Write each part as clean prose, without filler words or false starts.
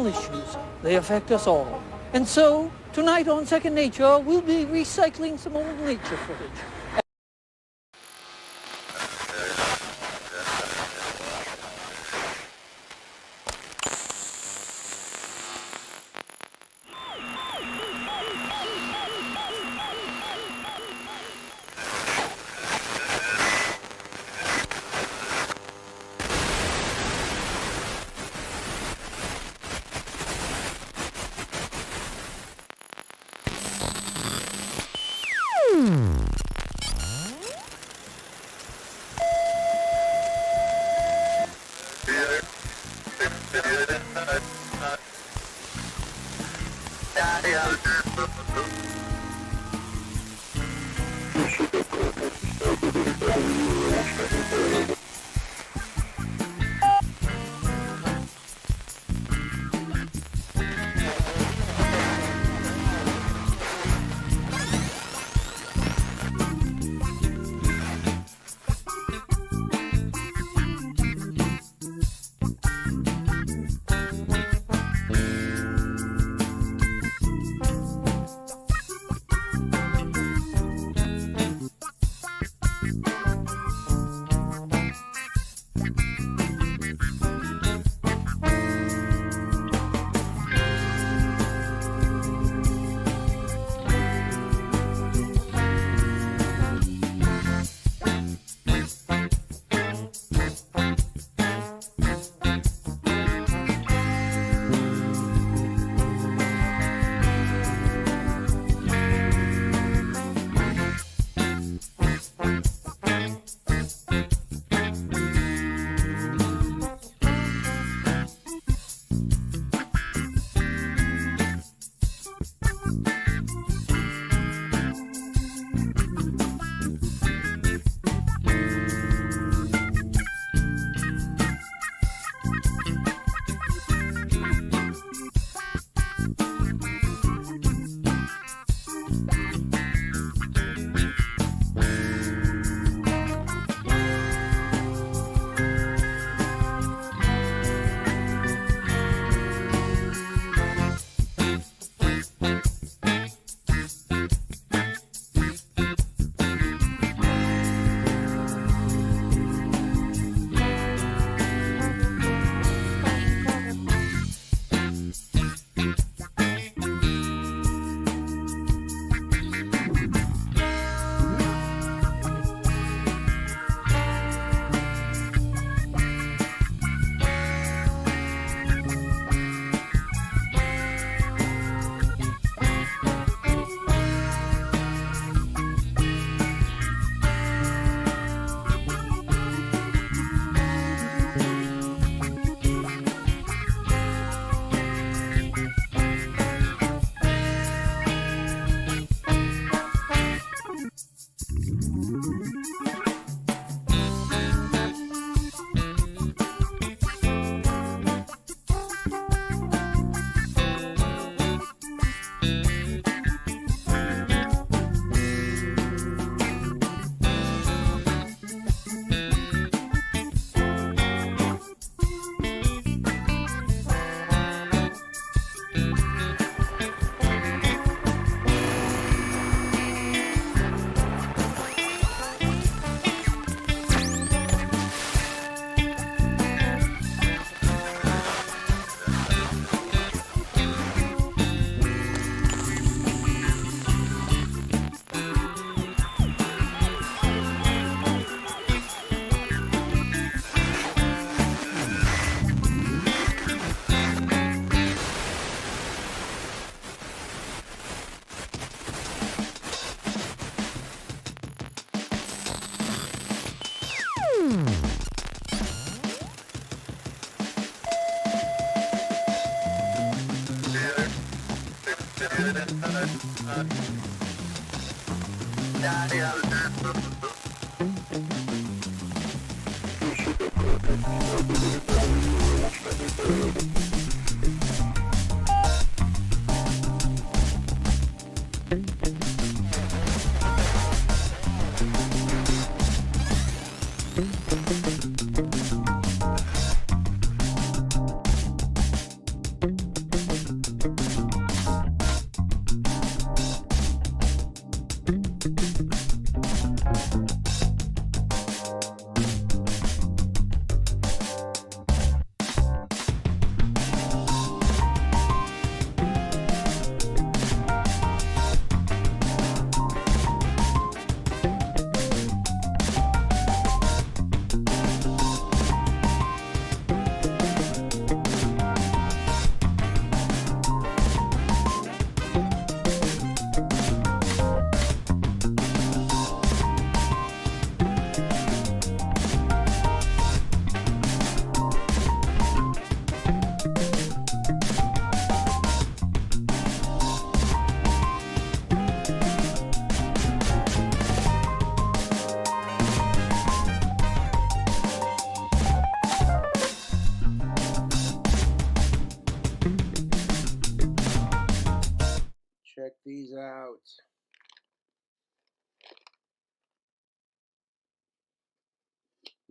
environmental issues. They affect us all. And so, tonight on Second Nature, we'll be recycling some old nature footage.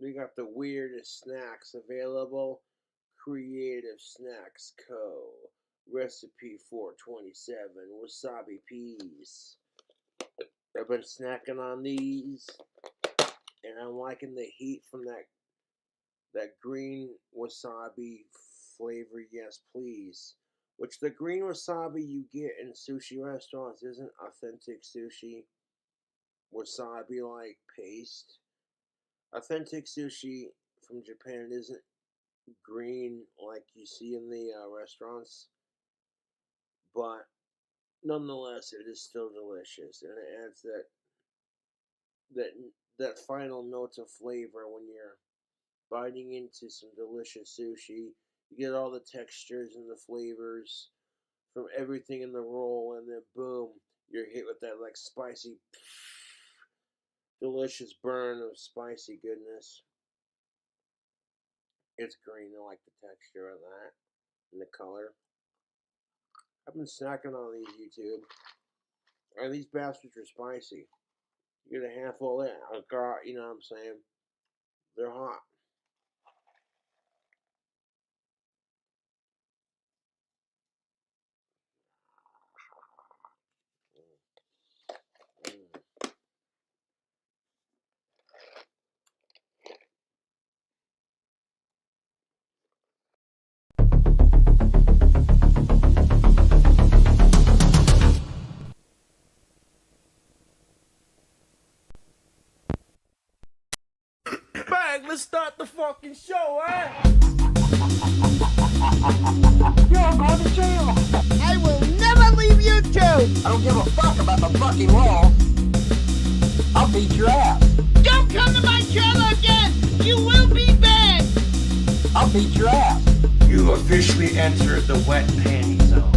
We got the weirdest snacks available. Creative Snacks Co. Recipe 427. Wasabi peas. I've been snacking on these, and I'm liking the heat from that green wasabi flavor. Yes, please. Which the green wasabi you get in sushi restaurants isn't authentic sushi wasabi like paste. Authentic sushi from Japan isn't green like you see in the restaurants, but nonetheless, it is still delicious, and it adds that final note of flavor when you're biting into some delicious sushi. You get all the textures and the flavors from everything in the roll, and then boom, you're hit with that like spicy, delicious burn of spicy goodness. It's green. I like the texture of that and the color. I've been snacking on these YouTube, and these bastards are spicy. You get a handful of it, you know what I'm saying? They're hot. Bang, let's start the fucking show, eh? You're going to jail. I will never leave YouTube. I don't give a fuck about the fucking law. I'll beat your ass. Don't come to my channel again. You will be banned. I'll beat your ass. You've officially entered the wet panty zone.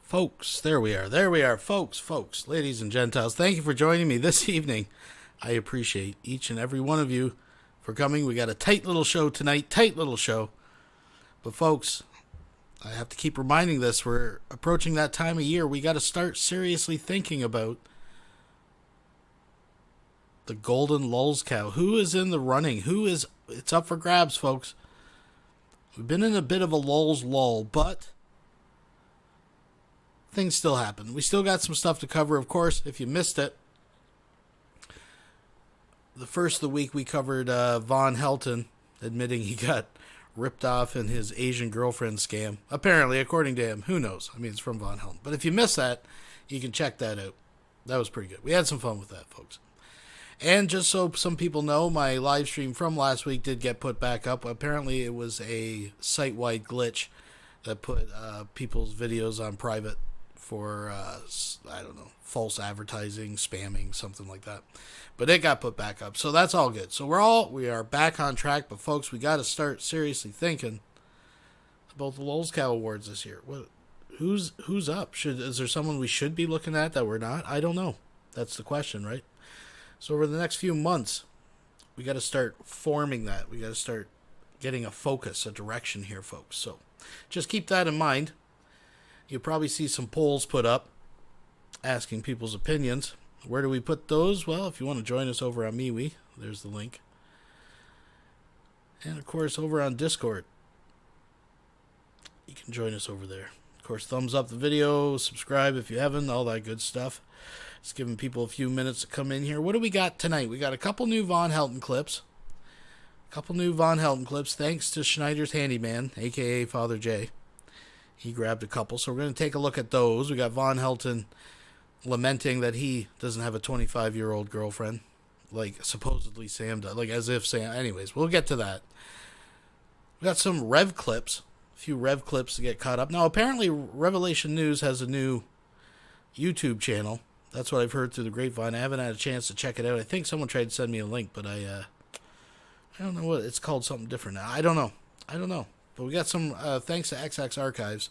Folks, there we are, folks, ladies and gentiles. Thank you for joining me this evening. I appreciate each and every one of you for coming. We got a tight little show tonight, But folks, I have to keep reminding this. We're approaching that time of year. We got to start seriously thinking about the golden lulz cow. Who is in the running? It's up for grabs, folks. We've been in a bit of a lulz lull, but things still happen. We still got some stuff to cover. Of course, if you missed it, the first of the week we covered Vonhelton admitting he got ripped off in his Asian girlfriend scam. Apparently, according to him. Who knows? I mean, it's from Vonhelton. But if you missed that, you can check that out. That was pretty good. We had some fun with that, folks. And just so some people know, my live stream from last week did get put back up. Apparently, it was a site-wide glitch that put people's videos on private for, I don't know, false advertising, spamming, something like that. But it got put back up, so that's all good. So we are back on track, but folks, we got to start seriously thinking about the Lulz Cow Awards this year. Who's up? Is there someone we should be looking at that we're not? I don't know. That's the question, right? So over the next few months, we got to start forming that. We got to start getting a focus, a direction here, folks. So just keep that in mind. You'll probably see some polls put up asking people's opinions. Where do we put those? Well, if you want to join us over on MeWe, there's the link. And, of course, over on Discord, you can join us over there. Of course, thumbs up the video, subscribe if you haven't, all that good stuff. Just giving people a few minutes to come in here. What do we got tonight? We got a couple new Vonhelton clips. Thanks to Schneider's handyman, a.k.a. Father J. He grabbed a couple, so we're going to take a look at those. We got Vonhelton lamenting that he doesn't have a 25-year-old girlfriend, like supposedly Sam does, like as if Sam. Anyways, we'll get to that. We got some Rev clips, a few Rev clips to get caught up. Now, apparently, Revelation News has a new YouTube channel. That's what I've heard through the grapevine. I haven't had a chance to check it out. I think someone tried to send me a link, but I don't know what it's called. Something different now. I don't know. But we got some, thanks to XX Archives,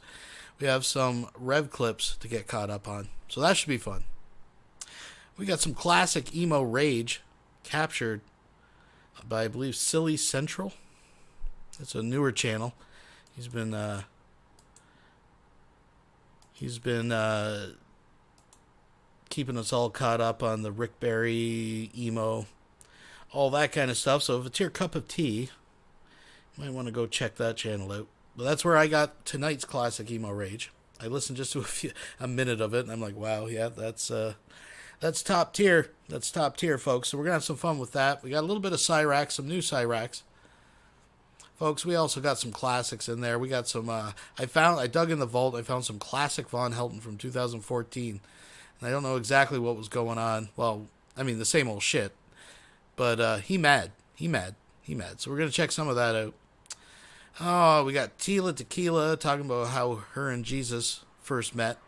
we have some Rev clips to get caught up on. So that should be fun. We got some classic emo rage captured by, I believe, Silly Central. It's a newer channel. He's been keeping us all caught up on the Rick Barry emo, all that kind of stuff. So if it's your cup of tea, you might want to go check that channel out. But that's where I got tonight's classic emo rage. I listened just to a minute of it, and I'm like, wow, yeah, that's top tier. That's top tier, folks. So we're gonna have some fun with that. We got a little bit of Cyrax, some new Cyrax. Folks, we also got some classics in there. We got some, I dug in the vault, I found some classic Vonhelton from 2014. And I don't know exactly what was going on. Well, I mean, the same old shit. But he mad. So we're going to check some of that out. Oh, we got Tila Tequila talking about how her and Jesus first met.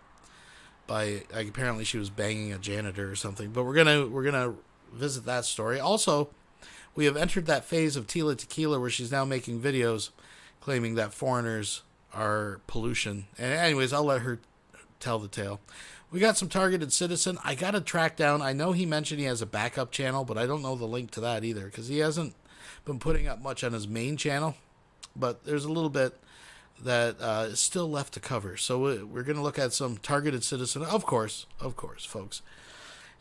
Apparently she was banging a janitor or something. But we're gonna visit that story. Also, we have entered that phase of Tila Tequila where she's now making videos claiming that foreigners are pollution. And anyways, I'll let her tell the tale. We got some Targeted Citizen. I got to track down. I know he mentioned he has a backup channel, but I don't know the link to that either because he hasn't been putting up much on his main channel. But there's a little bit that is still left to cover. So we're going to look at some Targeted Citizen. Of course, folks.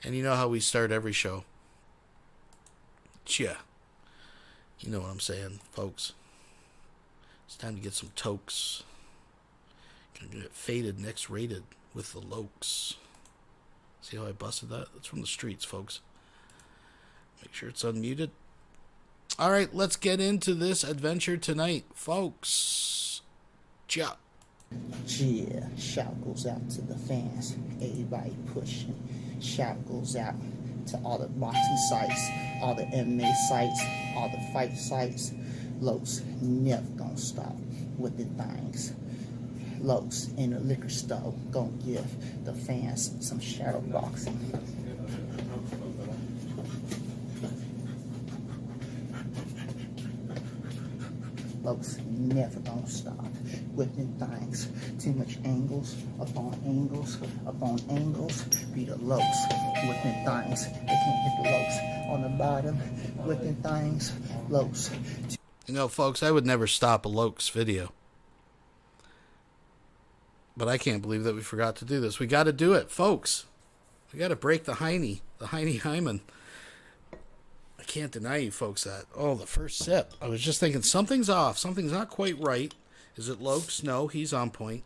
And you know how we start every show. Yeah. You know what I'm saying, folks. It's time to get some tokes. Gonna get faded next rated with the Lokes. See how I busted that? That's from the streets, folks. Make sure it's unmuted. Alright, let's get into this adventure tonight, folks. Ja. Yeah, shout goes out to the fans. Everybody pushing. Shout goes out to all the boxing sites, all the MMA sites, all the fight sites. Los never gonna stop with the things. Los in the liquor store gonna give the fans some shadow boxing. Los never gonna stop with them things. Too much angles upon angles upon angles. Be the Los with them things. They can't hit the Los on the bottom with them things. Los. You know, folks, I would never stop a Lokes video. But I can't believe that we forgot to do this. We got to do it, folks. We got to break the Hiney Hyman. I can't deny you folks that. Oh, the first sip. I was just thinking something's off. Something's not quite right. Is it Lokes? No, he's on point.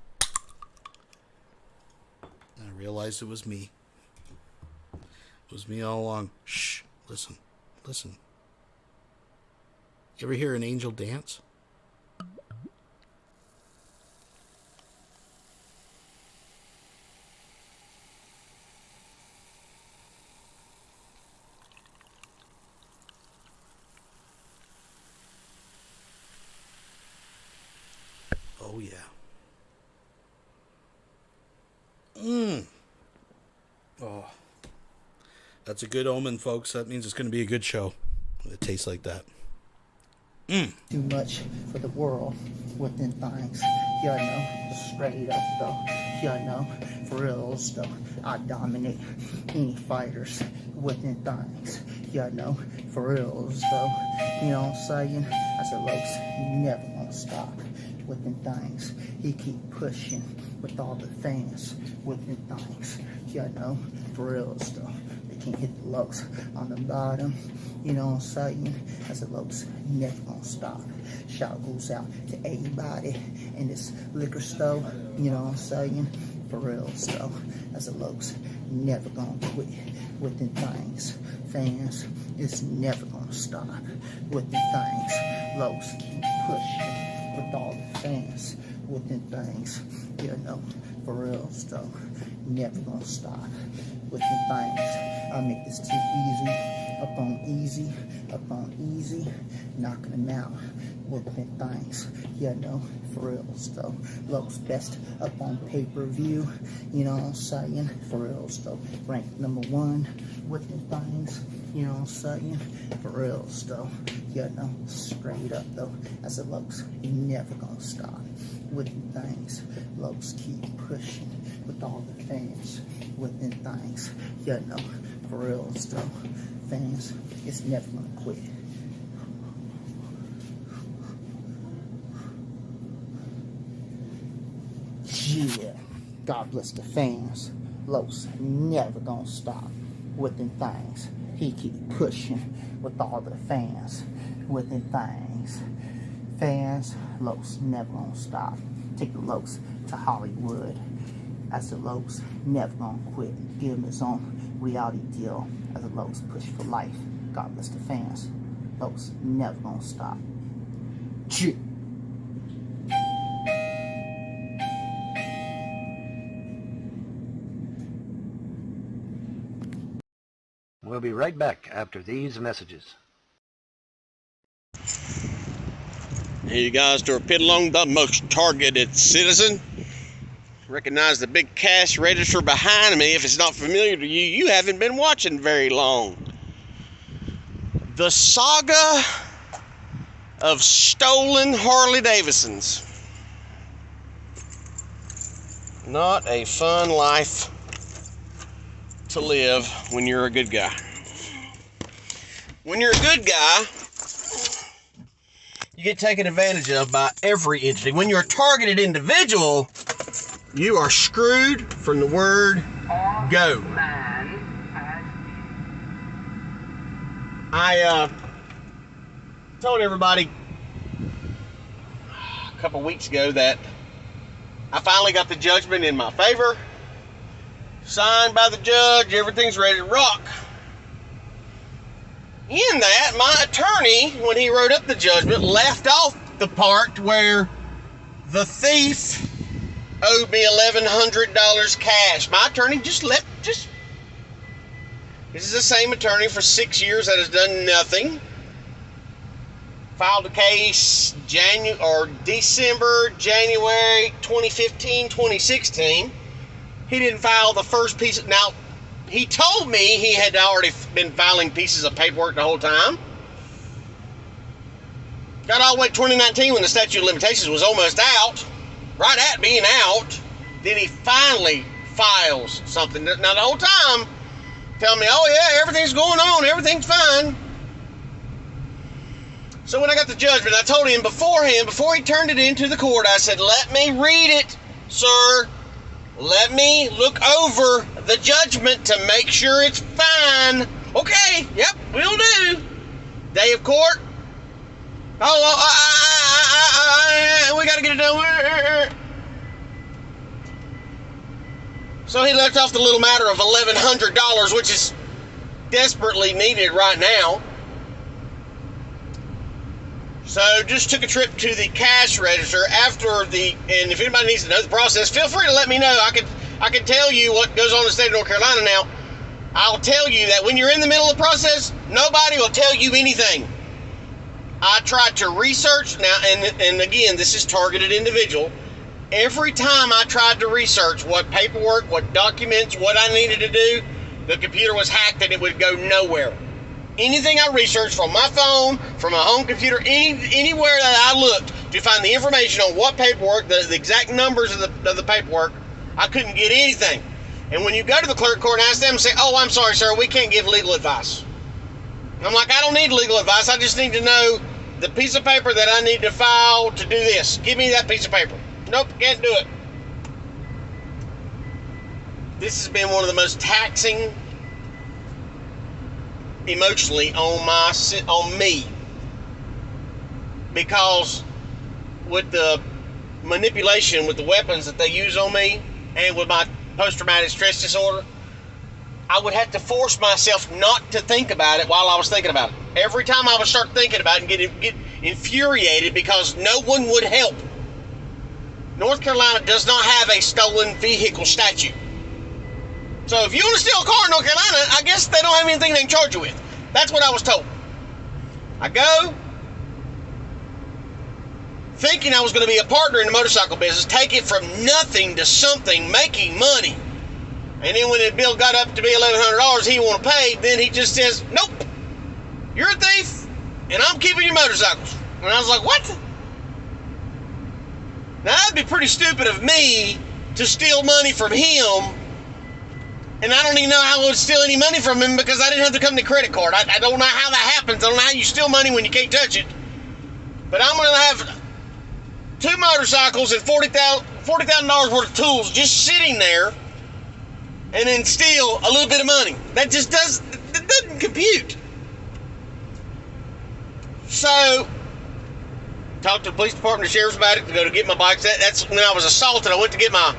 I realized it was me. It was me all along. Shh. Listen. Listen. You ever hear an angel dance? Oh, yeah. Oh. That's a good omen, folks. That means it's going to be a good show. It tastes like that. Too much for the world with them things. You know, straight up though. You know, for reals though. I dominate any fighters with them things. You know, for reals though. You know what I'm saying? I said, Los, never gonna stop with them things. He keep pushing with all the fans with them things. You know, for reals though. They can't hit the Los on the bottom. You know what I'm saying? I said, Los, never gonna stop. Shout goes out to everybody in this liquor store. You know what I'm saying? For real, so I said, Los, never gonna quit with them things. Fans, it's never gonna stop with them things. Los, keep pushing with all the fans with them things. You know, for real, so never gonna stop with them things. I make this too easy. Up on easy, knocking them out with them things. You know, for real, though. Los best up on pay-per-view, you know what I'm saying? For real, though. Ranked #1 with them things, you know what I'm saying? For real, though. You know, straight up, though. I said, Los, never gonna stop with them things. Los keep pushing with all the fans with them things. You know, for real, though. Fans, it's never gonna quit Yeah, God bless the fans. Los never gonna stop with them things. He keep pushing with all the fans with them things. Fans, Los never gonna stop. Take the Los to Hollywood. As the Los never gonna quit. Give him his own reality deal as the Los push for life. God bless the fans. Los never gonna stop. Yeah. We'll be right back after these messages. Hey, you guys, to repeat along, the most targeted citizen. Recognize the big cash register behind me. If it's not familiar to you, you haven't been watching very long. The saga of stolen Harley Davidsons. Not a fun life to live when you're a good guy. When you're a good guy, you get taken advantage of by every entity. When you're a targeted individual, you are screwed from the word go. I told everybody a couple weeks ago that I finally got the judgment in my favor, signed by the judge, everything's ready to rock. In that, my attorney, when he wrote up the judgment, left off the part where the thief owed me $1,100 cash. My attorney this is the same attorney for 6 years that has done nothing. Filed a case December, January 2015, 2016. He didn't file the first piece. Now, he told me he had already been filing pieces of paperwork the whole time. Got all the way to 2019 when the statute of limitations was almost out. Right at being out. Then he finally files something. Now, the whole time, telling me, oh yeah, everything's going on, everything's fine. So when I got the judgment, I told him beforehand, before he turned it into the court, I said, let me read it, sir. Let me look over the judgment to make sure it's fine. Okay, yep, we'll do. Day of court. We gotta get it done. So he left off the little matter of $1,100, which is desperately needed right now. So just took a trip to the cash register and if anybody needs to know the process, feel free to let me know. I can tell you what goes on in the state of North Carolina now. I'll tell you that when you're in the middle of the process, nobody will tell you anything. I tried to research now, and again, this is targeted individual. Every time I tried to research what paperwork, what documents, what I needed to do, the computer was hacked and it would go nowhere. Anything I researched from my phone, from my home computer, anywhere that I looked to find the information on what paperwork, the exact numbers of the paperwork, I couldn't get anything. And when you go to the clerk court and ask them and say, oh, I'm sorry, sir, we can't give legal advice. And I'm like, I don't need legal advice. I just need to know the piece of paper that I need to file to do this. Give me that piece of paper. Nope, can't do it. This has been one of the most taxing emotionally on me, because with the manipulation with the weapons that they use on me and with my post-traumatic stress disorder, I would have to force myself not to think about it while I was thinking about it. Every time I would start thinking about it and get infuriated because no one would help. North Carolina does not have a stolen vehicle statute. So if you want to steal a car in North Carolina, I guess they don't have anything they can charge you with. That's what I was told. I go thinking I was going to be a partner in the motorcycle business, take it from nothing to something, making money. And then when the bill got up to be $1,100 he want to pay, then he just says, nope, you're a thief, and I'm keeping your motorcycles. And I was like, what? Now that'd be pretty stupid of me to steal money from him. And I don't even know how I would steal any money from him because I didn't have the company credit card. I don't know how that happens. I don't know how you steal money when you can't touch it. But I'm going to have 2 motorcycles and $40,000 worth of tools just sitting there, and then steal a little bit of money. That doesn't compute. So, talked to the police department, the sheriff's about it, to go to get my bikes. That's when I was assaulted. I went to get my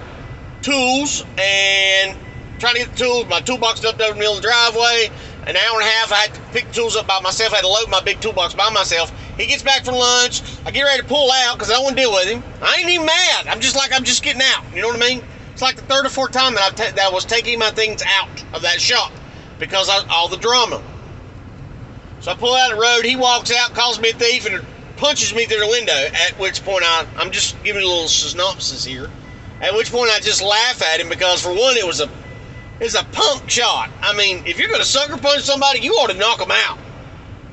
tools, and trying to get the tools, my toolbox dumped over the middle of the driveway. An hour and a half, I had to pick the tools up by myself. I had to load my big toolbox by myself. He gets back from lunch. I get ready to pull out because I don't want to deal with him. I ain't even mad. I'm just getting out. You know what I mean? It's like the 3rd or 4th time that I was taking my things out of that shop because of all the drama. So I pull out the road. He walks out, calls me a thief, and punches me through the window. At which point I'm just giving a little synopsis here. At which point I just laugh at him because, for one, it was a punk shot. I mean, if you're going to sucker punch somebody, you ought to knock them out.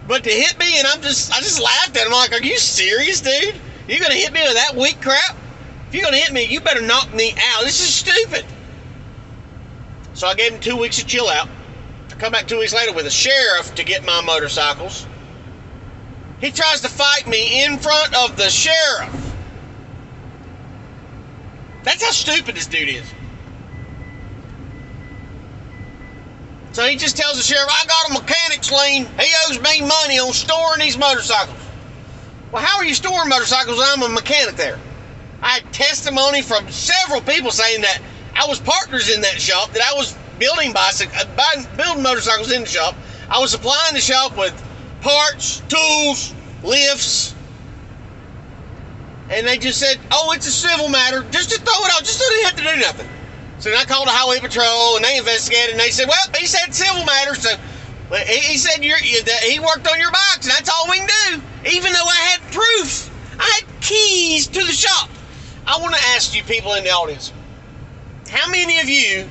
But to hit me, and I just laughed at him like, are you serious, dude? You're going to hit me with that weak crap? If you're going to hit me, you better knock me out. This is stupid. So I gave him 2 weeks to chill out. I come back 2 weeks later with a sheriff to get my motorcycles. He tries to fight me in front of the sheriff. That's how stupid this dude is. So he just tells the sheriff, I got a mechanic's lien. He owes me money on storing these motorcycles. Well, how are you storing motorcycles when I'm a mechanic there? I had testimony from several people saying that I was partners in that shop, that I was building motorcycles in the shop. I was supplying the shop with parts, tools, lifts. And they just said, oh, it's a civil matter. Just to throw it out, just so they didn't have to do nothing. So then I called the highway patrol, and they investigated, and they said, well, he said civil matter, so he said he worked on your bikes, and that's all we can do, even though I had proof. I had keys to the shop. I want to ask you people in the audience, how many of you,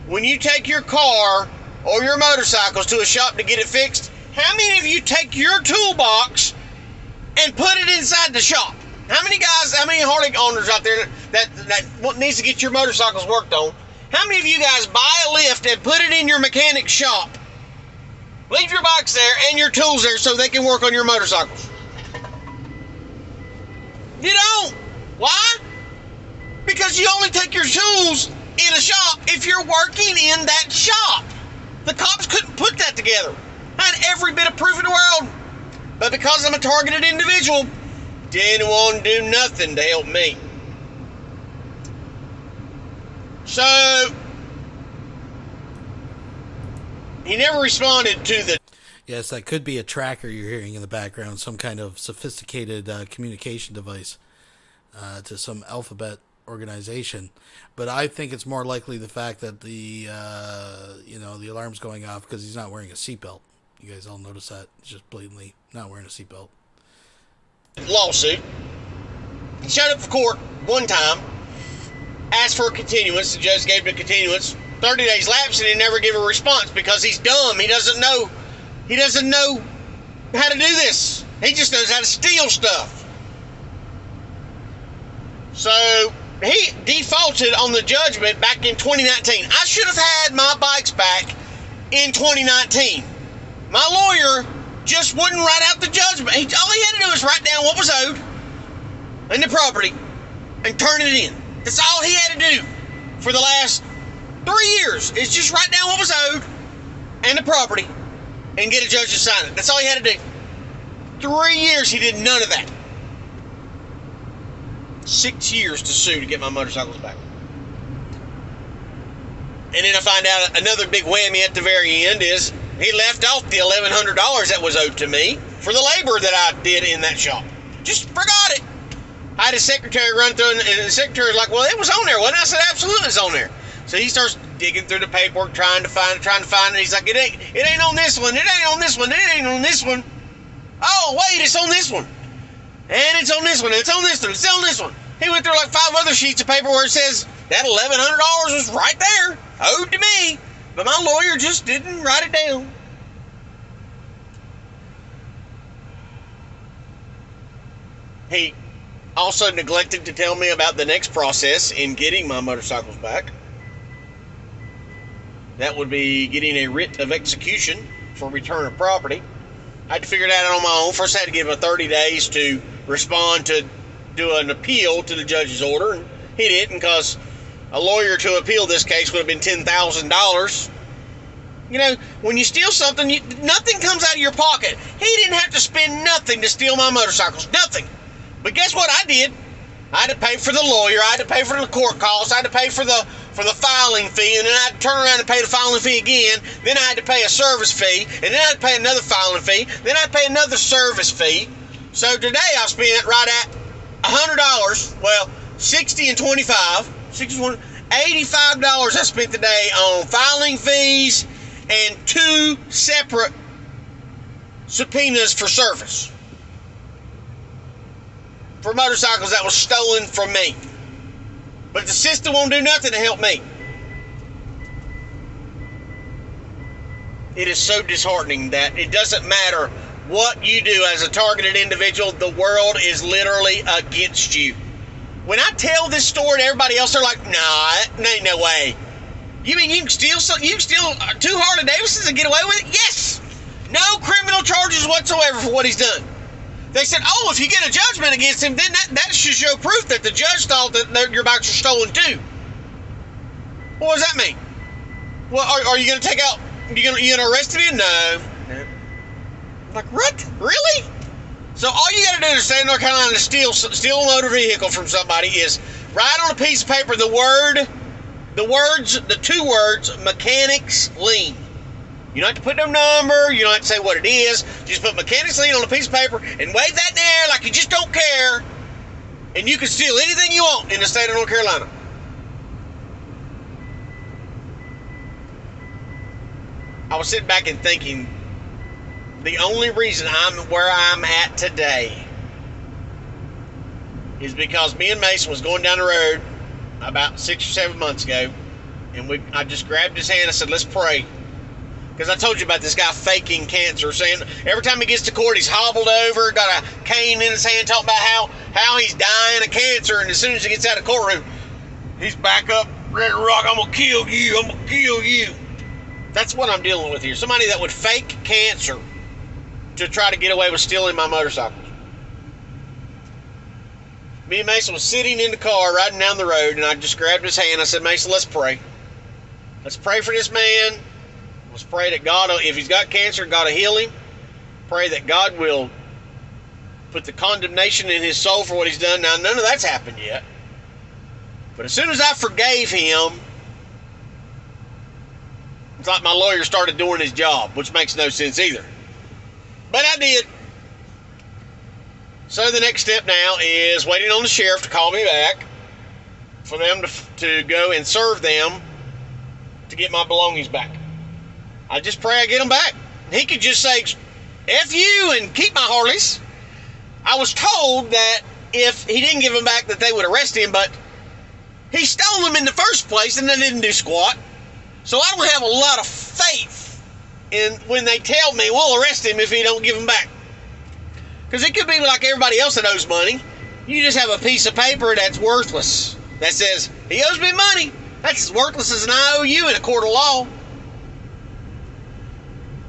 when you take your car or your motorcycles to a shop to get it fixed, how many of you take your toolbox and put it inside the shop? How many Harley owners out there that needs to get your motorcycles worked on? How many of you guys buy a lift and put it in your mechanic shop? Leave your bikes there and your tools there so they can work on your motorcycles. You don't. Why? Because you only take your tools in a shop if you're working in that shop. The cops couldn't put that together. I had every bit of proof in the world. But because I'm a targeted individual, didn't want to do nothing to help me. So, he never responded to the... Yes, that could be a tracker you're hearing in the background, some kind of sophisticated communication device to some alphabet organization. But I think it's more likely the fact that the alarm's going off because he's not wearing a seatbelt. You guys all notice that? He's just blatantly not wearing a seatbelt. Lawsuit. He showed up for court one time, asked for a continuance. The judge gave him a continuance. 30 days lapsed and he never gave a response because he's dumb. He doesn't know how to do this. He just knows how to steal stuff. So he defaulted on the judgment back in 2019. I should have had my bikes back in 2019. My lawyer just wouldn't write out the judgment. All he had to do was write down what was owed and the property and turn it in. That's all he had to do for the last 3 years, is just write down what was owed and the property and get a judge to sign it. That's all he had to do. 3 years he did none of that. 6 years to sue to get my motorcycles back. And then I find out another big whammy at the very end is he left off the $1,100 that was owed to me for the labor that I did in that shop. Just forgot it. I had a secretary run through, and the secretary was like, well, it was on there, wasn't it? I said, absolutely it's on there. So he starts digging through the paperwork, trying to find it. He's like, it ain't on this one. It ain't on this one. It ain't on this one. Oh, wait, it's on this one. And it's on this one. It's on this one. It's on this one. He went through like 5 other sheets of paper where it says that $1,100 was right there, owed to me. But my lawyer just didn't write it down. He also neglected to tell me about the next process in getting my motorcycles back. That would be getting a writ of execution for return of property. I had to figure that out on my own. First, I had to give him 30 days to respond to do an appeal to the judge's order, and he didn't, because a lawyer to appeal this case would have been $10,000. You know, when you steal something, nothing comes out of your pocket. He didn't have to spend nothing to steal my motorcycles. Nothing. But guess what I did? I had to pay for the lawyer. I had to pay for the court costs. I had to pay for the filing fee. And then I had to turn around and pay the filing fee again. Then I had to pay a service fee. And then I had to pay another filing fee. Then I had to pay another service fee. So today I spent right at $100. Well, 60 and 25. 61, $85 I spent today on filing fees and 2 separate subpoenas for service for motorcycles that was stolen from me. But the system won't do nothing to help me. It is so disheartening that it doesn't matter what you do as a targeted individual, the world is literally against you. When I tell this story to everybody else, they're like, nah, ain't no way. You mean you can steal 2 Harley Davidsons and get away with it? Yes! No criminal charges whatsoever for what he's done. They said, oh, if you get a judgment against him, then that should show proof that the judge thought that your bikes were stolen too. What does that mean? Well, are you going to take out, you going to arrest him? No. I'm like, what? Really? So all you got to do to stay in North Carolina to steal a motor vehicle from somebody is write on a piece of paper the 2 words, mechanics lien. You don't have to put no number, you don't have to say what it is, just put mechanics lien on a piece of paper and wave that in the air like you just don't care, and you can steal anything you want in the state of North Carolina. I was sitting back and thinking, the only reason I'm where I'm at today is because me and Mason was going down the road about 6 or 7 months ago, and I just grabbed his hand and said, let's pray. Because I told you about this guy faking cancer, saying every time he gets to court, he's hobbled over, got a cane in his hand, talking about how he's dying of cancer, and as soon as he gets out of the courtroom, he's back up, ready to rock. I'm going to kill you. I'm going to kill you. That's what I'm dealing with here. Somebody that would fake cancer to try to get away with stealing my motorcycles. Me and Mason was sitting in the car riding down the road, and I just grabbed his hand. I said, Mason, let's pray. Let's pray for this man. Let's pray that God, if he's got cancer, God will heal him. Pray that God will put the condemnation in his soul for what he's done. Now, none of that's happened yet. But as soon as I forgave him, it's like my lawyer started doing his job, which makes no sense either. But I did. So the next step now is waiting on the sheriff to call me back for them to go and serve them to get my belongings back. I just pray I get them back. He could just say, F you and keep my Harleys. I was told that if he didn't give them back that they would arrest him, but he stole them in the first place and they didn't do squat. So I don't have a lot of faith in when they tell me we'll arrest him if he don't give them back. Because it could be like everybody else that owes money. You just have a piece of paper that's worthless that says, he owes me money. That's as worthless as an IOU in a court of law.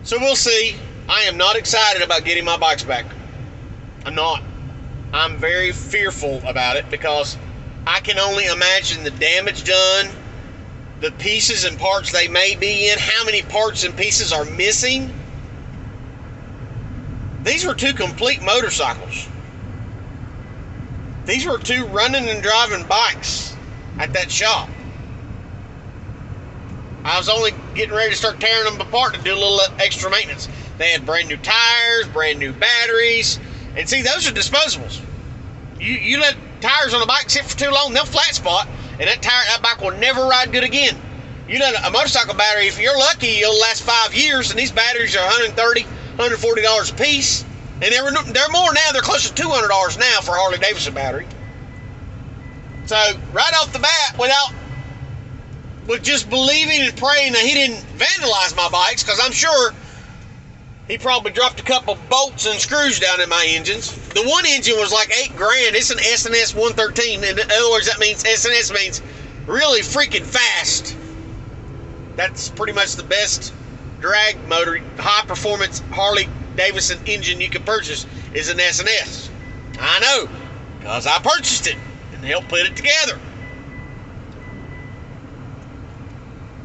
So we'll see. I am not excited about getting my bikes back. I'm not. I'm very fearful about it because I can only imagine the damage done, the pieces and parts they may be in, how many parts and pieces are missing. These were 2 complete motorcycles. These were 2 running and driving bikes at that shop. I was only getting ready to start tearing them apart to do a little extra maintenance. They had brand new tires, brand new batteries, and see, those are disposables. You let tires on a bike sit for too long, they'll flat spot, and that bike will never ride good again. You let a motorcycle battery, if you're lucky, it'll last 5 years, and these batteries are $130, $140 a piece, and they're more now. They're close to $200 now for a Harley Davidson battery. So right off the bat, with just believing and praying that he didn't vandalize my bikes, because I'm sure he probably dropped a couple bolts and screws down in my engines. The one engine was like $8,000. It's an S&S 113. In other words, that means S&S means really freaking fast. That's pretty much the best drag motor, high performance Harley Davidson engine you can purchase is an S&S. I know. because I purchased it and helped put it together.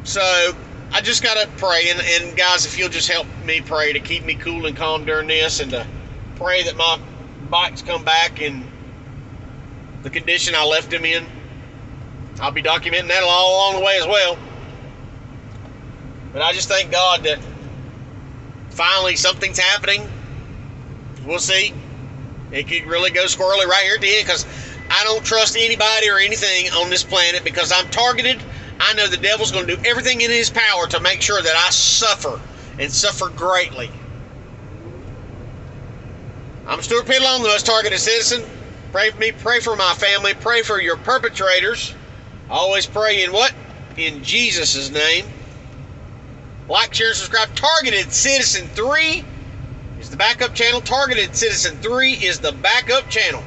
So I just got to pray. And guys, if you'll just help me pray to keep me cool and calm during this, and to pray that my bikes come back in the condition I left them in. I'll be documenting that all along the way as well. But I just thank God that finally something's happening. We'll see. It could really go squirrely right here at the end, because I don't trust anybody or anything on this planet, because I'm targeted. I know the devil's going to do everything in his power to make sure that I suffer, and suffer greatly. I'm Stuart Pidlon, the most targeted citizen. Pray for me, pray for my family, pray for your perpetrators. Always pray in what? In Jesus' name. Like, share, and subscribe. Targeted Citizen 3 is the backup channel. Targeted Citizen 3 is the backup channel.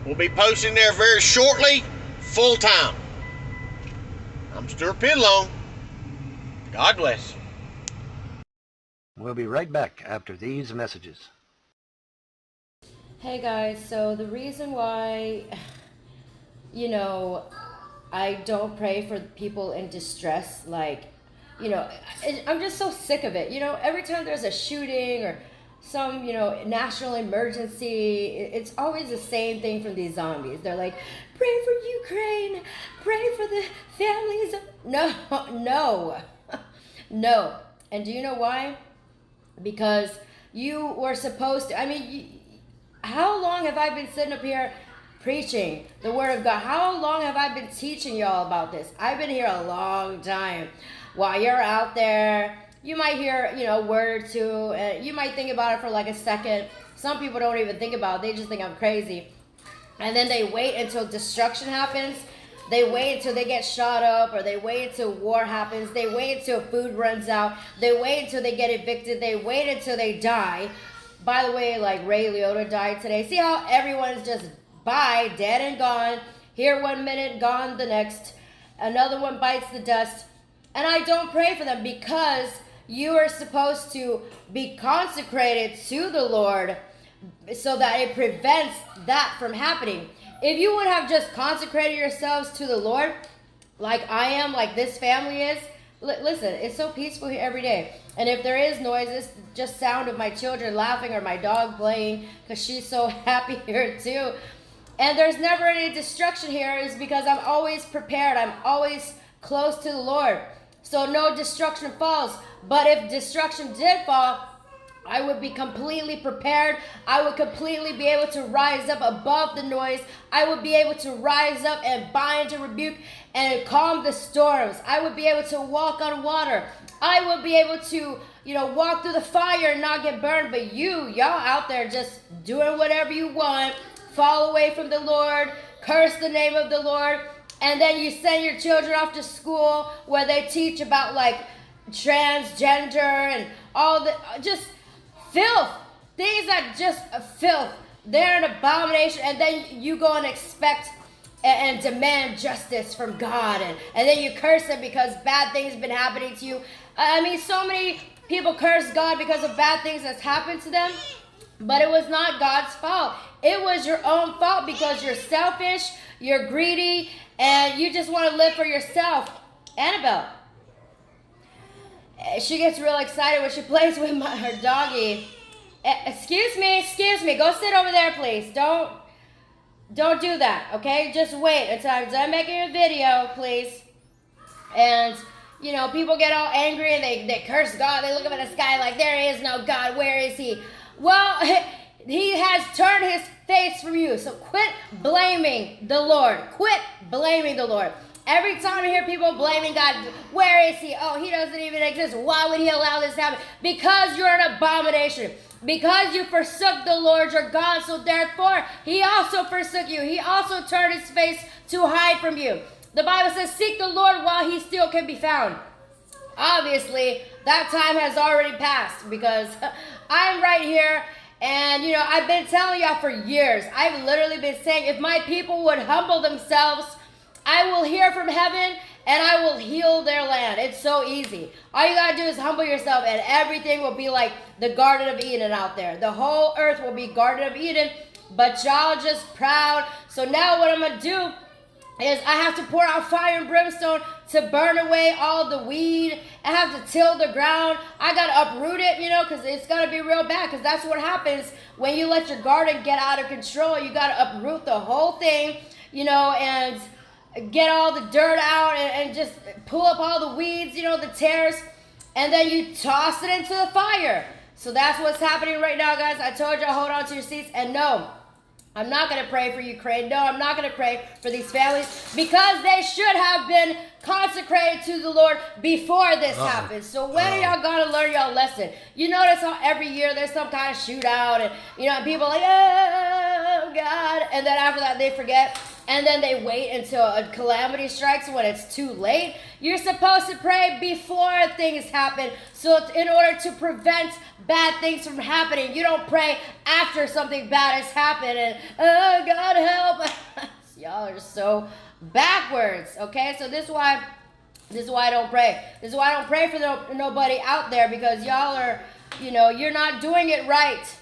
We'll be posting there very shortly, full time. I'm Stuart Pidlon. God bless. We'll be right back after these messages. Hey guys, so the reason why, I don't pray for people in distress, I'm just so sick of it. Every time there's a shooting or some, national emergency, it's always the same thing from these zombies. They're like, pray for Ukraine, pray for the families. No. And do you know why? Because you were supposed to, how long have I been sitting up here preaching the word of God? How long have I been teaching y'all about this? I've been here a long time. While you're out there, you might hear, a word or two, and you might think about it for like a second. Some people don't even think about it. They just think I'm crazy. And then they wait until destruction happens. They wait until they get shot up, or they wait until war happens. They wait until food runs out. They wait until they get evicted. They wait until they die. By the way, like Ray Liotta died today. See how everyone is just dead and gone. Here 1 minute, gone the next. Another one bites the dust. And I don't pray for them, because you are supposed to be consecrated to the Lord so that it prevents that from happening. If you would have just consecrated yourselves to the Lord, like I am, like this family is, listen, it's so peaceful here every day. And if there is noise, it's just sound of my children laughing or my dog playing, because she's so happy here too. And there's never any destruction here, is because I'm always prepared. I'm always close to the Lord. So no destruction falls. But if destruction did fall, I would be completely prepared. I would completely be able to rise up above the noise. I would be able to rise up and bind and rebuke and calm the storms. I would be able to walk on water. I would be able to, walk through the fire and not get burned. But y'all out there just doing whatever you want, fall away from the Lord, curse the name of the Lord, and then you send your children off to school where they teach about like transgender and all the just filth, things that just filth. They're an abomination, and then you go and expect and demand justice from God, and then you curse them because bad things have been happening to you. So many people curse God because of bad things that's happened to them, but it was not God's fault. It was your own fault, because you're selfish, you're greedy, and you just want to live for yourself. Annabelle, she gets real excited when she plays with her doggy. Excuse me, go sit over there, please. Don't do that, okay? Just wait until I'm done making a video, please. And, people get all angry and they curse God. They look up at the sky like, there is no God, where is he? Well, he has turned his face from you, so quit blaming the Lord. Quit blaming the Lord. Every time I hear people blaming God, where is he? Oh, he doesn't even exist. Why would he allow this to happen? Because you're an abomination. Because you forsook the Lord your God, so therefore he also forsook you. He also turned his face to hide from you. The Bible says, seek the Lord while he still can be found. Obviously, that time has already passed, because I'm right here. And, I've been telling y'all for years. I've literally been saying, if my people would humble themselves, I will hear from heaven and I will heal their land. It's so easy. All you gotta do is humble yourself, and everything will be like the Garden of Eden out there. The whole earth will be Garden of Eden but y'all just proud. So now what I'm gonna do is I have to pour out fire and brimstone to burn away all the weed. I have to till the ground. I gotta uproot it, you know, because it's gonna be real bad. Because that's what happens when you let your garden get out of control. You gotta uproot the whole thing, you know, and get all the dirt out and just pull up all the weeds, you know, the tares, and then you toss it into the fire. So that's what's happening right now, guys. I told you, hold on to your seats, and no, I'm not going to pray for Ukraine. No, I'm not going to pray for these families because they should have been consecrated to the Lord before this happened. So when are y'all going to learn y'all lesson? You notice how every year there's some kind of shootout and, you know, people are like, oh, God. And then after that, they forget. And then they wait until a calamity strikes when it's too late. You're supposed to pray before things happen. So in order to prevent bad things from happening, you don't pray after something bad has happened and, oh, God help. Y'all are so backwards, okay? So this is why I don't pray. This is why I don't pray for nobody out there, because y'all are, you know, you're not doing it right.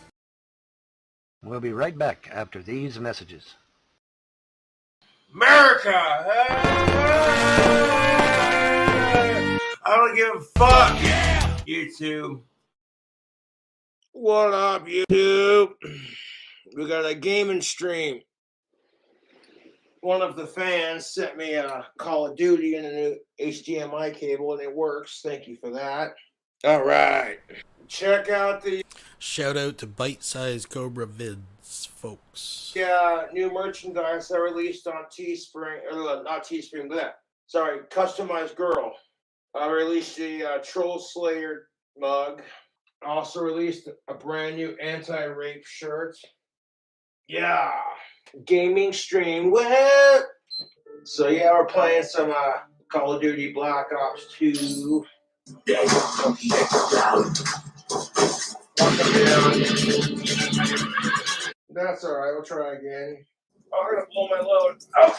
We'll be right back after these messages. America! I don't give a fuck, YouTube. What up, YouTube? We got a gaming stream. One of the fans sent me a Call of Duty and a new HDMI cable, and it works. Thank you for that. All right. Check out the Shout out to Bite Size Cobra Vids, folks. new merchandise I released on Teespring. Not Teespring, but that. Sorry, Customized Girl. I released the Troll Slayer mug. I also released a brand new anti-rape shirt. Yeah. Gaming stream. What? So yeah, we're playing some Call of Duty Black Ops 2. That's alright, we'll try again. Oh, I'm gonna blow my load. Oh god!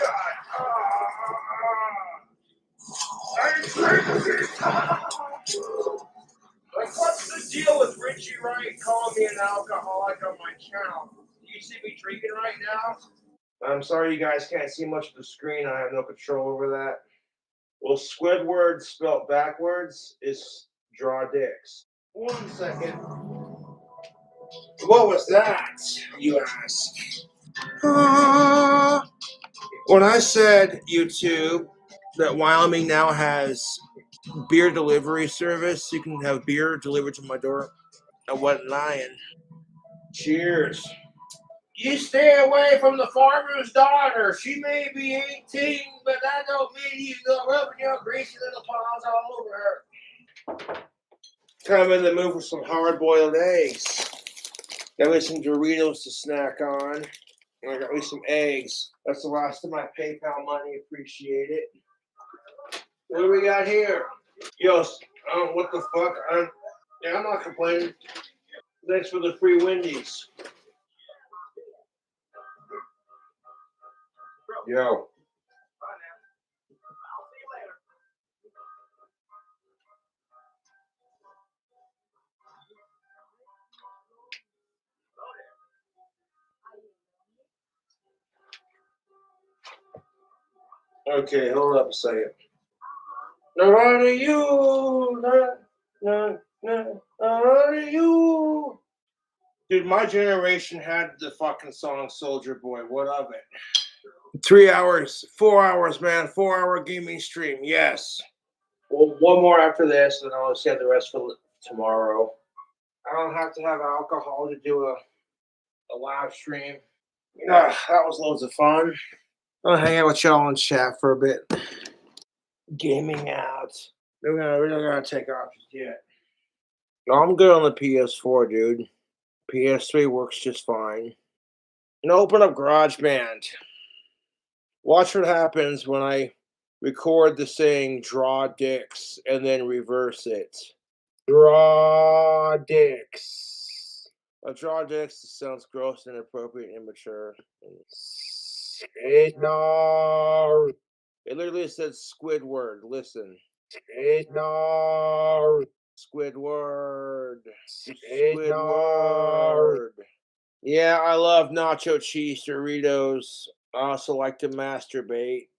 Like, what's the deal with Richie Wright calling me an alcoholic on my channel? Do you see me drinking right now? I'm sorry you guys can't see much of the screen. I have no control over that. Well, Squidward spelled backwards is draw dicks. 1 second. What was that, you ask? When I said, YouTube, that Wyoming now has beer delivery service, you can have beer delivered to my door, I wasn't lying. Cheers. You stay away from the farmer's daughter. She may be 18, but that don't mean you go rubbing your greasy little paws all over her. Kind of in the mood for some hard-boiled eggs. Got me some Doritos to snack on. And I got me some eggs. That's the last of my PayPal money. Appreciate it. What do we got here? Yo, what the fuck? I'm not complaining. Thanks for the free Wendy's. Yo. Okay, hold up a second. Not only you, not only you. Dude, my generation had the fucking song Soldier Boy. What of it? 3 hours, 4 hours, man. 4-hour gaming stream. Yes. Well, one more after this, and I'll save the rest for tomorrow. I don't have to have alcohol to do a live stream. That was loads of fun. I'll hang out with y'all in chat for a bit. Gaming out. We're not gonna take off just yet. No, I'm good on the PS4, dude. PS3 works just fine. And open up GarageBand. Watch what happens when I record the saying "draw dicks" and then reverse it. Draw dicks. Draw dicks sounds gross, inappropriate, and immature. No. It literally said Squidward. Listen. No. Squidward. Squidward. Yeah, I love nacho cheese Doritos. I also like to masturbate,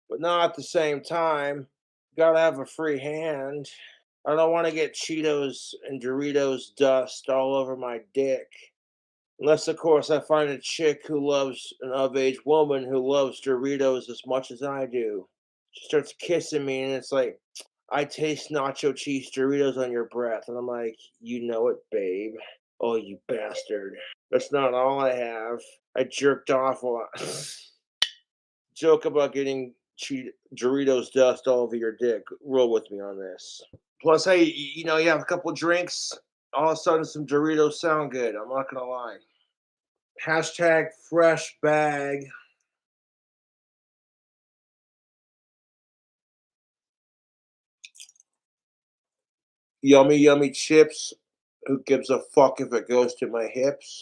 but not at the same time. Gotta have a free hand. I don't want to get Cheetos and Doritos dust all over my dick. Unless, of course, I find a chick who loves an of age woman who loves Doritos as much as I do. She starts kissing me, and it's like, I taste nacho cheese Doritos on your breath. And I'm like, you know it, babe. Oh, you bastard. That's not all I have. I jerked off a lot. Joke about getting Doritos dust all over your dick. Roll with me on this. Plus, hey, you have a couple drinks, all of a sudden some Doritos sound good. I'm not gonna lie. Hashtag fresh bag. Yummy, yummy chips. Who gives a fuck if it goes to my hips?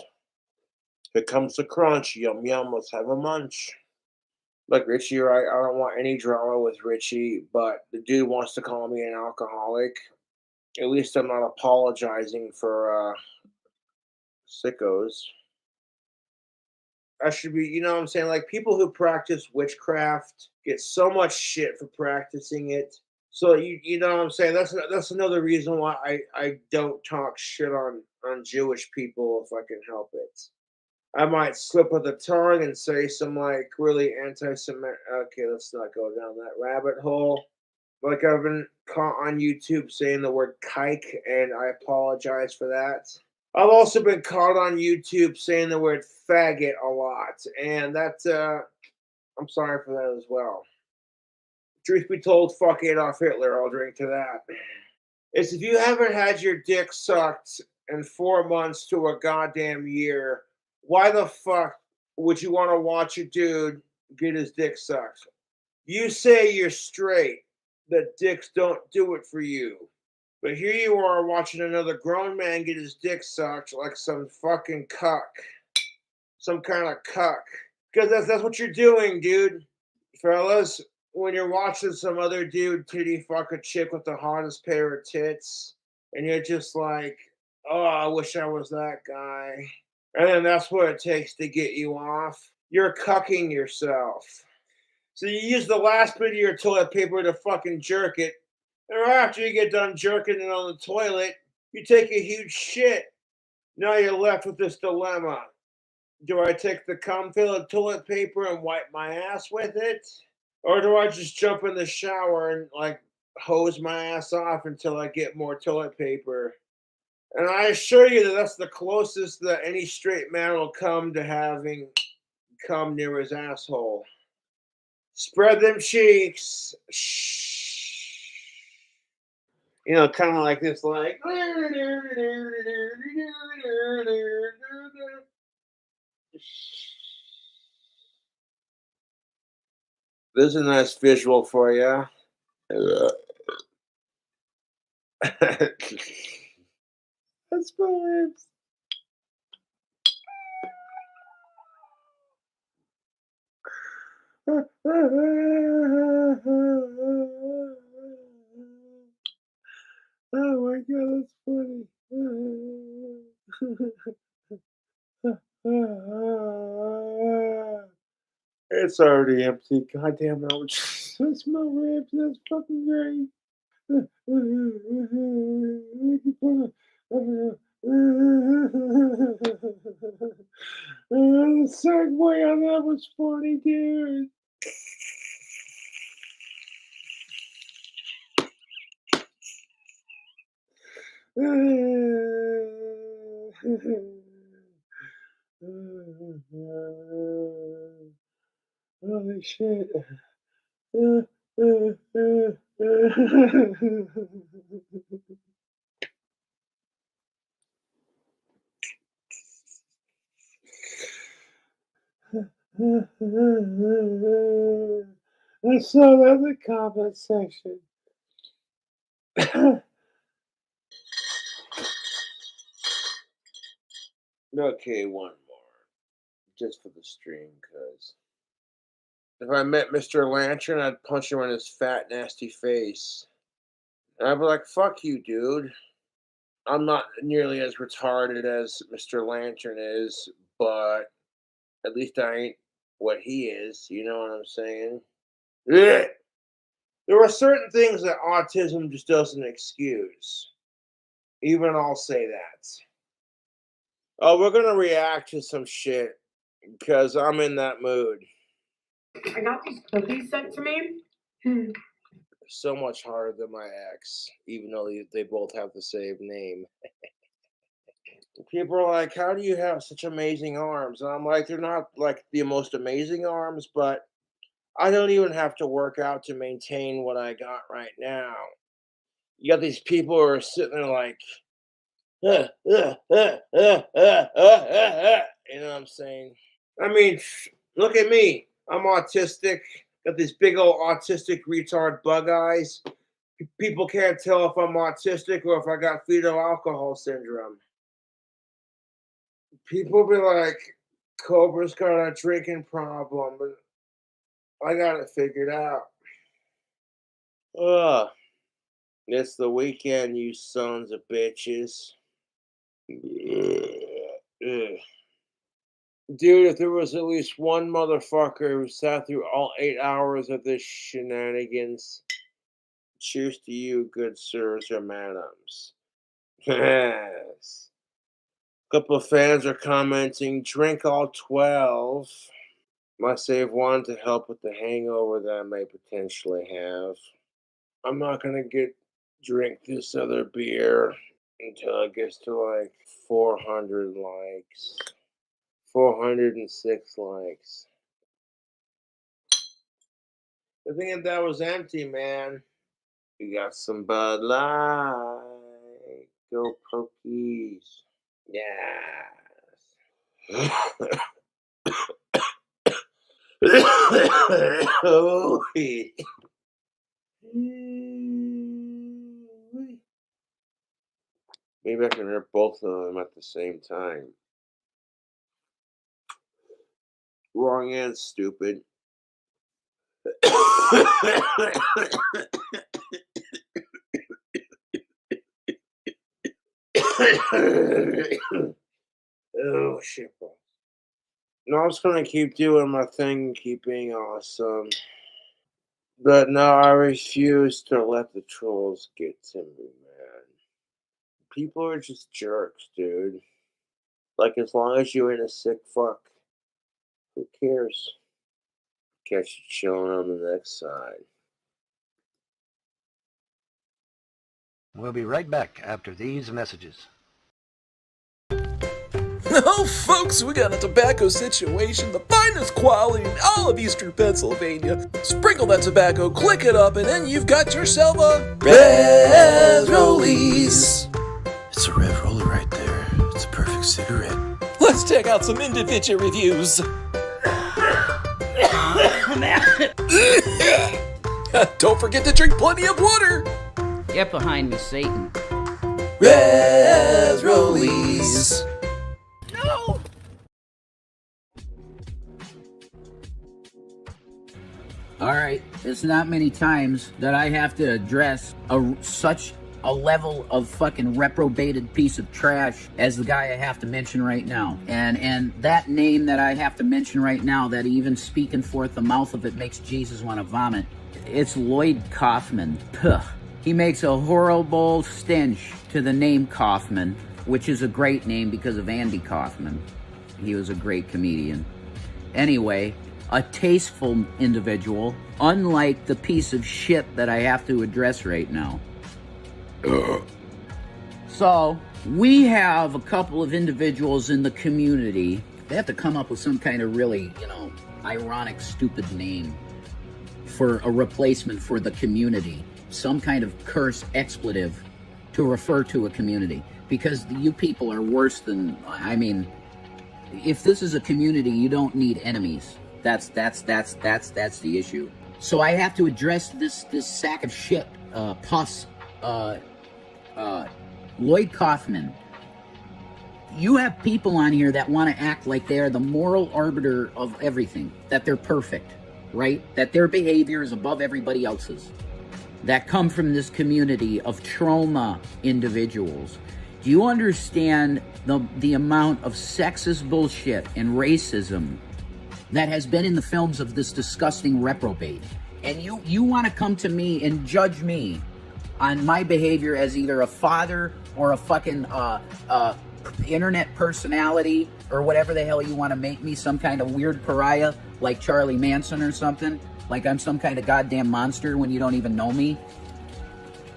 If it comes to crunch, yum yum, let's have a munch. Look, Richie, right? I don't want any drama with Richie, but the dude wants to call me an alcoholic. At least I'm not apologizing for sickos. I should be, you know what I'm saying? Like, people who practice witchcraft get so much shit for practicing it. So you know what I'm saying? That's another reason why I don't talk shit on Jewish people if I can help it. I might slip of the tongue and say some like really anti-Semitic. Okay, let's not go down that rabbit hole. Like, I've been caught on YouTube saying the word kike, and I apologize for that. I've also been caught on YouTube saying the word faggot a lot, and I'm sorry for that as well. Truth be told, fuck Adolf Hitler. I'll drink to that. It's if you haven't had your dick sucked in 4 months to a goddamn year, why the fuck would you want to watch a dude get his dick sucked? You say you're straight, that dicks don't do it for you. But here you are watching another grown man get his dick sucked like some fucking cuck. Some kind of cuck. Because that's what you're doing, dude. Fellas, when you're watching some other dude titty fuck a chick with the hottest pair of tits, and you're just like, oh, I wish I was that guy. And then that's what it takes to get you off. You're cucking yourself. So you use the last bit of your toilet paper to fucking jerk it. And right after you get done jerking it on the toilet, you take a huge shit. Now you're left with this dilemma. Do I take the cum filled toilet paper and wipe my ass with it? Or do I just jump in the shower and like hose my ass off until I get more toilet paper? And I assure you that that's the closest that any straight man will come to having cum near his asshole. Spread them cheeks. Shh. Kind of like this, like. This is a nice visual for you. That's my lips. Oh my god, that's funny. It's already empty. God damn it. That's my ribs. That's fucking great. The segue on that was funny, dude. Holy shit. I saw that in the comment section. Okay, one more. Just for the stream, because if I met Mr. Lantern, I'd punch him in his fat, nasty face. And I'd be like, fuck you, dude. I'm not nearly as retarded as Mr. Lantern is, but at least I ain't what he is. You know what I'm saying? Ugh. There are certain things that autism just doesn't excuse. Even I'll say that. Oh, we're gonna react to some shit because I'm in that mood. I got these cookies sent to me. So much harder than my ex, even though they both have the same name. People are like, how do you have such amazing arms? And I'm like, they're not like the most amazing arms, but I don't even have to work out to maintain what I got right now. You got these people who are sitting there like, you know what I'm saying? I mean, look at me. I'm autistic. Got these big old autistic retard bug eyes. People can't tell if I'm autistic or if I got fetal alcohol syndrome. People be like, Cobra's got a drinking problem, but I got it figured out. Ugh. It's the weekend, you sons of bitches. Ugh. Dude, if there was at least one motherfucker who sat through all 8 hours of this shenanigans, cheers to you, good sirs or madams. Yes. A couple of fans are commenting, drink all 12. Might save one to help with the hangover that I may potentially have. I'm not going to drink this other beer until it gets to like 400 likes. 406 likes. I think that was empty, man. We got some Bud Light. Go Pokies. Yes. Oh, yeah. Maybe I can rip both of them at the same time. Wrong and stupid. Oh, shit. No, I'm just going to keep doing my thing and keep being awesome. But no, I refuse to let the trolls get to me, man. People are just jerks, dude. Like, as long as you ain't a sick fuck, who cares? Catch you chilling on the next side. We'll be right back after these messages. Oh, folks, we got a tobacco situation, the finest quality in all of Eastern Pennsylvania. Sprinkle that tobacco, click it up, and then you've got yourself a Red Rollies. It's a Red Roller right there. It's a perfect cigarette. Let's check out some individual reviews. Don't forget to drink plenty of water. Get behind me, Satan. Red Rollies. No! Alright, it's not many times that I have to address such a level of fucking reprobated piece of trash as the guy I have to mention right now. And that name that I have to mention right now, that even speaking forth the mouth of it makes Jesus want to vomit. It's Lloyd Kaufman. Puh. He makes a horrible stench to the name Kaufman, which is a great name because of Andy Kaufman. He was a great comedian. Anyway, a tasteful individual, unlike the piece of shit that I have to address right now. So, we have a couple of individuals in the community. They have to come up with some kind of really, ironic, stupid name for a replacement for the community. Some kind of curse expletive to refer to a community. Because you people are worse than, if this is a community, you don't need enemies. That's the issue. So I have to address this sack of shit, pus, Lloyd Kaufman. You have people on here that want to act like they are the moral arbiter of everything, that they're perfect, right? That their behavior is above everybody else's. That come from this community of trauma individuals. Do you understand the amount of sexist bullshit and racism that has been in the films of this disgusting reprobate? And you want to come to me and judge me on my behavior as either a father or a fucking internet personality or whatever the hell you want to make me, some kind of weird pariah like Charlie Manson or something, like I'm some kind of goddamn monster when you don't even know me?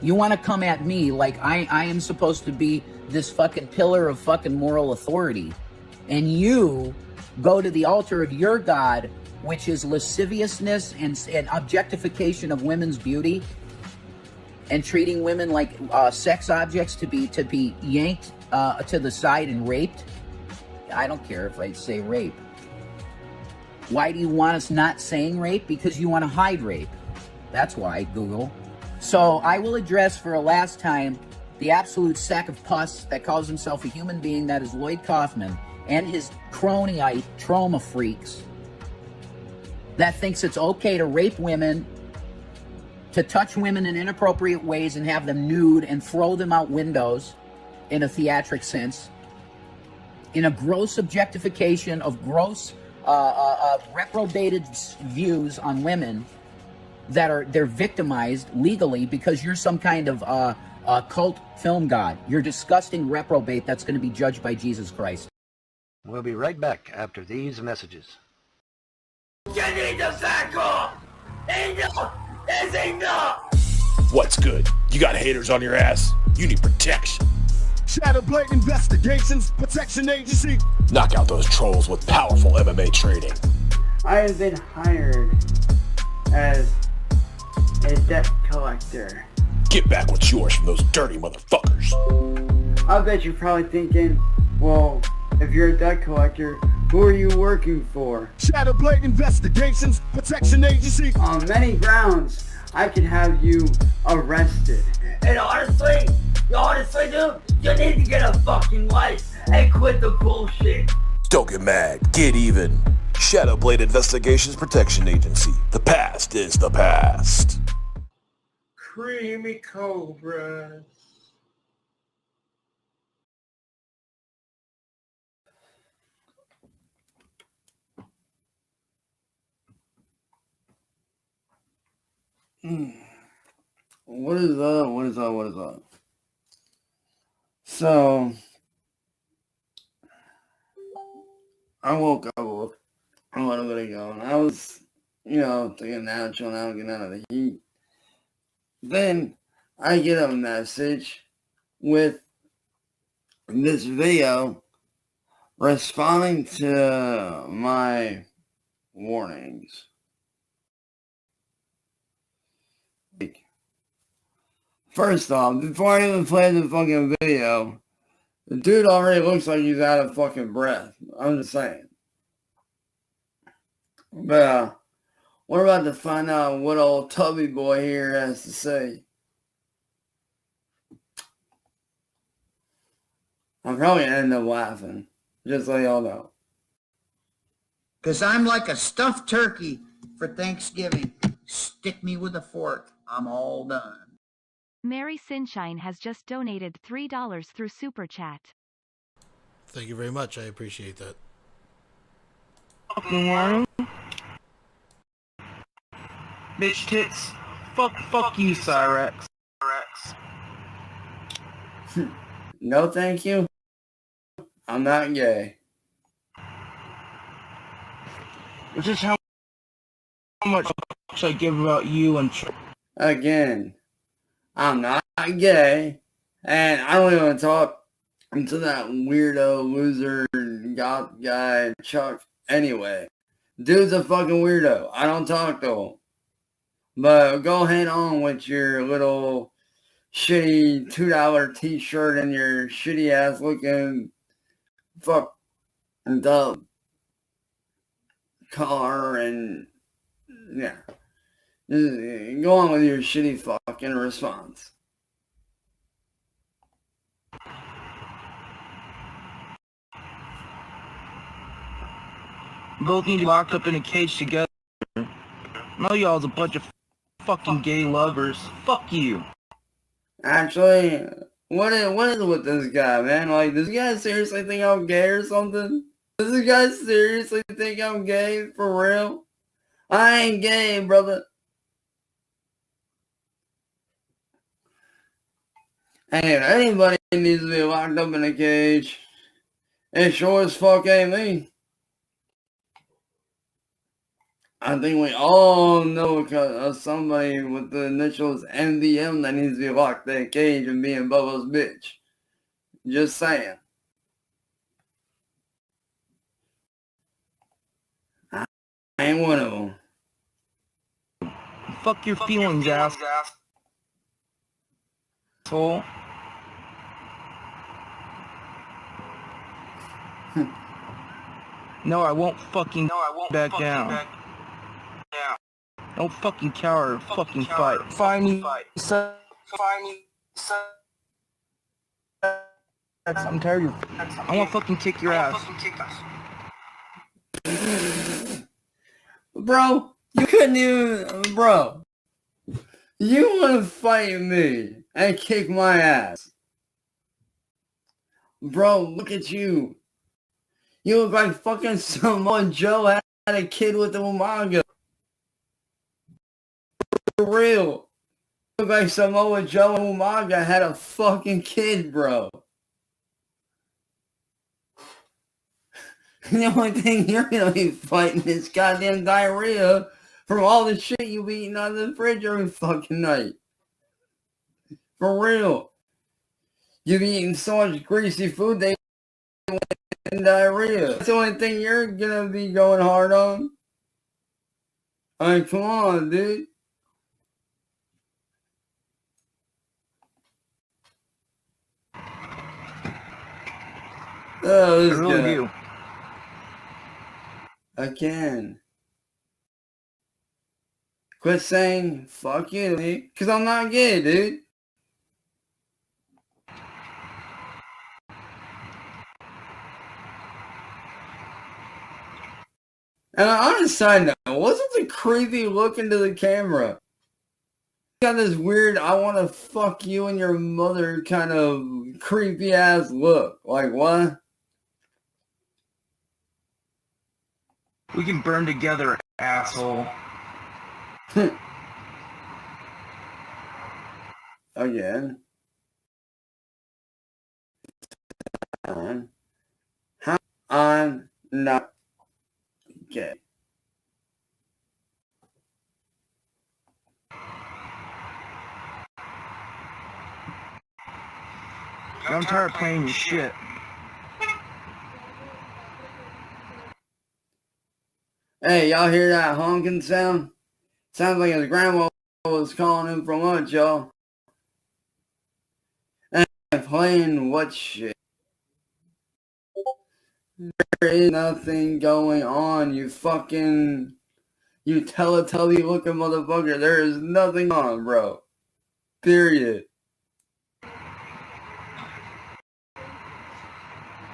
You want to come at me like I am supposed to be this fucking pillar of fucking moral authority, and you go to the altar of your God, which is lasciviousness and objectification of women's beauty, and treating women like sex objects to be yanked to the side and raped. I don't care if I say rape. Why do you want us not saying rape? Because you want to hide rape. That's why, Google. So I will address for a last time the absolute sack of pus that calls himself a human being, that is Lloyd Kaufman, and his cronyite trauma freaks that thinks it's okay to rape women, to touch women in inappropriate ways and have them nude and throw them out windows in a theatric sense, in a gross objectification of gross reprobated views on women that they're victimized legally because you're some kind of cult film god. You're disgusting reprobate that's going to be judged by Jesus Christ. We'll be right back after these messages. You need to back off! Enough is enough! What's good? You got haters on your ass? You need protection. Shadow Blade Investigations Protection Agency. Knock out those trolls with powerful MMA training. I have been hired as a debt collector. Get back what's yours from those dirty motherfuckers. I bet you're probably thinking, well, if you're a debt collector, who are you working for? Shadow Blade Investigations Protection Agency. On many grounds, I could have you arrested. And honestly, dude, you need to get a fucking life and quit the bullshit. Don't get mad. Get even. Shadow Blade Investigations Protection Agency. The past is the past. Creamy cobras. What is up? So, I woke up a little bit ago, and I was, taking a nap, chilling out, getting out of the heat. Then, I get a message with this video responding to my warnings. First off, before I even play the fucking video, the dude already looks like he's out of fucking breath. I'm just saying. But, we're about to find out what old Tubby Boy here has to say. I'm probably gonna end up laughing. Just so y'all know. 'Cause I'm like a stuffed turkey for Thanksgiving. Stick me with a fork. I'm all done. Mary Sunshine has just donated $3 through Super Chat. Thank you very much. I appreciate that. Fucking warning. Bitch tits. Fuck you, Cyrax. No, thank you. I'm not gay. It's just how much I give about you and... Again, I'm not gay, and I don't even talk to that weirdo, loser, goth guy, Chuck. Anyway, dude's a fucking weirdo. I don't talk to him. But go ahead on with your little shitty $2 t-shirt and your shitty ass looking fuck dub car, and yeah. Just go on with your shitty fucking response. Both need locked up in a cage together. Know y'all's a bunch of fucking gay lovers. Fuck you. Actually, What is with this guy, man? Like, does this guy seriously think I'm gay or something? Does this guy seriously think I'm gay for real? I ain't gay, brother. Hey, if anybody needs to be locked up in a cage, it sure as fuck ain't me. I think we all know of somebody with the initials MVM that needs to be locked in a cage and being Bubba's bitch. Just saying. I ain't one of them. Fuck your feelings, asshole. No, I won't back down. Don't fucking cower or fucking fight. Find me. I'm tired of your... I want to fucking kick your ass. Bro, you couldn't even... Bro. You want to fight me and kick my ass. Bro, look at you. You look like fucking Samoa Joe had a kid with the Umaga. For real. You look like Samoa Joe and Umaga had a fucking kid, bro. The only thing you're gonna be fighting is goddamn diarrhea from all the shit you be eating out of the fridge every fucking night. For real. You be eating so much greasy food they and diarrhea. That's the only thing you're gonna be going hard on. I mean, come on, dude. Oh, this I really guy. do. I can. Quit saying fuck you, because I'm not gay, dude. And on a side note, wasn't the creepy look into the camera? Got this weird, I want to fuck you and your mother kind of creepy ass look. Like, what? We can burn together, asshole. Again. How I'm not gay. I'm tired of playing your shit. Hey, y'all hear that honking sound? Sounds like his grandma was calling him from lunch, y'all. And playing what shit? There is nothing going on, you fucking... You Teletubby looking motherfucker. There is nothing on, bro. Period.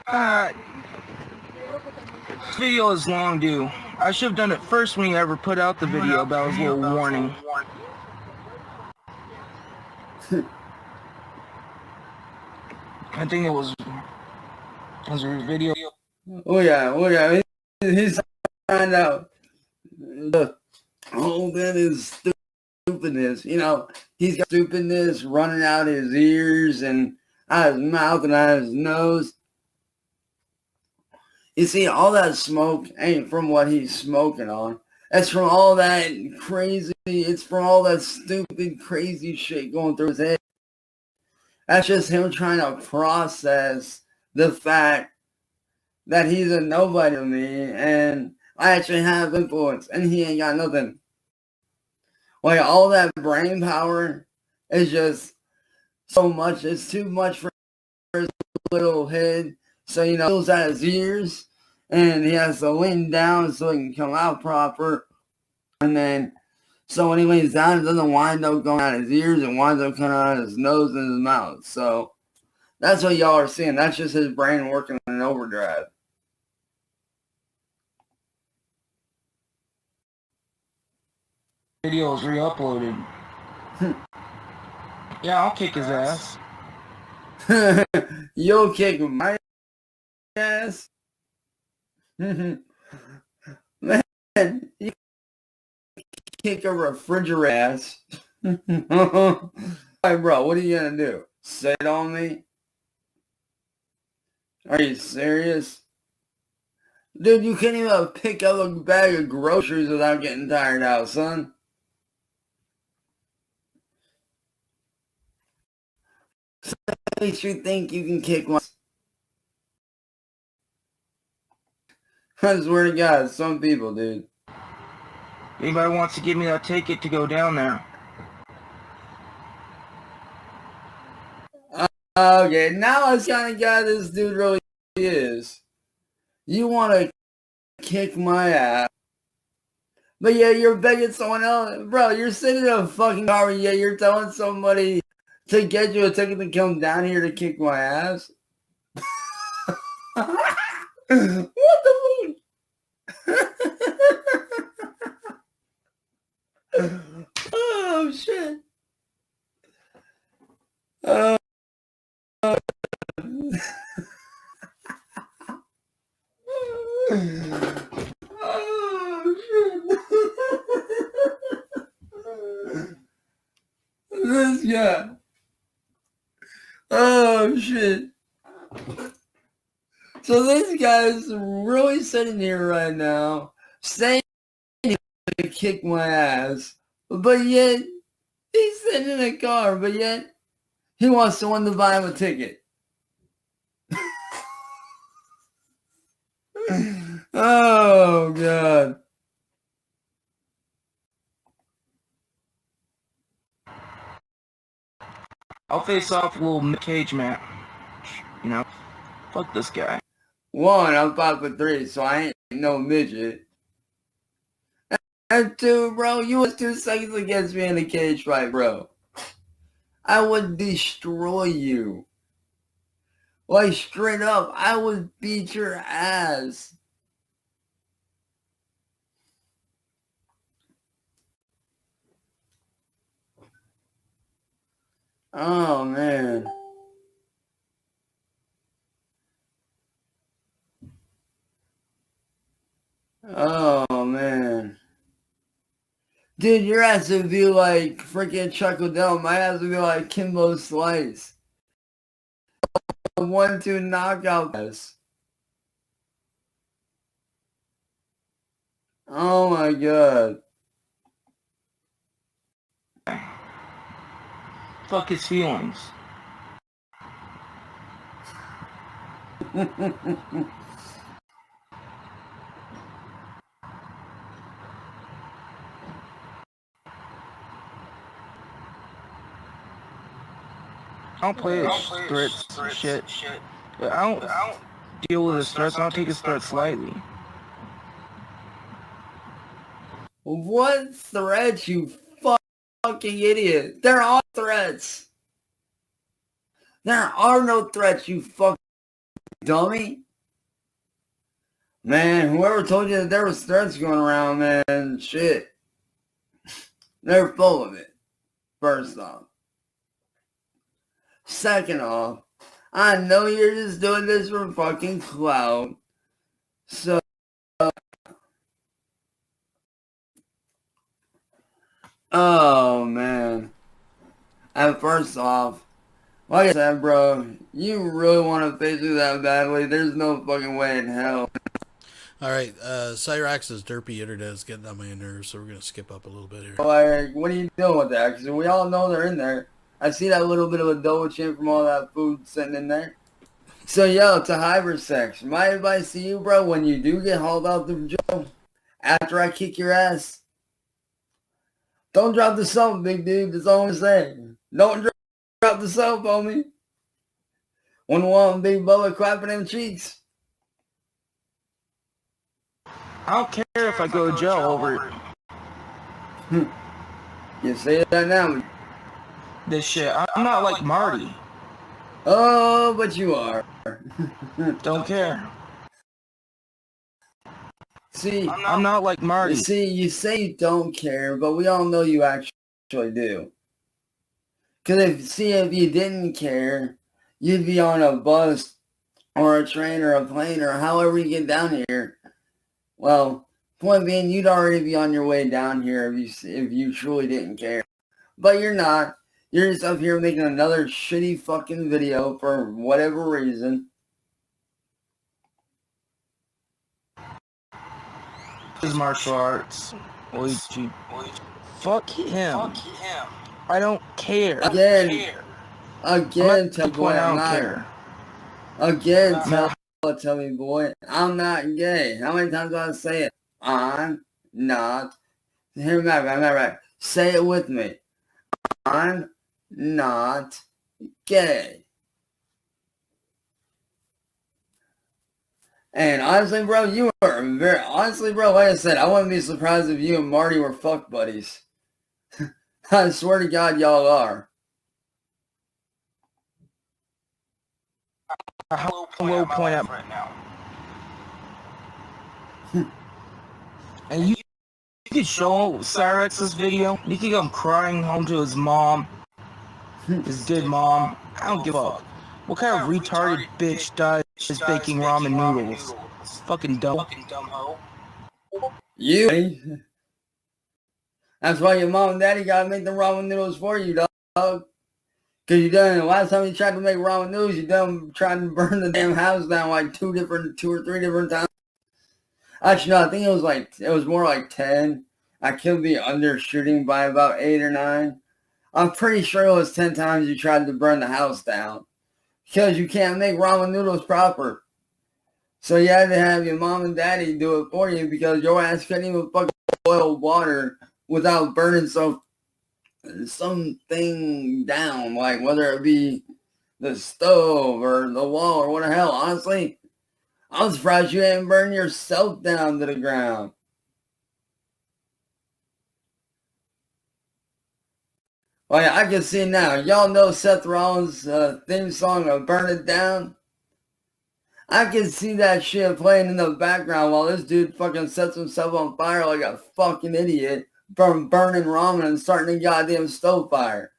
This video is long, dude. I should have done it first when you ever put out the video about his little warning. I think it was a video. Oh yeah. He's trying out the whole bit is stupidness. You know, he's got stupidness running out his ears and out his mouth and out his nose. You see, all that smoke ain't from what he's smoking on. It's from all that crazy, it's from all that stupid, crazy shit going through his head. That's just him trying to process the fact that he's a nobody to me and I actually have influence and he ain't got nothing. Like, all that brain power is just so much. It's too much for his little head. So, you know, he goes out his ears and he has to lean down so he can come out proper. And then, so when he leans down, it doesn't wind up going out his ears. It winds up coming out his nose and his mouth. So, that's what y'all are seeing. That's just his brain working in overdrive. Video is re-uploaded. Yeah, I'll kick his ass. You'll kick my ass? Man, you kick a refrigerator ass. Hey, bro, what are you gonna do? Sit on me? Are you serious? Dude, you can't even pick up a bag of groceries without getting tired out, son. So makes you think you can kick my... I swear to God, some people, dude. Anybody wants to give me that ticket to go down there? Okay, now it's kind of guy this dude really is. You want to kick my ass, but yeah, you're begging someone else. Bro, you're sitting in a fucking car and yet you're telling somebody to get you a ticket to come down here to kick my ass? What the fuck? Oh, shit. Oh, shit. This guy. Oh, shit. So this guy's really sitting here right now saying he's going to kick my ass, but yet he's sitting in a car, but yet he wants someone to buy him a ticket. Oh, God. I'll face off a little cage match. You know, fuck this guy. One, I'm 5'3", so I ain't no midget. And two, bro, you was 2 seconds against me in a cage fight, bro. I would destroy you. Like, straight up, I would beat your ass. Oh, man. Oh, man. Dude, your ass would be like freaking Chuck Liddell. My ass would be like Kimbo Slice. 1-2 knockout ass. Oh, my God. Fuck his feelings. I don't play his threats shit. I don't deal with his threats. I don't take his threats lightly. What threats, you fucking idiot? There are threats. There are no threats, you fucking dummy. Man, whoever told you that there was threats going around, man, shit. They're full of it, first off. Second off, I know you're just doing this for fucking clout. So, oh, man. And first off, like I said, bro, you really want to face me that badly? There's no fucking way in hell. Alright, Cyrax's derpy internet is getting on my nerves, so we're going to skip up a little bit here. Like, what are you doing with that? Because we all know they're in there. I see that little bit of a double chin from all that food sitting in there. So, yo, to Hypersex, my advice to you, bro, when you do get hauled out the jail, after I kick your ass, don't drop the soap, big dude. That's all I'm saying. Don't drop the soap, homie. Wouldn't want Big Bubba clapping them cheeks. I don't care if I go to jail over it. You say that now. This shit. I'm not like Marty. Oh, but you are. Don't care. See, I'm not like Marty. See, you say you don't care, but we all know you actually do. Because if you didn't care, you'd be on a bus or a train or a plane or however you get down here. Well, point being, you'd already be on your way down here if you truly didn't care. But you're not. You're just up here making another shitty fucking video for whatever reason. His martial arts. Luigi. Fuck him. I don't care. Again, tell boy, I'm not. Care. Again, tell me, boy, I'm not gay. How many times do I say it? I'm not. Hear me right. Say it with me. I'm not gay. And honestly, bro, you are very... Honestly, bro, like I said, I wouldn't be surprised if you and Marty were fuck buddies. I swear to God, y'all are. A low point up right now. And you could show Cyrax's video. You could come crying home to his mom. His dead mom. I don't give up. What kind of retarded bitch dies baking ramen noodles? Fucking dumb. Hoe. You. That's why your mom and daddy gotta make the ramen noodles for you, dog. Cause you done, the last time you tried to make ramen noodles, you done tried to burn the damn house down like two or three different times. Actually, no, I think it was more like 10. I could be undershooting by about 8 or 9. I'm pretty sure it was 10 times you tried to burn the house down. Because you can't make ramen noodles proper. So you had to have your mom and daddy do it for you because your ass couldn't even fucking boil water without burning something down. Like whether it be the stove or the wall or what the hell. Honestly, I'm surprised you ain't burned yourself down to the ground. Oh yeah, I can see now. Y'all know Seth Rollins' theme song of Burn It Down? I can see that shit playing in the background while this dude fucking sets himself on fire like a fucking idiot from burning ramen and starting a goddamn stove fire.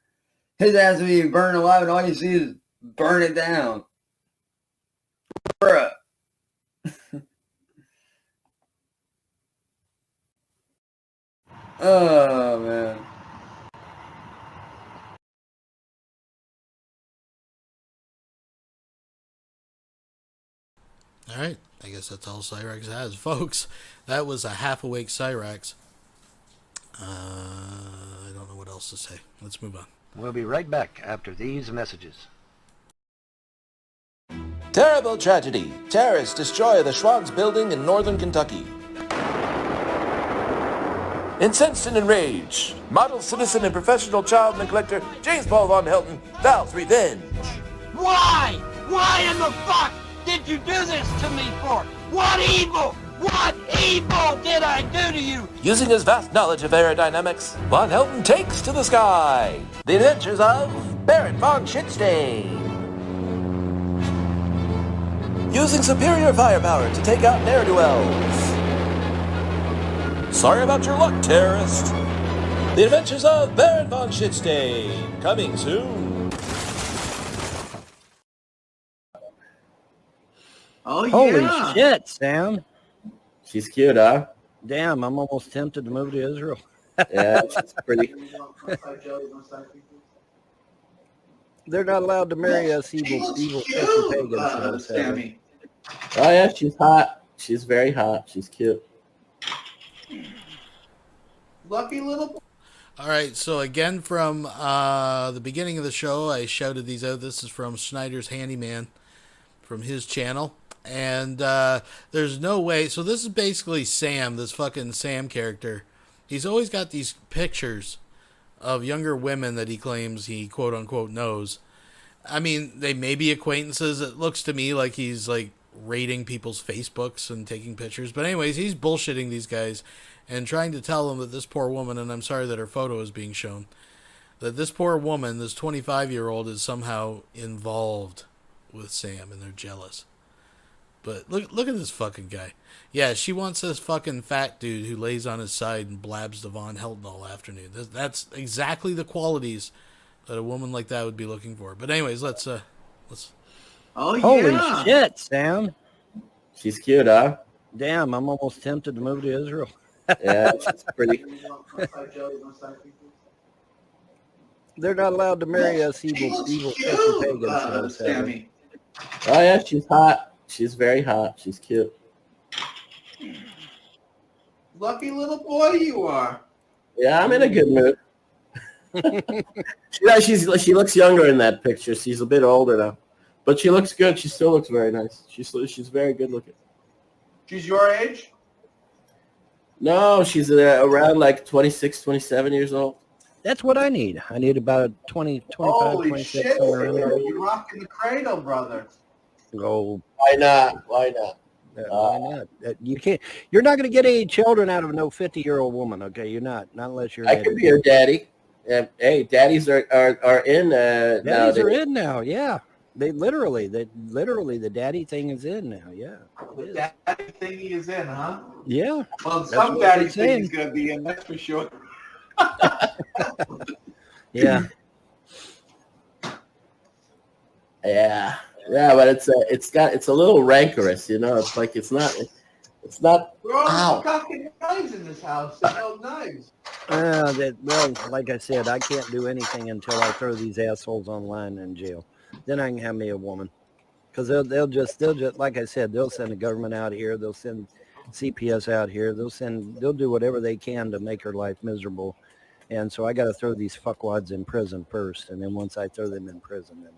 His ass will be burned alive and all you see is burn it down. Bruh. Oh, man. Alright, I guess that's all Cyrax has. Folks, that was a half-awake Cyrax. I don't know what else to say. Let's move on. We'll be right back after these messages. Terrible tragedy. Terrorists destroy the Schwab's building in northern Kentucky. Incensed and enraged, model citizen and professional child neglector James Paul Vonhelton vows revenge. Why? Why in the fuck did you do this to me for? What evil did I do to you? Using his vast knowledge of aerodynamics, Vonhelton takes to the sky. The adventures of Baron von Shitstain. Using superior firepower to take out ne'er-do-wells. Sorry about your luck, terrorist. The Adventures of Baron von Shitstain, coming soon. Oh, holy shit, Sam. She's cute, huh? Damn, I'm almost tempted to move to Israel. Yeah, it's pretty. They're not allowed to marry us evil pagans. Sammy. Oh yeah, she's hot. She's very hot. She's cute. Lucky little. All right, so again from the beginning of the show, I shouted these out. This is from Schneider's Handyman from his channel. And there's no way. So this is basically Sam, this fucking Sam character. He's always got these pictures of younger women that he claims he quote unquote knows. I mean, they may be acquaintances. It looks to me like he's like raiding people's Facebooks and taking pictures. But anyways, he's bullshitting these guys and trying to tell them that this poor woman, and I'm sorry that her photo is being shown, that this poor woman, this 25-year-old, is somehow involved with Sam and they're jealous. But look at this fucking guy. Yeah, she wants this fucking fat dude who lays on his side and blabs to Vonhelton all afternoon. That's exactly the qualities that a woman like that would be looking for. But anyways, let's Oh, holy shit, Sam. She's cute, huh? Damn, I'm almost tempted to move to Israel. Yeah, she's pretty. They're not allowed to marry us evil pagans. Sammy. Oh yeah, she's hot. She's very hot. She's cute. Lucky little boy you are. Yeah, I'm in a good mood. She looks younger in that picture. She's a bit older now, but she looks good. She still looks very nice. She's very good looking. She's your age? No, she's around like 26, 27 years old. That's what I need. I need about 20, 25, Holy 26. shit, Somewhere around there. you're rocking the cradle, brother. Oh, why not? Why not? Why not? You can't. You're not going to get any children out of no 50-year-old woman. Okay, you're not unless you're. I could be her daddy. Hey, daddies are in. Daddies are in now. Yeah, they literally the daddy thing is in now. Yeah, The daddy thingy is in, huh? yeah. Well, That's some what daddy they're saying. thingy's gonna be in. That's for sure. Yeah. Yeah, but it's a little rancorous, you know. It's like it's not. We're all Ow. cocking knives in this house. They know knives. Well, like I said, I can't do anything until I throw these assholes online in jail. Then I can have me a woman, because they'll just like I said, they'll send the government out here. They'll send CPS out here. They'll do whatever they can to make her life miserable. And so I got to throw these fuckwads in prison first, and then once I throw them in prison, then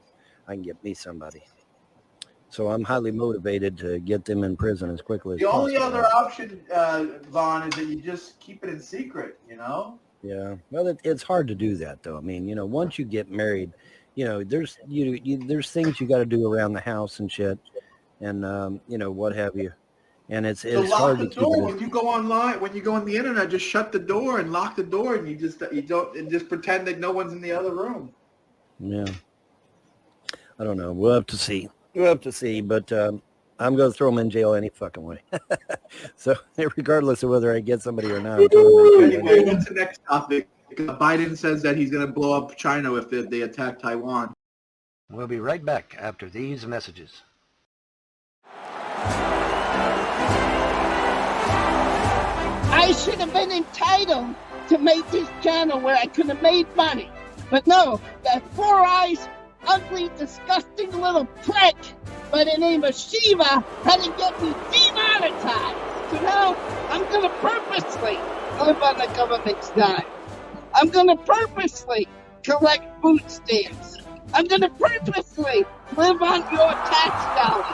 I can get me somebody. So I'm highly motivated to get them in prison as quickly as The possible. only other option, Vaughn, is that you just keep it in secret, you know? Yeah, well, it's hard to do that, though. I mean, you know, once you get married, you know, there's there's things you got to do around the house and shit, and you know, what have you. And it's So lock hard the to keep door it. when you go online. When you go on the internet, just shut the door and lock the door, and you don't and just pretend that no one's in the other room. Yeah, I don't know. We'll have to see. But I'm going to throw them in jail any fucking way. So regardless of whether I get somebody or not. Anyway, what's the next topic? Biden says that he's going to blow up China if they attack Taiwan. We'll be right back after these messages. I should have been entitled to make this channel where I could have made money. But no, that four-eyes, ugly, disgusting little prick by the name of Shiva had to get me demonetized. So now I'm going to purposely live on the government's dime. I'm going to purposely collect food stamps. I'm going to purposely live on your tax dollars.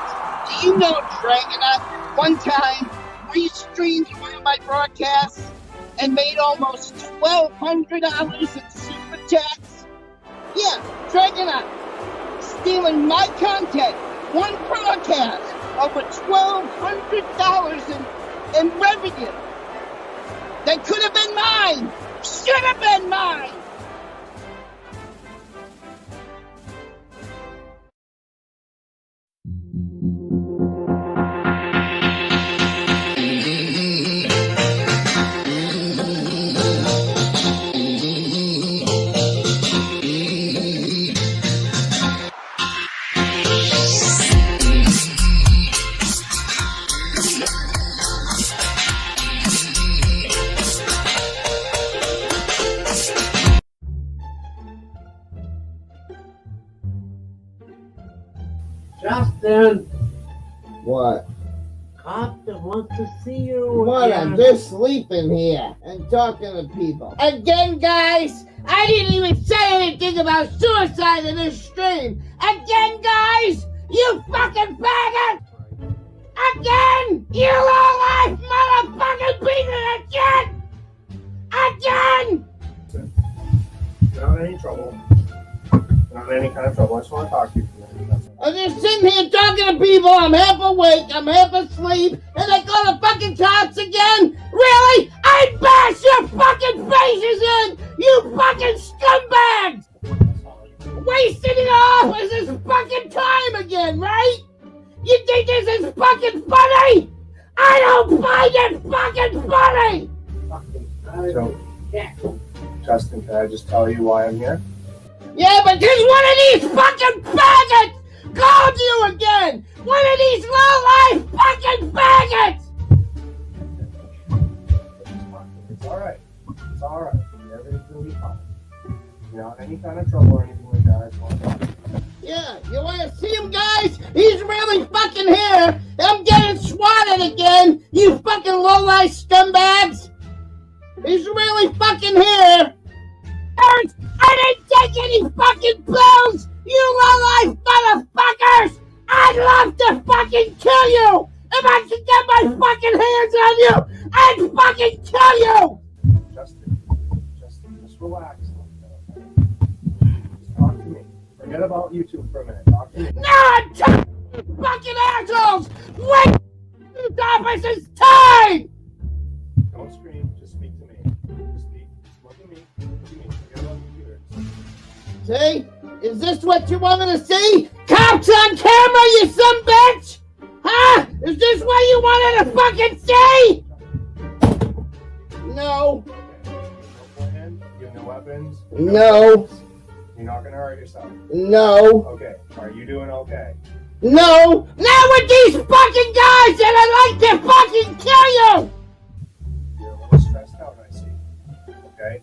Do you know, Dragonite, one time restreamed one of my broadcasts and made almost $1,200 in super chats? Yeah, Dragonite, stealing my content, one broadcast, over $1,200 in revenue. That could have been mine, should have been mine. Justin, What? Kaufman wants to see you. What? I'm just sleeping here and talking to people. Again, guys, I didn't even say anything about suicide in this stream. Again, guys, you fucking faggot! Again, you low-life motherfucking piece of shit! Again! Not in any trouble. Not in any kind of trouble. I just want to talk to you. I'm just sitting here talking to people. I'm half awake, I'm half asleep, and they go to fucking cops again? Really? I bash your fucking faces in, you fucking scumbags! Wasting your office's fucking time again, right? You think this is fucking funny? I don't find it fucking funny! So, Justin, can I just tell you why I'm here? Yeah, but there's one of these fucking faggots called you again! One of these low-life fucking faggots! It's alright. It's alright. Everything's gonna be fine. You're not in any kind of trouble or anything like that. I just want to talk to you. Yeah, you wanna see him, guys? He's really fucking here! I'm getting swatted again, you fucking low-life scumbags! He's really fucking here! I didn't take any fucking pills! You low-life motherfuckers! I'd love to fucking kill you! If I could get my fucking hands on you, I'd fucking kill you! Justin, just relax. Just talk to me. Forget about YouTube for a minute. Talk to me. No, I'm tired of you fucking assholes! Wait! The office is time! Don't scream. Just speak to me. Just speak. Look at me. Look at me. Forget about computers. See? Is this what you wanted to see? Cops on camera, you son bitch! Huh? Is this what you wanted to fucking see? No. You have no weapons? No. You're not gonna hurt yourself? No. Okay. Are you doing okay? No. Not with these fucking guys that I'd like to fucking kill you! You're a little stressed out, I see. Okay?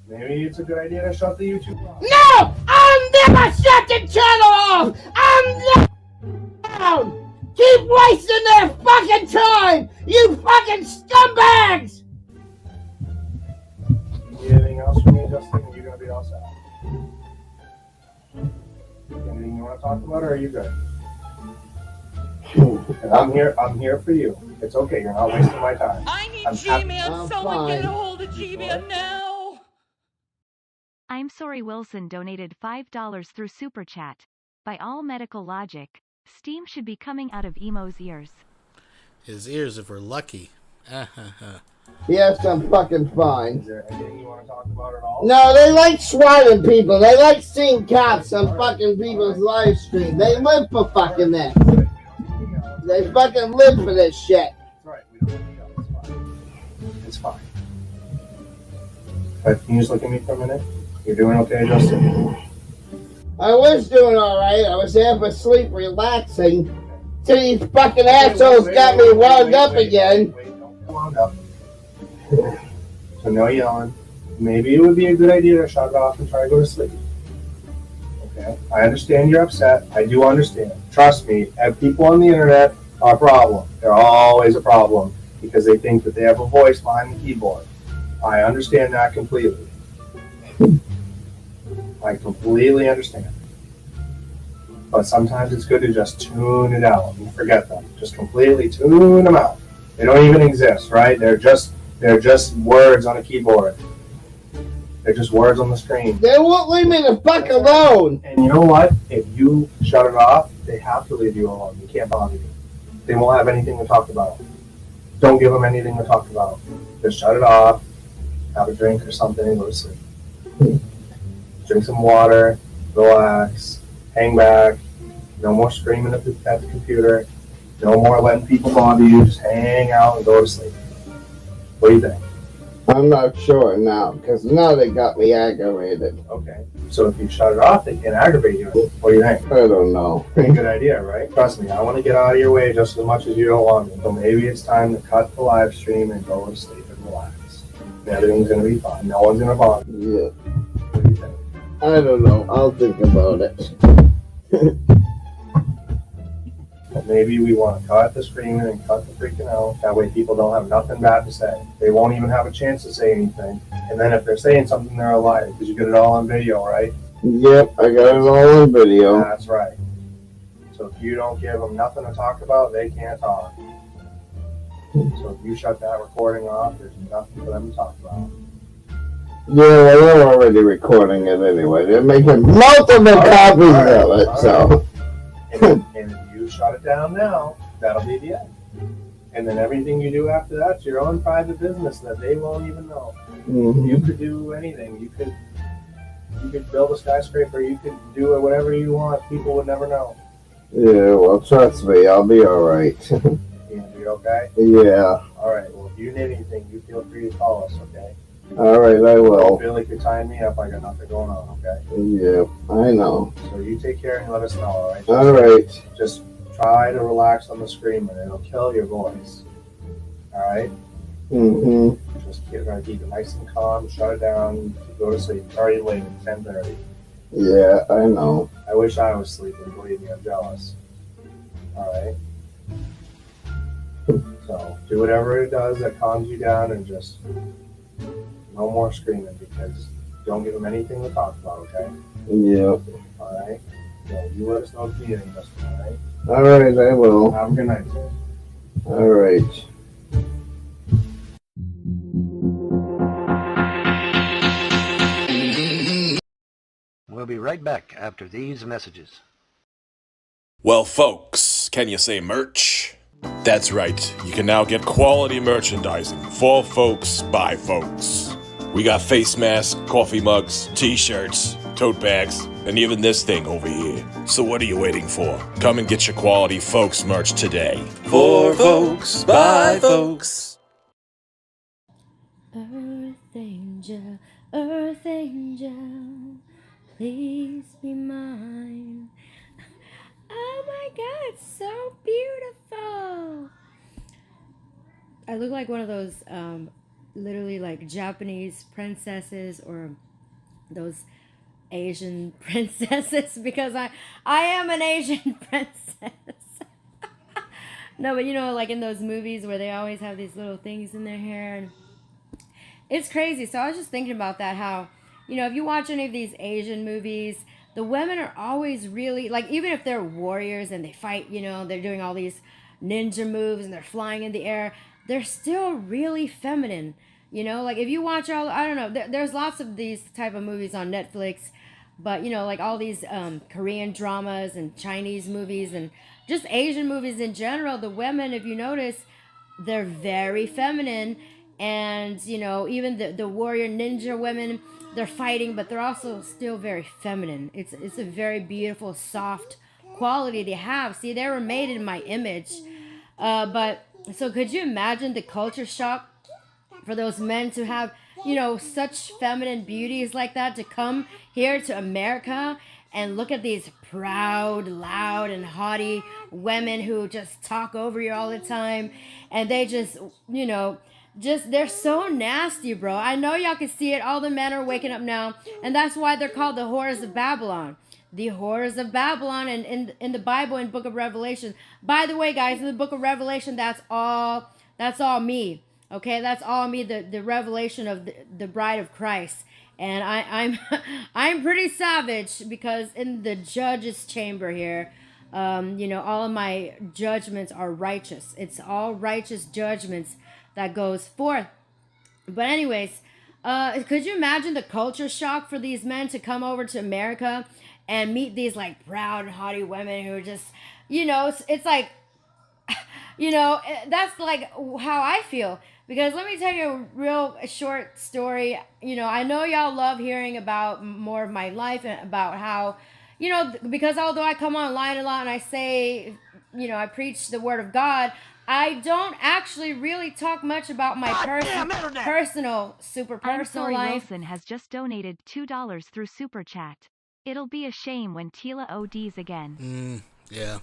Maybe it's a good idea to shut the YouTube off. No! I'll never shut the channel off! I'm never down! Keep wasting their fucking time! You fucking scumbags! You need anything else from me, Justin? Are you gonna be all set? Anything you want to talk about, or are you good? And I'm here for you. It's okay, you're not wasting my time. I need G-Man, someone get a hold of G-Man now! I'm sorry Wilson donated $5 through Super Chat. By all medical logic, steam should be coming out of Emo's ears. His ears, if we're lucky. Yes, I'm fucking fine. Is there anything you want to talk about at all? No, they like swatting people. They like seeing cops on fucking people's live stream. They live for fucking that. They fucking live for this shit. It's alright, we don't need to go. It's fine. But can you just look at me for a minute? You're doing okay, Justin? I was doing alright. I was half asleep, relaxing. Till these fucking assholes got me wound up again. Don't wound up. So no yelling. Maybe it would be a good idea to shut it off and try to go to sleep. Okay? I understand you're upset. I do understand. Trust me, people on the internet are a problem. They're always a problem because they think that they have a voice behind the keyboard. I understand that completely. I completely understand. But sometimes it's good to just tune it out and forget them. Just completely tune them out. They don't even exist, right? They're just words on a keyboard. They're just words on the screen. They won't leave me the fuck alone. And you know what? If you shut it off, they have to leave you alone. You can't bother you. They won't have anything to talk about. Don't give them anything to talk about. Just shut it off, have a drink or something, and go to sleep. Drink some water, relax, hang back. No more screaming at the computer. No more letting people bother you. Just hang out and go to sleep. What do you think? I'm not sure now, because now they got me aggravated. Okay. So if you shut it off, they can't aggravate you. What do you think? I don't know. Pretty good idea, right? Trust me, I want to get out of your way just as much as you don't want me. So maybe it's time to cut the live stream and go to sleep and relax. And everything's going to be fine. No one's going to bother you. Yeah. What do you think? I don't know. I'll think about it. But maybe we want to cut the screaming and cut the freaking out. That way people don't have nothing bad to say. They won't even have a chance to say anything. And then if they're saying something, they're a liar. Because you get it all on video, right? Yep, I got it all on video. That's right. So if you don't give them nothing to talk about, they can't talk. So if you shut that recording off, there's nothing for them to talk about. Yeah, well, they're already recording it anyway. They're making multiple copies of it, so. And if you shut it down now, that'll be the end. And then everything you do after that's your own private business that they won't even know. Mm-hmm. You could do anything. You could build a skyscraper. You could do whatever you want. People would never know. Yeah, well, trust me, I'll be all right. You okay? Yeah. All right. Well, if you need anything, you feel free to call us, okay? All right, I I will. feel like you're tying me up. I got nothing going on, okay? Yeah, I know. So you take care and let us know, all right? All right. Just try to relax on the screen, and it'll kill your voice. All right? Mm-hmm. Just keep it nice and calm. Shut it down. Go to sleep. It's already late. It's 10:30. Yeah, I know. I wish I was sleeping. Believe me, I'm jealous. All right? So do whatever it does that calms you down, and just no more screaming, because don't give them anything to talk about, okay? Yep. All right? So you let us know if you need anything, all right? All right, I will. Have a good night. All right. We'll be right back after these messages. Well, folks, can you say merch? That's right, you can now get quality merchandising for folks by folks. We got face masks, coffee mugs, t-shirts, tote bags, and even this thing over here. So what are you waiting for? Come and get your quality folks merch today. For folks by folks. Earth angel, please be mine. Oh my god, it's so beautiful. I look like one of those literally like Japanese princesses or those Asian princesses, because I am an Asian princess. No, but you know, like in those movies where they always have these little things in their hair, and it's crazy. So I was just thinking about that, how, you know, if you watch any of these Asian movies, the women are always really, like, even if they're warriors and they fight, you know, they're doing all these ninja moves and they're flying in the air, they're still really feminine. You know, like if you watch all, I don't know, there's lots of these type of movies on Netflix, but, you know, like all these Korean dramas and Chinese movies and just Asian movies in general, the women, if you notice, they're very feminine. And, you know, even the warrior ninja women, they're fighting, but they're also still very feminine. It's a very beautiful, soft quality they have. See, they were made in my image. But so could you imagine the culture shock for those men to have, you know, such feminine beauties like that, to come here to America and look at these proud, loud, and haughty women who just talk over you all the time, and they just, you know, they're so nasty, bro. I know y'all can see it. All the men are waking up now, and that's why they're called the whores of Babylon. The whores of Babylon, and in the Bible, in Book of Revelation. By the way, guys, in the Book of Revelation, that's all me. Okay, that's all me. The revelation of the bride of Christ, and I'm pretty savage, because in the judge's chamber here, you know, all of my judgments are righteous. It's all righteous judgments that goes forth. But anyways, could you imagine the culture shock for these men to come over to America and meet these like proud, haughty women who are just, you know, it's like, you know, that's like how I feel. Because let me tell you a real short story. You know, I know y'all love hearing about more of my life and about how, you know, because although I come online a lot and I say, you know, I preach the word of God, I don't actually really talk much about my personal, super I'm personal sorry, life. Wilson has just donated $2 through Super Chat. It'll be a shame when Tila ODs again. Yeah.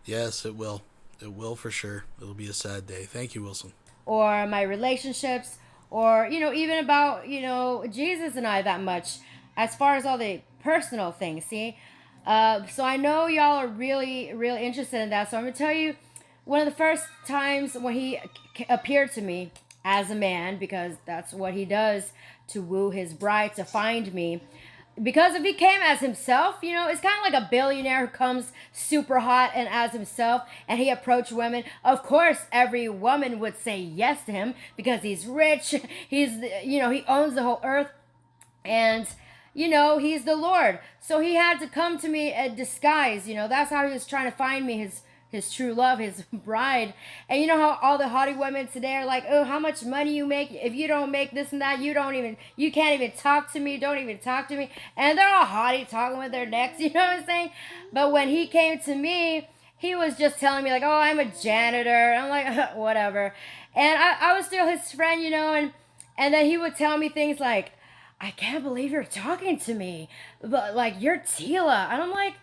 Yes, it will. It will for sure. It'll be a sad day. Thank you, Wilson. Or my relationships, or, you know, even about, you know, Jesus and I that much, as far as all the personal things, see? So I know y'all are really, really interested in that. So I'm going to tell you, one of the first times when he appeared to me as a man, because that's what he does to woo his bride to find me. Because if he came as himself, you know, it's kind of like a billionaire who comes super hot and as himself, and he approached women. Of course, every woman would say yes to him because he's rich. He's, you know, he owns the whole earth, and, you know, he's the Lord. So he had to come to me in disguise. You know, that's how he was trying to find me, his true love, his bride. And you know how all the haughty women today are like, oh, how much money you make? If you don't make this and that, you can't even talk to me. Don't even talk to me. And they're all haughty, talking with their necks. You know what I'm saying? But when he came to me, he was just telling me like, oh, I'm a janitor. I'm like, whatever. And I was still his friend, you know, And then he would tell me things like, I can't believe you're talking to me, but like, you're Tila. And I'm like,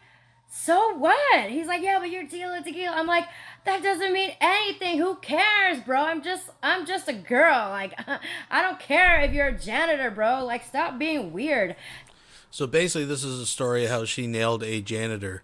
so what? He's like, yeah, but you're Tila Tequila. I'm like, that doesn't mean anything. Who cares, bro? I'm just a girl. Like, I don't care if you're a janitor, bro. Like, stop being weird. So basically, this is a story of how she nailed a janitor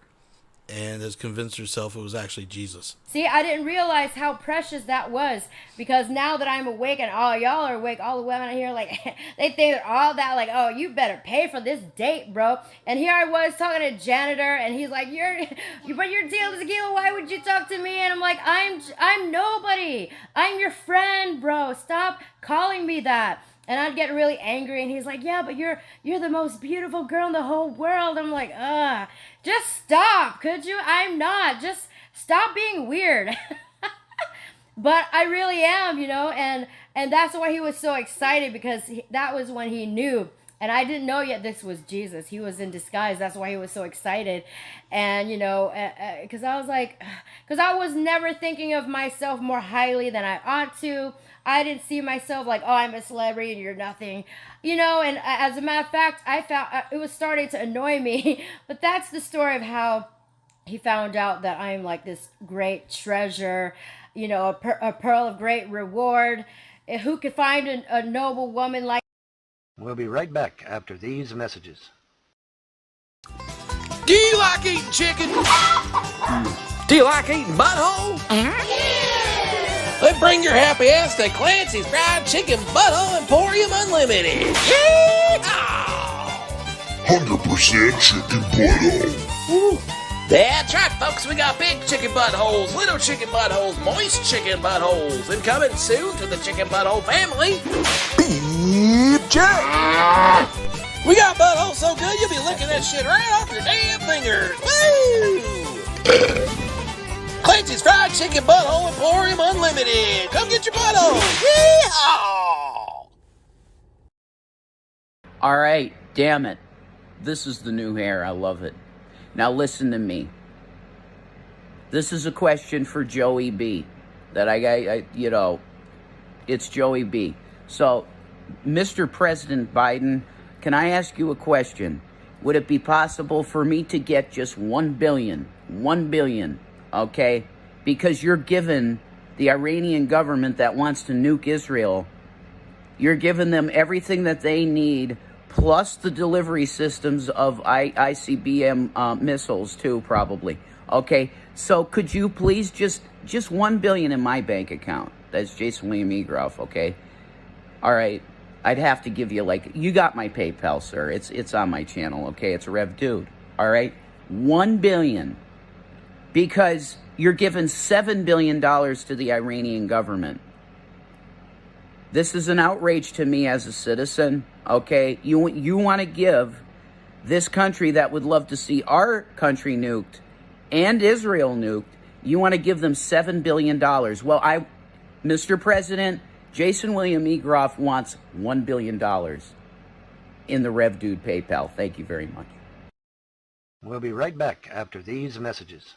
and has convinced herself it was actually Jesus. See, I didn't realize how precious that was, because now that I'm awake and all y'all are awake, all the women out here, like, they think that all that, like, oh, you better pay for this date, bro. And here I was talking to a janitor, and he's like, but you're Tila Tequila, why would you talk to me? And I'm like, I'm nobody. I'm your friend, bro. Stop calling me that. And I'd get really angry, and he's like, yeah, but you're the most beautiful girl in the whole world. I'm like, just stop, could you? I'm not. Just stop being weird. But I really am, you know, and that's why he was so excited, because that was when he knew. And I didn't know yet this was Jesus. He was in disguise. That's why he was so excited. And, you know, because I was like, because I was never thinking of myself more highly than I ought to. I didn't see myself like, oh, I'm a celebrity and you're nothing, you know. And as a matter of fact, I found it was starting to annoy me. But that's the story of how he found out that I'm like this great treasure, you know, a pearl of great reward. Who could find a noble woman like? We'll be right back after these messages. Do you like eating chicken? Do you like eating butthole? Then bring your happy ass to Clancy's Fried Chicken Butthole Emporium Unlimited. Yeehaw! 100% chicken butthole. That's right, folks. We got big chicken buttholes, little chicken buttholes, moist chicken buttholes, and coming soon to the chicken butthole family, Beef Jerky. We got buttholes so good you'll be licking that shit right off your damn fingers. Woo! Clancy's Fried Chicken Butthole Emporium Unlimited. Come get your butthole. Yeehaw! All right, damn it. This is the new hair. I love it. Now listen to me. This is a question for Joey B. That I you know, it's Joey B. So, Mr. President Biden, can I ask you a question? Would it be possible for me to get just 1 billion? 1 billion, okay? Because you're giving the Iranian government that wants to nuke Israel, you're giving them everything that they need, plus the delivery systems of ICBM missiles too, probably. Okay, so could you please just 1 billion in my bank account? That's Jason William Egroff, okay? All right, I'd have to give you, like, you got my PayPal, sir. It's on my channel, okay? It's Rev Dude, all right? 1 billion, because you're giving $7 billion to the Iranian government. This is an outrage to me as a citizen, okay? You want to give this country that would love to see our country nuked and Israel nuked, you want to give them $7 billion. Well, Mr. President, Jason William Egroff wants $1 billion in the Rev Dude PayPal. Thank you very much. We'll be right back after these messages.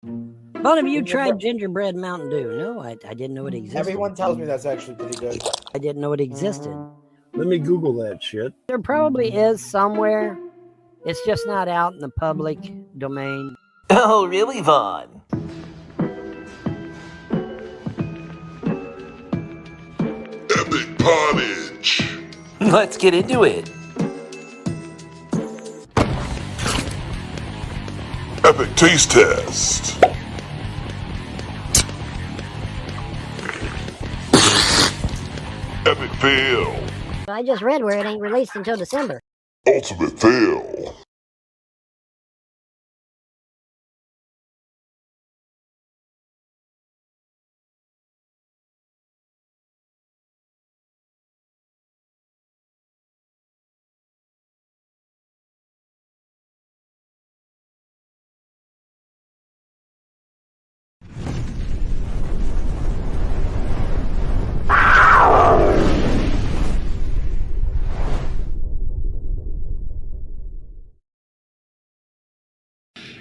One of you tried gingerbread Mountain Dew? No, I didn't know it existed. Everyone tells me that's actually pretty good. I didn't know it existed. Let me Google that shit. There probably is somewhere. It's just not out in the public domain. Oh, really, Vaughn? Epic pottage. Let's get into it. Epic taste test. Epic fail. I just read where it ain't released until December. Ultimate fail.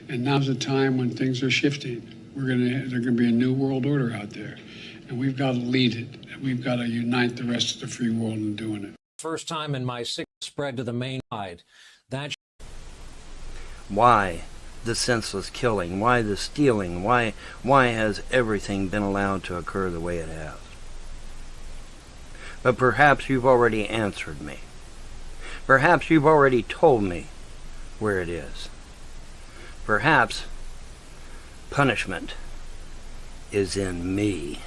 And now's a time when things are shifting. There's gonna be a new world order out there, and we've got to lead it. And we've got to unite the rest of the free world in doing it. First time in my sixth spread to the main side. Why the senseless killing? Why the stealing? Why has everything been allowed to occur the way it has? But perhaps you've already answered me. Perhaps you've already told me where it is. Perhaps punishment is in me.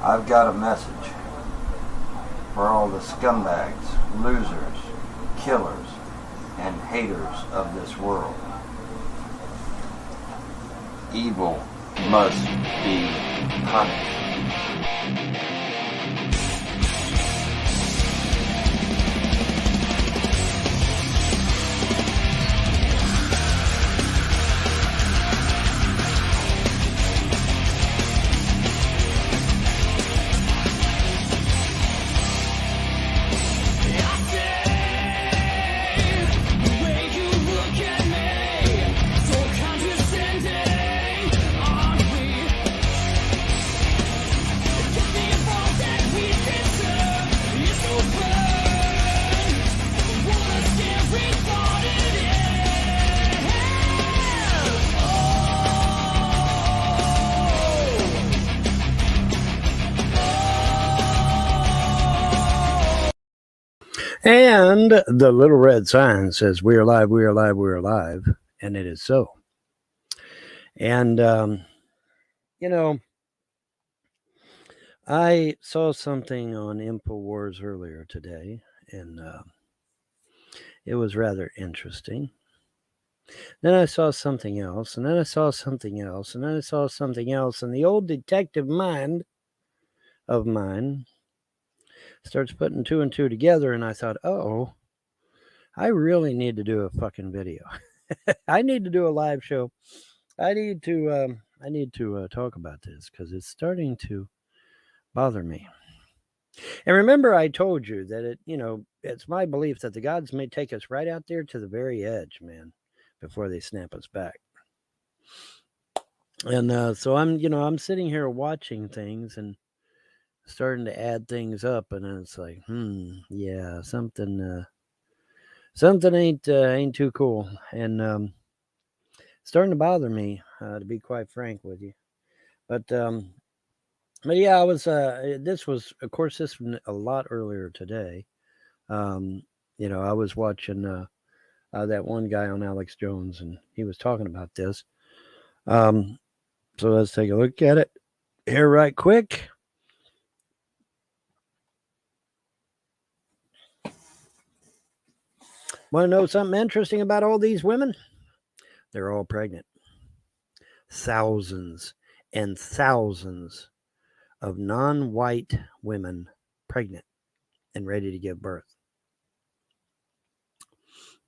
I've got a message for all the scumbags, losers, killers, and haters of this world. Evil must be punished. And the little red sign says, "We are alive, we are alive, we are alive." And it is so. And, you know, I saw something on InfoWars earlier today, and it was rather interesting. Then I saw something else, and then I saw something else, and then I saw something else, and the old detective mind of mine starts putting two and two together, and I thought, oh, I really need to do a fucking video. I need to do a live show. I need to talk about this because it's starting to bother me. And remember, I told you that it's my belief that the gods may take us right out there to the very edge, man, before they snap us back. And so I'm sitting here watching things and starting to add things up, and then it's like, yeah, something ain't too cool, and starting to bother me, to be quite frank with you. But yeah, I was. This was, of course, this was a lot earlier today. I was watching that one guy on Alex Jones, and he was talking about this. So let's take a look at it here right quick. Want to know something interesting about all these women? They're all pregnant. Thousands and thousands of non-white women pregnant and ready to give birth.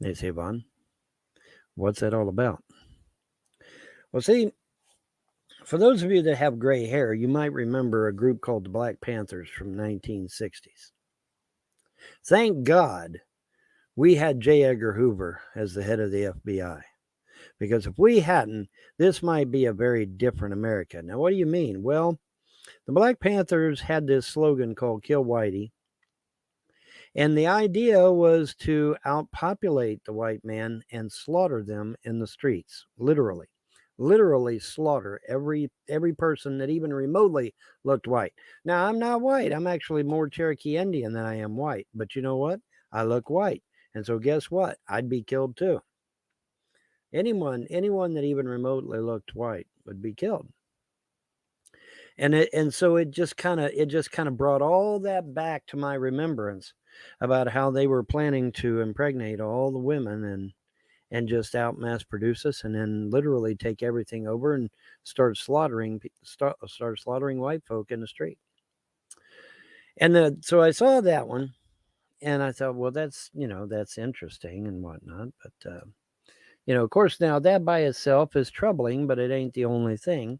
They say, Vaughn, what's that all about? Well, see, for those of you that have gray hair, you might remember a group called the Black Panthers from 1960s. Thank God we had J. Edgar Hoover as the head of the FBI. Because if we hadn't, this might be a very different America. Now, what do you mean? Well, the Black Panthers had this slogan called Kill Whitey. And the idea was to outpopulate the white man and slaughter them in the streets. Literally slaughter every person that even remotely looked white. Now, I'm not white. I'm actually more Cherokee Indian than I am white. But you know what? I look white. And so guess what? I'd be killed too. Anyone that even remotely looked white would be killed. And so it just kind of brought all that back to my remembrance about how they were planning to impregnate all the women and just out mass produce us, and then literally take everything over and start slaughtering white folk in the street. And so I saw that one, and I thought, well, that's interesting and whatnot. But of course, now that by itself is troubling, but it ain't the only thing,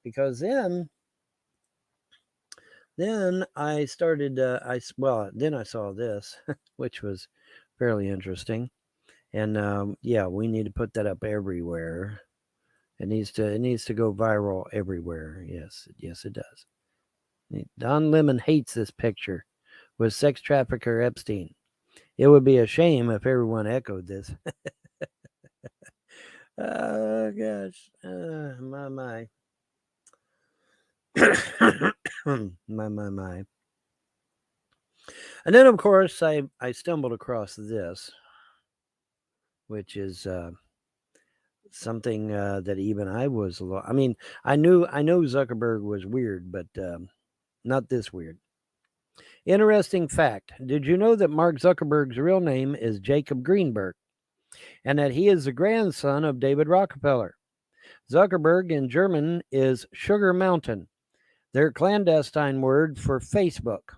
because then Then I started. Then I saw this, which was fairly interesting. And yeah, we need to put that up everywhere. It needs to go viral everywhere. Yes, it does. Don Lemon hates this picture with sex trafficker Epstein. It would be a shame if everyone echoed this. Oh gosh, my my. my. And then of course I stumbled across this, which is something that even I was a little. I mean, I know Zuckerberg was weird, but not this weird. Interesting fact. Did you know that Mark Zuckerberg's real name is Jacob Greenberg and that he is the grandson of David Rockefeller? Zuckerberg in German is Sugar Mountain, their clandestine word for Facebook.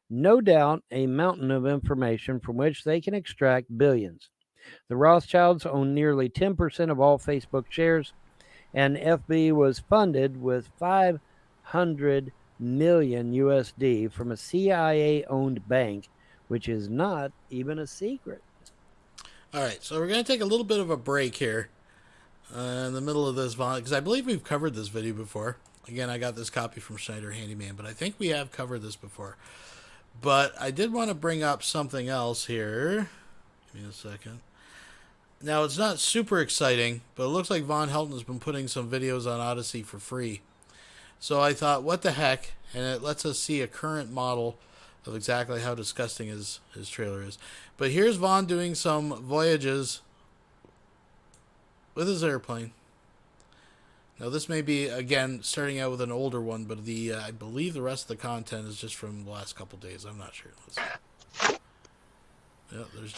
No doubt a mountain of information from which they can extract billions. The Rothschilds own nearly 10% of all Facebook shares, and FB was funded with $500 million USD from a CIA-owned bank, which is not even a secret. All right, so we're going to take a little bit of a break here in the middle of this, because I believe we've covered this video before. Again, I got this copy from Schneider Handyman, but I think we have covered this before. But I did want to bring up something else here. Give me a second. Now, it's not super exciting, but it looks like Vonhelton has been putting some videos on Odyssey for free. So I thought, what the heck? And it lets us see a current model of exactly how disgusting his trailer is. But here's Von doing some voyages with his airplane. Now, this may be, again, starting out with an older one, but I believe the rest of the content is just from the last couple days. I'm not sure. Let's see. Yeah, there you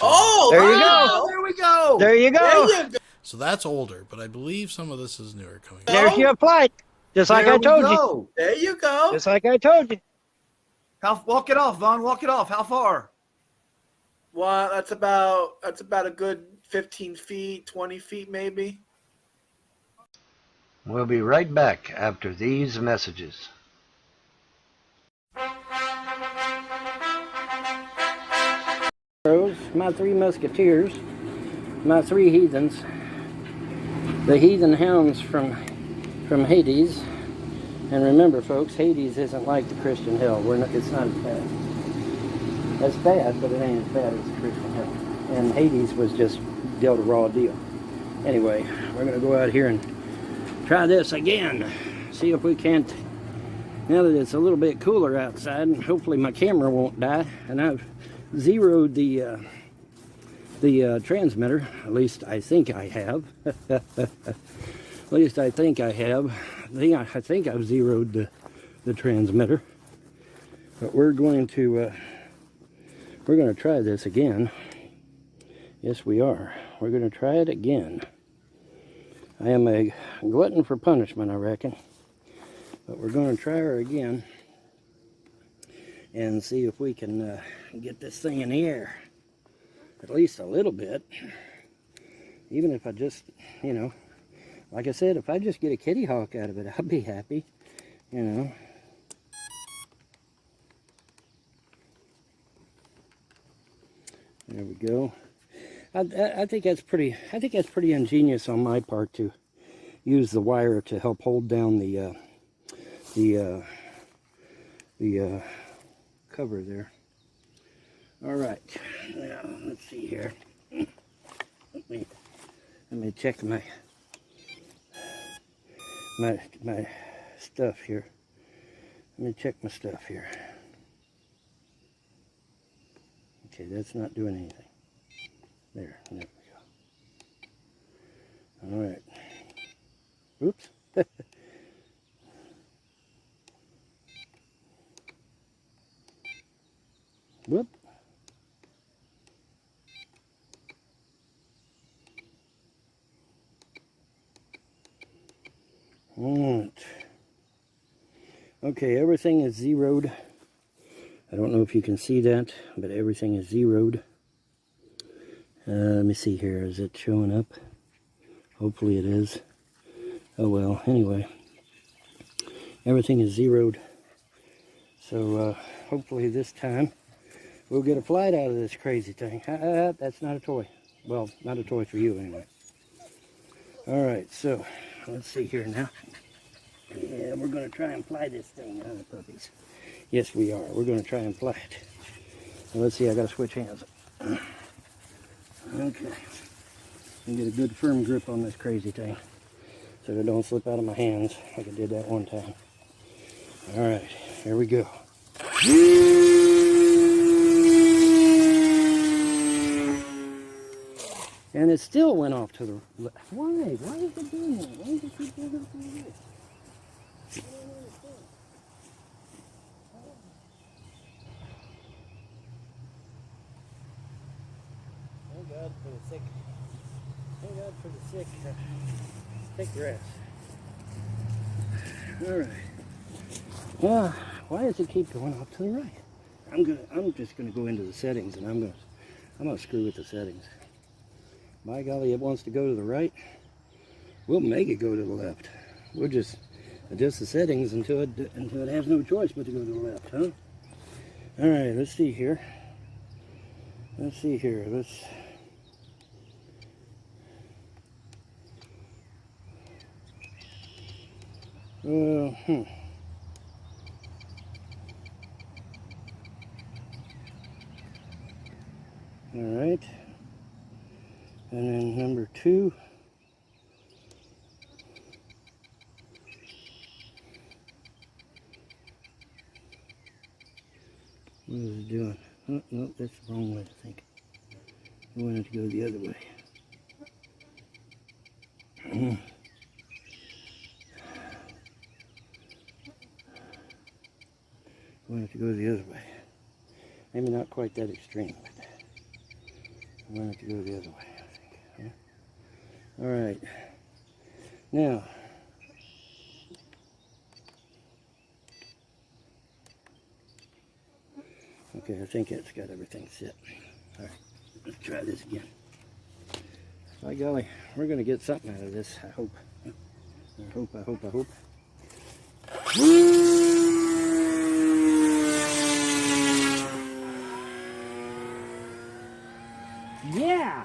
go. There we go. There you go. So that's older, but I believe some of this is newer coming. There's your flight. Just like I told you. There you go. Just like I told you. Walk it off, Vaughn. Walk it off. How far? Well, that's about a good 15 feet, 20 feet maybe. We'll be right back after these messages. My three musketeers, my three heathens, the heathen hounds from Hades. And remember, folks, Hades isn't like the Christian hell. It's not as bad. That's bad, but it ain't as bad as the Christian hell. And Hades was just dealt a raw deal. Anyway, we're going to go out here and try this again. See if we can't, now that it's a little bit cooler outside, and hopefully my camera won't die. And I've zeroed the transmitter. At least I think I have. At least I think I have. I think I've zeroed the transmitter. But we're going to try this again. Yes, we are. We're going to try it again. I am a glutton for punishment, I reckon. But we're going to try her again and see if we can get this thing in the air. At least a little bit. Even if I just, like I said, if I just get a kitty hawk out of it, I'll be happy, There we go. I think that's pretty ingenious on my part to use the wire to help hold down the cover there. All right. Now let's see here. Let me check my stuff here. Let me check my stuff here. Okay, that's not doing anything. There we go. All right. Oops. Whoop. All right. Okay, everything is zeroed. I don't know if you can see that, but everything is zeroed. Let me see here. Is it showing up? Hopefully it is. Oh well, anyway. Everything is zeroed. So hopefully this time we'll get a flight out of this crazy thing. That's not a toy. Well, not a toy for you anyway. All right, so let's see here now. Yeah, we're going to try and fly this thing out of puppies. Yes, we are. We're going to try and fly it. Well, let's see, I got to switch hands. Okay. And get a good firm grip on this crazy thing so it don't slip out of my hands like I did that one time. All right, here we go. And it still went off to the left. Why? Why is it doing that? Why does it keep going off to the left? I don't understand. Thank God for the sick. Thank God for the sick. Take rest. All right. Well, why does it keep going off to the right? I'm just gonna go into the settings, and I'm gonna screw with the settings. By golly, it wants to go to the right. We'll make it go to the left. We'll just adjust the settings until it has no choice but to go to the left, huh? All right, let's see here. Let's see here. All right. And then number 2. What is it doing? Oh, no, that's the wrong way, I think. I want it to go the other way. I want it to go the other way. Maybe not quite that extreme, but I want it to go the other way, I think. Yeah? All right. Now, okay, I think it's got everything set. All right, let's try this again. By golly, we're going to get something out of this, I hope. I hope. Yeah,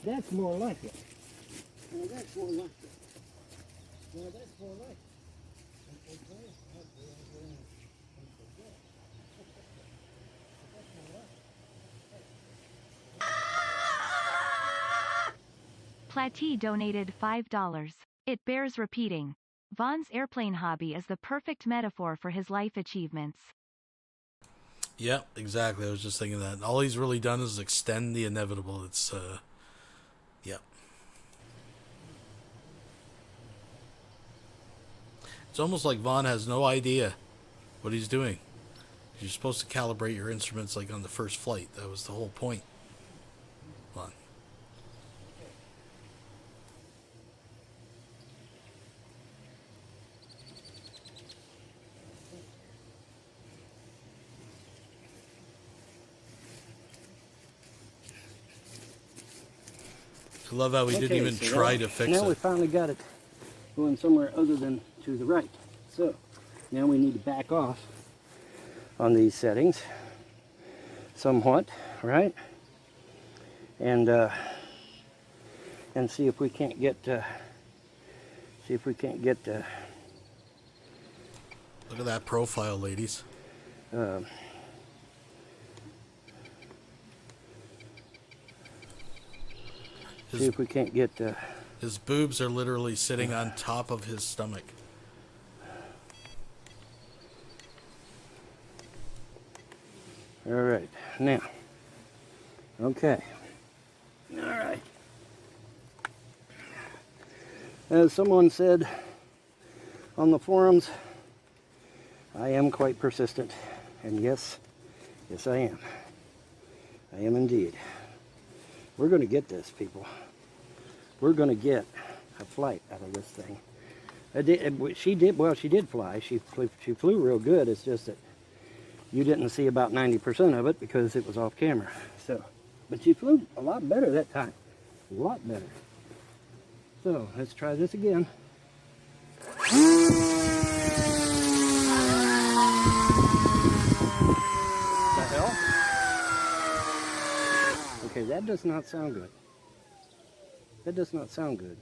that's more like it. Well, that's more like it. Well, that's more like it. Platy donated $5. It bears repeating. Von's airplane hobby is the perfect metaphor for his life achievements. Yep, exactly. I was just thinking that. All he's really done is extend the inevitable. It's, yep. It's almost like Von has no idea what he's doing. You're supposed to calibrate your instruments like on the first flight. That was the whole point. Von. I love how we didn't even try to fix it. Now we finally got it going somewhere other than to the right. So now we need to back off on these settings somewhat, right? And see if we can't get look at that profile, ladies. See if we can't get... his boobs are literally sitting on top of his stomach. All right. Now. Okay. All right. As someone said on the forums, I am quite persistent. And yes, I am. I am indeed. We're going to get this, people. We're going to get a flight out of this thing. She did fly. She flew real good. It's just that you didn't see about 90% of it because it was off camera. So, but she flew a lot better that time. A lot better. So, let's try this again. Okay, that does not sound good. That does not sound good.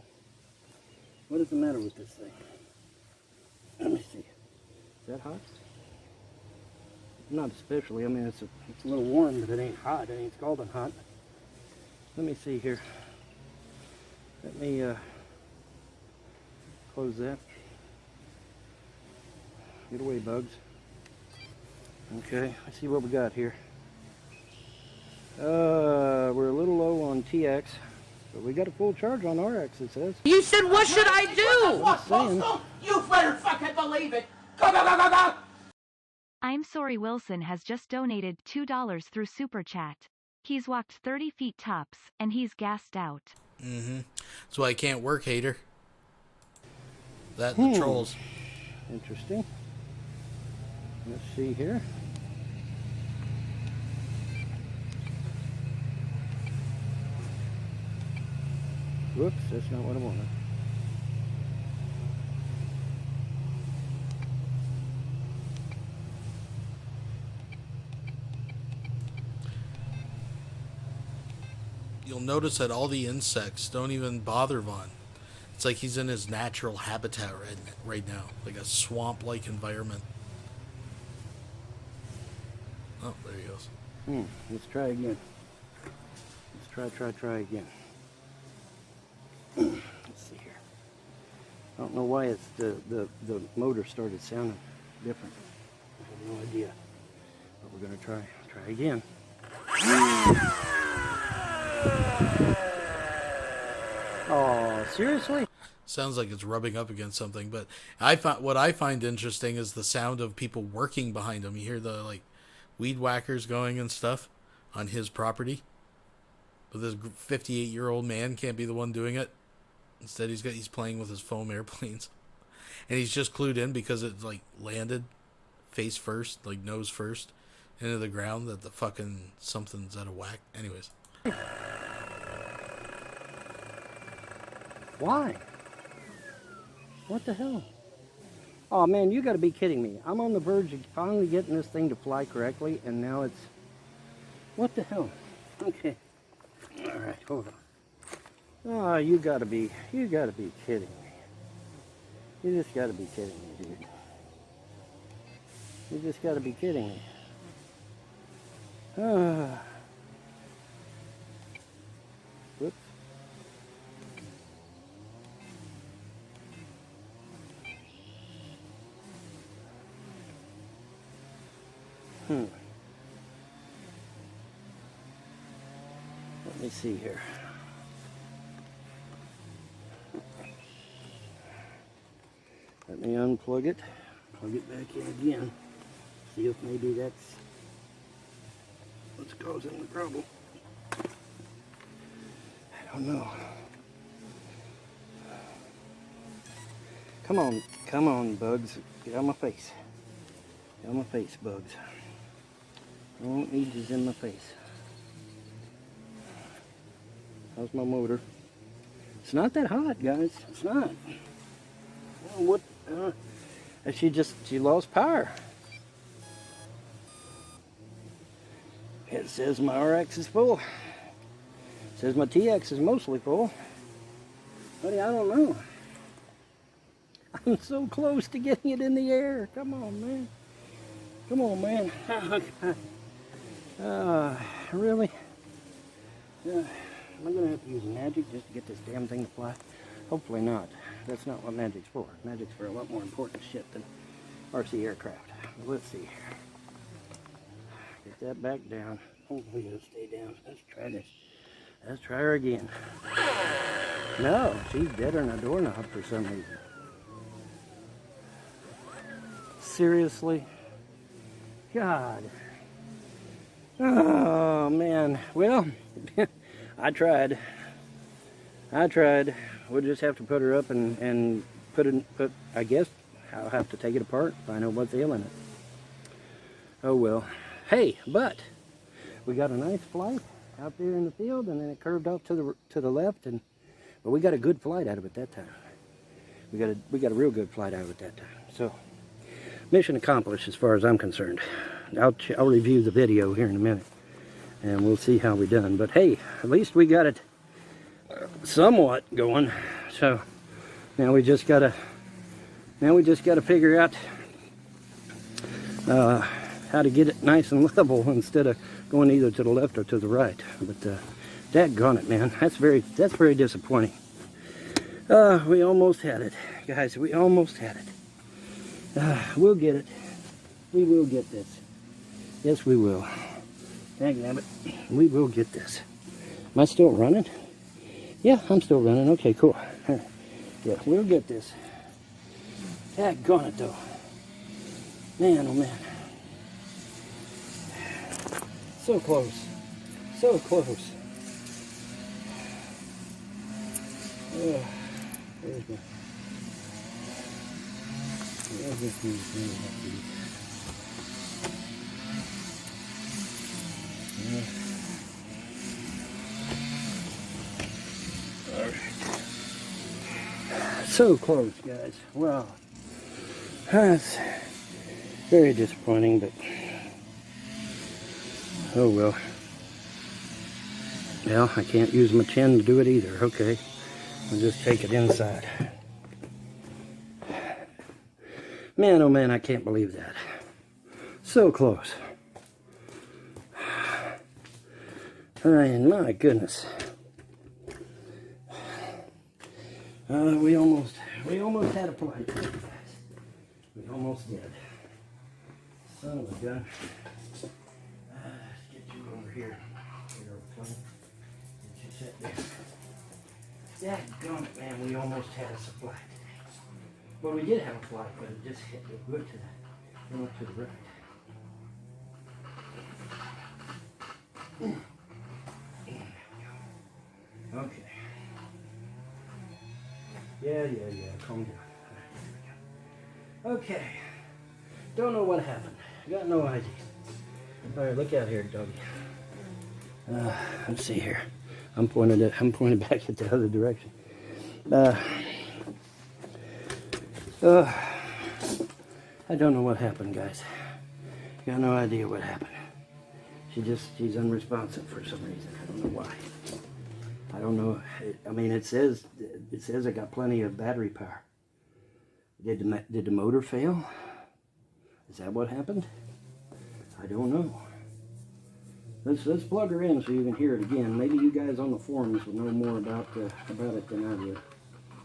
What is the matter with this thing? Let me see. Is that hot? Not especially. I mean, it's a little warm, but it ain't hot. It ain't scalding hot. Let me see here. Let me close that. Get away, bugs. Okay, let's see what we got here. We're a little low on TX, but we got a full charge on RX, it says. You said, what should I do? I'm saying. You better fucking believe it. Go, go, go, go, go. I'm sorry Wilson has just donated $2 through Super Chat. He's walked 30 feet tops, and he's gassed out. Mm-hmm. That's why I can't work, hater. That and the trolls. Interesting. Let's see here. Whoops, that's not what I wanted. You'll notice that all the insects don't even bother Vaughn. It's like he's in his natural habitat right now, like a swamp-like environment. Oh, there he goes. Let's try again. Let's try again. Let's see here. I don't know why it's the motor started sounding different. I have no idea. But we're gonna try again. Oh, seriously? Sounds like it's rubbing up against something, but what I find interesting is the sound of people working behind him. You hear the weed whackers going and stuff on his property. But this 58-year-old man can't be the one doing it. Instead, he's playing with his foam airplanes, and he's just clued in because it landed face first, nose first, into the ground that the fucking something's out of whack. Anyways. Why? What the hell? Oh man, you gotta be kidding me. I'm on the verge of finally getting this thing to fly correctly, and now it's... What the hell? Okay. Alright, hold on. Oh, you gotta be kidding me. You just gotta be kidding me, dude. You just gotta be kidding me. Whoops. Let me see here. Let me unplug it, plug it back in again, see if maybe that's what's causing the trouble. I don't know. Come on, bugs. Get out of my face. Get out of my face, bugs. I don't need these in my face. How's my motor? It's not that hot, guys. It's not. What? She lost power. It says my RX is full. It says my TX is mostly full. Buddy, I don't know. I'm so close to getting it in the air. Come on, man. Come on, man. Really? Am I going to have to use magic just to get this damn thing to fly? Hopefully not. That's not what magic's for. Magic's for a lot more important shit than RC aircraft. But let's see here. Get that back down. Hopefully it'll stay down. Let's try this. Let's try her again. No, she's deader than a doorknob for some reason. Seriously? God. Oh, man. Well, I tried. We'll just have to put her up and put, I guess, I'll have to take it apart, find out what's ailing it. Oh, well. Hey, but we got a nice flight out there in the field, and then it curved off to the left, but we got a good flight out of it that time. We got a real good flight out of it that time. So, mission accomplished as far as I'm concerned. I'll review the video here in a minute. and we'll see how we done. But hey, at least we got it somewhat going. So now we just gotta figure out how to get it nice and level instead of going either to the left or to the right. But daggone it, man, that's very disappointing. We almost had it, guys. We almost had it. We'll get it. We will get this. Yes, we will. Dangnabbit, we will get this. Am I still running? Yeah, I'm still running. Okay, cool. Yeah, we'll get this. Daggone it, though. Man, oh man. So close. So close. Where's my... So close, guys. Wow. That's very disappointing, but oh well. Well, I can't use my chin to do it either. Okay. I'll just take it inside. Man, oh man, I can't believe that. So close. My goodness. We almost had a flight. We almost did. Son of a gun. Let's get you over here. Get you set there. Daggone it, man, we almost had us a flight today. Well, we did have a flight, but it just hit the wood to the right. Okay. Yeah, calm down. Okay. Don't know what happened. Got no idea. Alright, look out here, doggy. Let's see here. I'm pointing back at the other direction. I don't know what happened, guys. Got no idea what happened. She's unresponsive for some reason. I don't know why. I don't know. I mean, it says I got plenty of battery power. Did the motor fail? Is that what happened? I don't know. Let's plug her in so you can hear it again. Maybe you guys on the forums will know more about it than I do.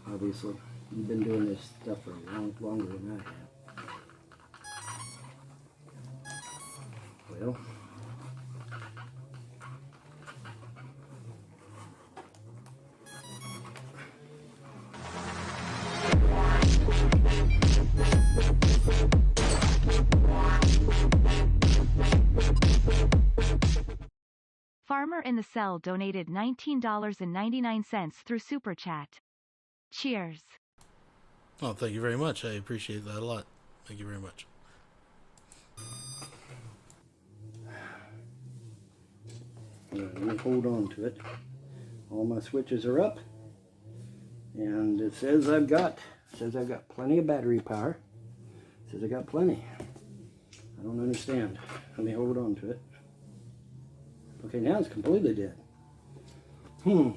Obviously, you've been doing this stuff for longer than I have. Well. Farmer in the Cell donated $19.99 through Super Chat. Cheers. Oh, thank you very much. I appreciate that a lot. Thank you very much. Let me hold on to it. All my switches are up. And it says I've got plenty of battery power. It says I got plenty. I don't understand. Let me hold on to it. Okay, now it's completely dead. I'm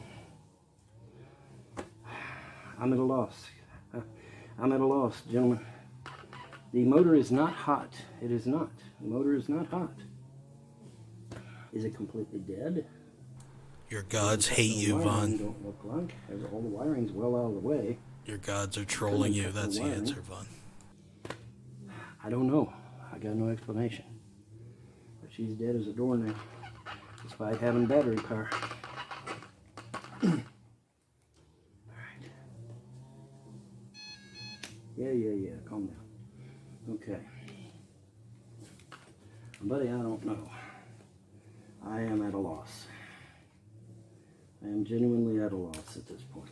at a loss. I'm at a loss, gentlemen. The motor is not hot. It is not. The motor is not hot. Is it completely dead? Your gods hate you, Vaughn. Don't look like. All the wiring's well out of the way. Your gods are trolling you. That's the answer, Vaughn. I don't know. I got no explanation. But she's dead as a doornail. Despite having battery power. Alright. Yeah. Calm down. Okay. Buddy, I don't know. I am at a loss. I am genuinely at a loss at this point.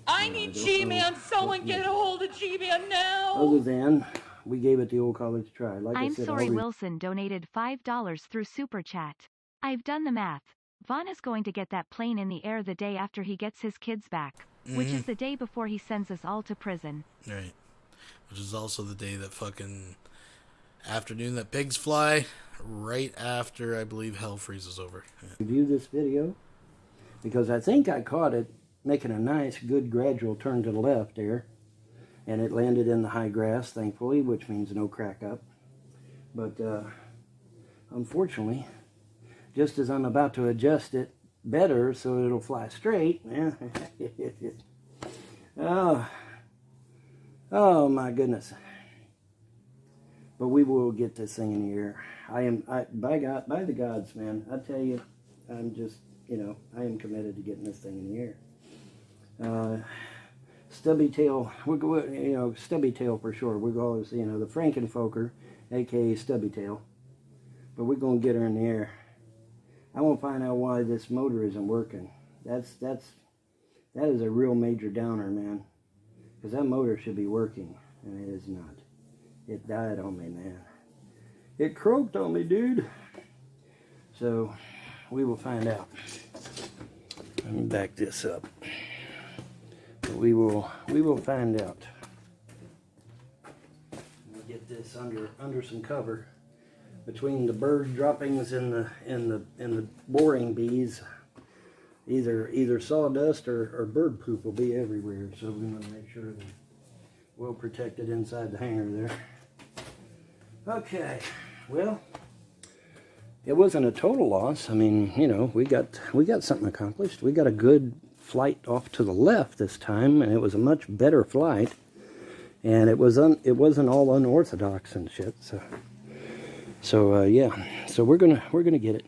I need G-Man. Someone get a hold of G-Man now. Other than we gave it the old college try. Like I'm I said, sorry, Wilson donated $5 through Super Chat. I've done the math. Vaughn is going to get that plane in the air the day after he gets his kids back, which is the day before he sends us all to prison. Right. Which is also the day that fucking afternoon that pigs fly right after, I believe, hell freezes over. Review this video because I think I caught it making a nice, good, gradual turn to the left there, and it landed in the high grass, thankfully, which means no crack up. But unfortunately, just as I'm about to adjust it better so it'll fly straight, oh my goodness. But we will get this thing in the air. By God, by the gods, man, I tell you, I'm just, I am committed to getting this thing in the air. Stubby tail, stubby tail for sure. We're always, the Frankenfoker, aka stubby tail. But we're gonna get her in the air. I won't find out why this motor isn't working. That is a real major downer, man. Because that motor should be working, and it is not. It died on me, man. It croaked on me, dude. So, we will find out. Let me back this up. But we will find out. We'll get this under some cover. Between the bird droppings and the boring bees, either sawdust or bird poop will be everywhere. So we want to make sure they're well protected inside the hangar there. Okay, well, it wasn't a total loss. I mean, we got something accomplished. We got a good flight off to the left this time, and it was a much better flight. And it wasn't all unorthodox and shit. So yeah, so we're gonna get it.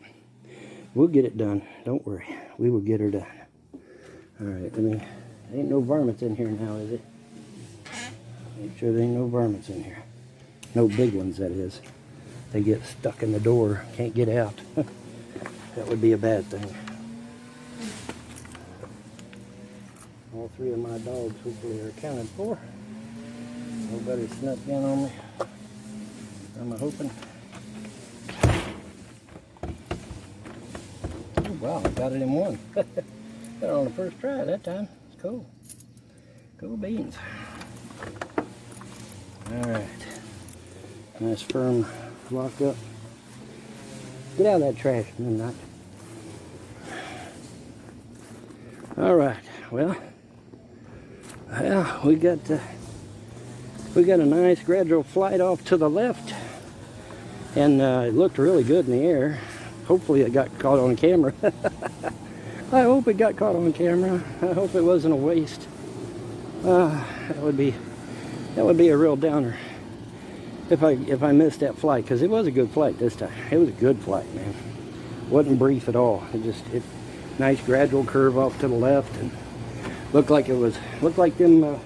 We'll get it done. Don't worry, we will get her done. All right, ain't no varmints in here now, is it? Make sure there ain't no varmints in here. No big ones, that is. They get stuck in the door, can't get out. That would be a bad thing. All three of my dogs hopefully are accounted for. Nobody snuck in on me. I'm hoping. Oh, wow, I got it in one. Got it on the first try that time. It's cool. Cool beans. Alright. Nice firm lock up. Get out of that trash, midnight. Alright, well, we got a nice gradual flight off to the left, and it looked really good in the air. Hopefully it got caught on camera. I hope it got caught on camera. I hope it wasn't a waste. That would be a real downer if I missed that flight, because it was a good flight this time. It was a good flight, man. Wasn't brief at all. It nice gradual curve off to the left, and looked like them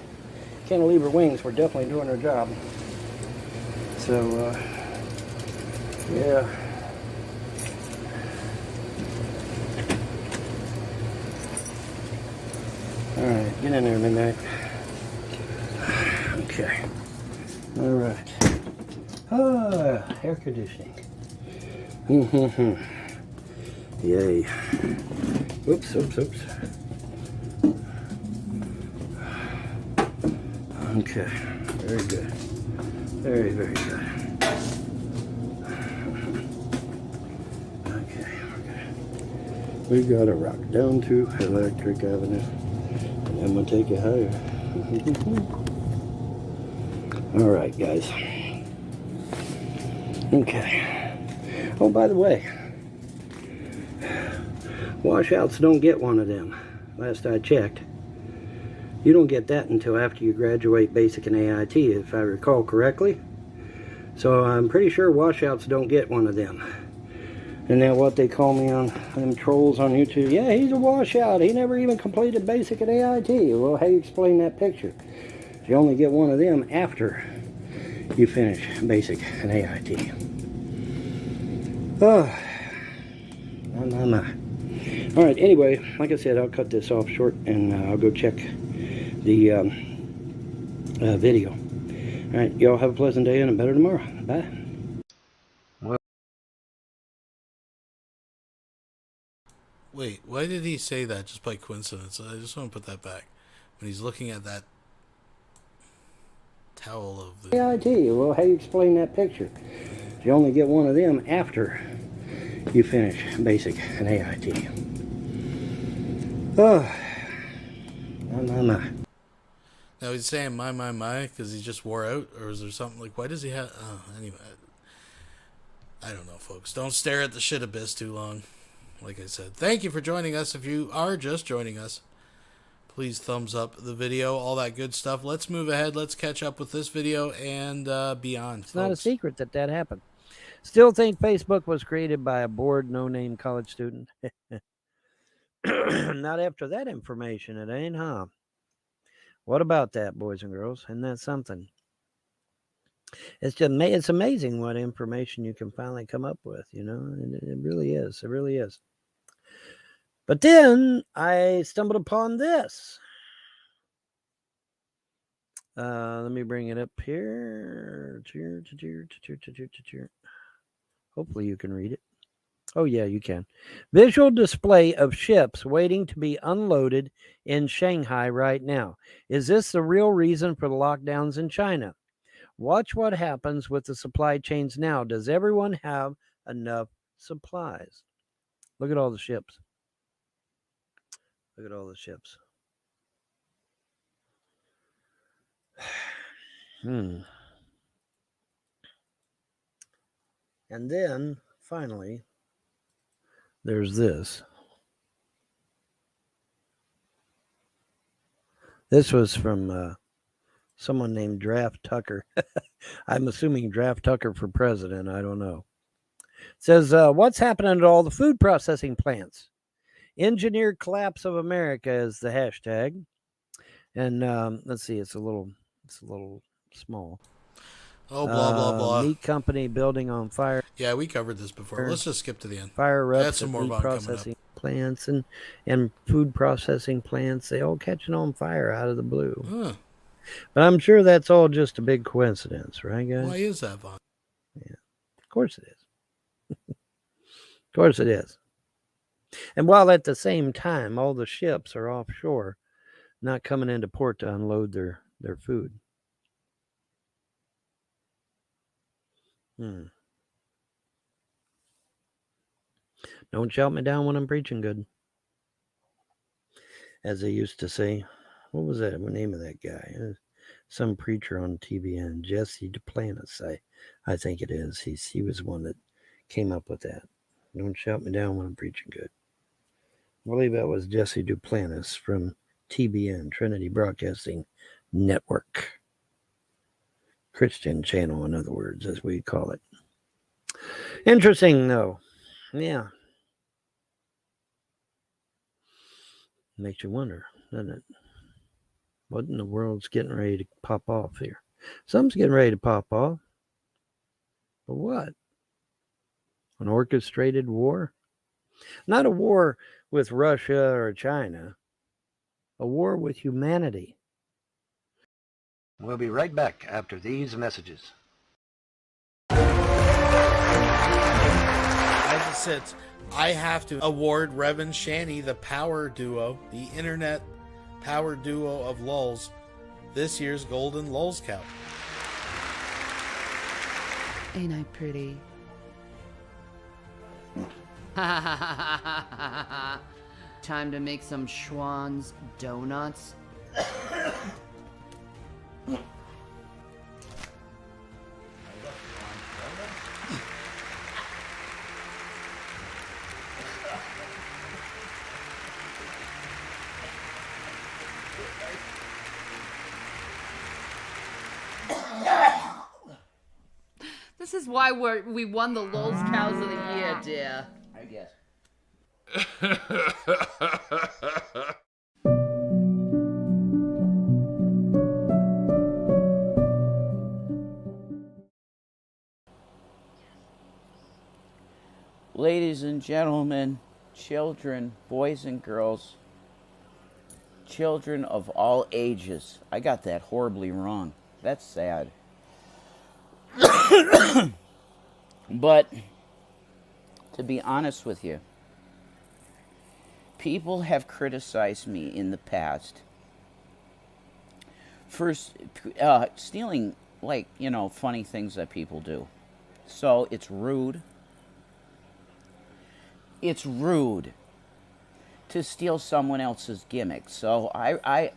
cantilever wings were definitely doing their job. So yeah. All right, get in there, midnight. Okay. All right. Air conditioning. Yay. Oops. Okay. Very good. Very, very good. Okay, we're good. We gotta rock down to Electric Avenue. And I'm gonna take it higher. All right, guys. Okay. Oh, by the way, washouts don't get one of them. Last I checked. You don't get that until after you graduate basic and AIT, if I recall correctly. So I'm pretty sure washouts don't get one of them. And then what they call me on them trolls on YouTube, yeah, he's a washout. He never even completed basic and AIT. Well, how do you explain that picture? You only get one of them after you finish basic and AIT. Oh, my. All right, anyway, like I said, I'll cut this off short, and I'll go check the video. All right, y'all have a pleasant day and a better tomorrow. Bye. Wait, why did he say that just by coincidence? I just want to put that back. When he's looking at that towel of the... AIT. Well, how do you explain that picture? You only get one of them after you finish basic and AIT. Oh, my. Now he's saying my, because he just wore out, or is there something like, why does he have... anyway, I don't know, folks. Don't stare at the shit abyss too long. Like I said, thank you for joining us. If you are just joining us, please thumbs up the video, all that good stuff. Let's move ahead. Let's catch up with this video and beyond. It's not a secret that happened. Still think Facebook was created by a bored, no-name college student? Not after that information, it ain't, huh? What about that, boys and girls? Isn't that something? It's amazing what information you can finally come up with, you know? It really is. It really is. But then I stumbled upon this. Let me bring it up here. Hopefully you can read it. Oh, yeah, you can. Visual display of ships waiting to be unloaded in Shanghai right now. Is this the real reason for the lockdowns in China? Watch what happens with the supply chains now. Does everyone have enough supplies? Look at all the ships. Look at all the ships. And then, finally, there's this. This was from someone named Draft Tucker. I'm assuming Draft Tucker for president. I don't know. It says, what's happening to all the food processing plants? Engineered collapse of America is the hashtag. And let's see, it's a little small. Oh, blah, blah, blah. Meat company building on fire. Yeah, we covered this before. Let's just skip to the end. Fire erupts some at more meat Vaughn coming up. processing plants and food processing plants. They all catching on fire out of the blue. Huh. But I'm sure that's all just a big coincidence, right, guys? Why is that, Vaughn? Yeah, of course it is. Of course it is. And while at the same time, all the ships are offshore, not coming into port to unload their food. Don't shout me down when I'm preaching good. As they used to say. What was that? What name of that guy? Some preacher on TBN, Jesse Duplantis. I think it is. He was one that came up with that. Don't shout me down when I'm preaching good. I believe that was Jesse Duplantis from TBN, Trinity Broadcasting Network. Christian channel, in other words, as we call it. Interesting, though. Yeah. Makes you wonder, doesn't it? What in the world's getting ready to pop off here? Something's getting ready to pop off. But what? An orchestrated war? Not a war with Russia or China. A war with humanity. We'll be right back after these messages. As it sits, I have to award Rev and Shanny the power duo, the internet power duo of lulz, this year's Golden Lulz Cow. Ain't I pretty? Time to make some Schwann's donuts. This is why we won the Lulz Cows of the Year, dear. I guess. Ladies and gentlemen, children, boys and girls, children of all ages. I got that horribly wrong. That's sad. But to be honest with you, people have criticized me in the past for stealing, like, you know, funny things that people do. So it's rude. It's rude to steal someone else's gimmick. So I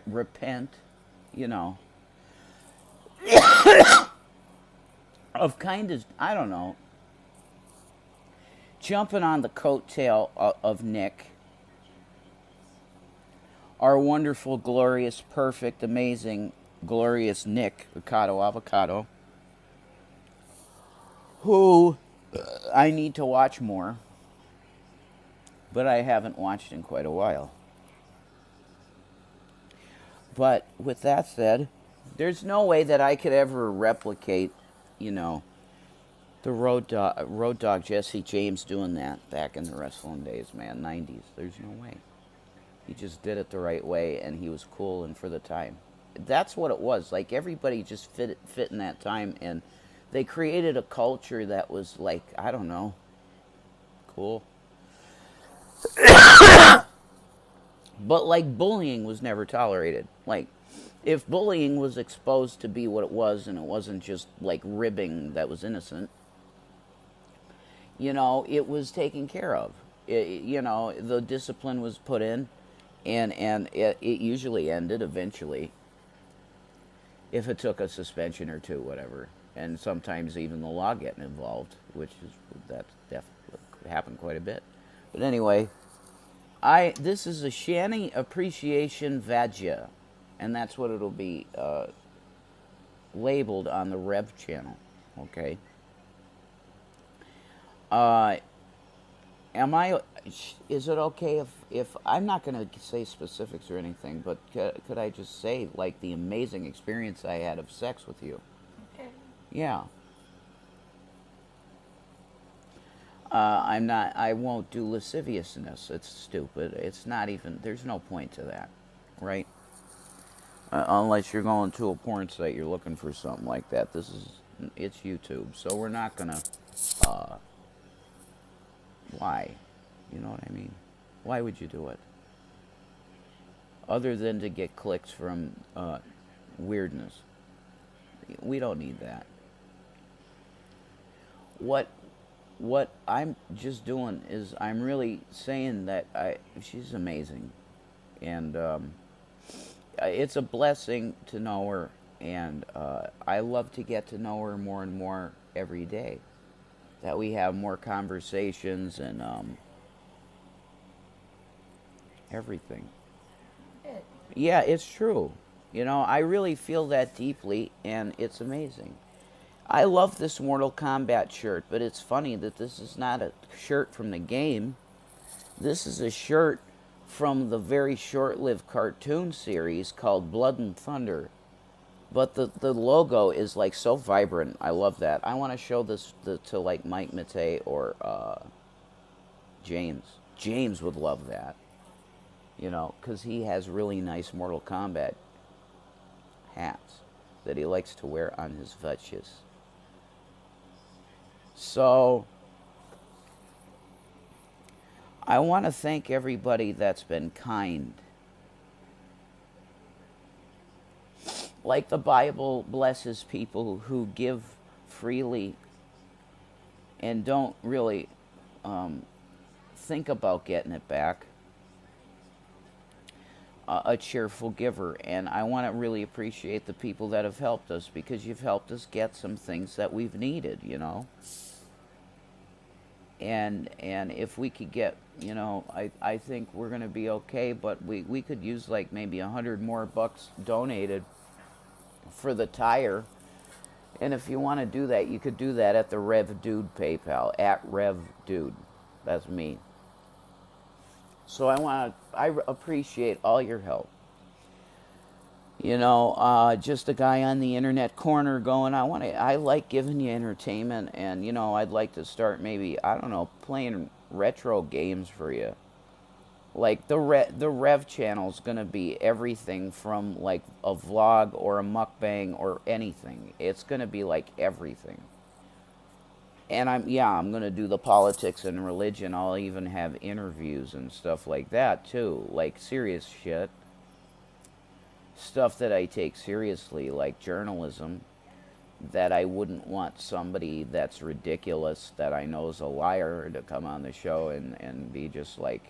repent, you know, of kind of, I don't know, jumping on the coattail of Nick, our wonderful, glorious, perfect, amazing, glorious Nick, avocado, who I need to watch more, but I haven't watched in quite a while. But with that said, there's no way that I could ever replicate, you know, the Road Dogg Jesse James doing that back in the wrestling days, man, 90s. There's no way. He just did it the right way, and he was cool and for the time. That's what it was. Like, everybody just fit in that time, and they created a culture that was, like, I don't know, cool. But, like, bullying was never tolerated. Like, if bullying was exposed to be what it was, and it wasn't just, like, ribbing that was innocent, you know, it was taken care of. You know, the discipline was put in, and it usually ended eventually, if it took a suspension or two, whatever. And sometimes even the law getting involved, which is, that definitely happened quite a bit. But anyway, this is a Shanny Appreciation Vajja, and that's what it'll be labeled on the Rev channel, okay? Is it okay if I'm not going to say specifics or anything, but could I just say, like, the amazing experience I had of sex with you? Okay. Yeah. I won't do lasciviousness. It's stupid. It's not even, there's no point to that, right? Unless you're going to a porn site, you're looking for something like that. It's YouTube, so we're not gonna, why? You know what I mean? Why would you do it? Other than to get clicks from weirdness. We don't need that. What I'm just doing is I'm really saying that she's amazing. And it's a blessing to know her. And I love to get to know her more and more every day. That we have more conversations and everything. Yeah, it's true. You know, I really feel that deeply, and it's amazing. I love this Mortal Kombat shirt, but it's funny that this is not a shirt from the game. This is a shirt from the very short-lived cartoon series called Blood and Thunder. But the logo is, like, so vibrant. I love that. I want to show this to like, Mike Matei or James. James would love that. You know, because he has really nice Mortal Kombat hats that he likes to wear on his vutches. So, I want to thank everybody that's been kind. Like the Bible blesses people who give freely and don't really think about getting it back. A cheerful giver, and I want to really appreciate the people that have helped us, because you've helped us get some things that we've needed, you know. And if we could get, you know, I think we're going to be okay, but we could use like maybe $100 more donated for the tire. And if you want to do that, you could do that at the Rev Dude PayPal, at Rev Dude. That's me. So I appreciate all your help. You know, just a guy on the internet corner going, I like giving you entertainment, and, you know, I'd like to start maybe, I don't know, playing retro games for you. Like, the Rev channel's going to be everything from, like, a vlog or a mukbang or anything. It's going to be, like, everything. And I'm going to do the politics and religion. I'll even have interviews and stuff like that, too. Like, serious shit. stuff that I take seriously, like journalism, that I wouldn't want somebody that's ridiculous, that I know is a liar, to come on the show and be just like,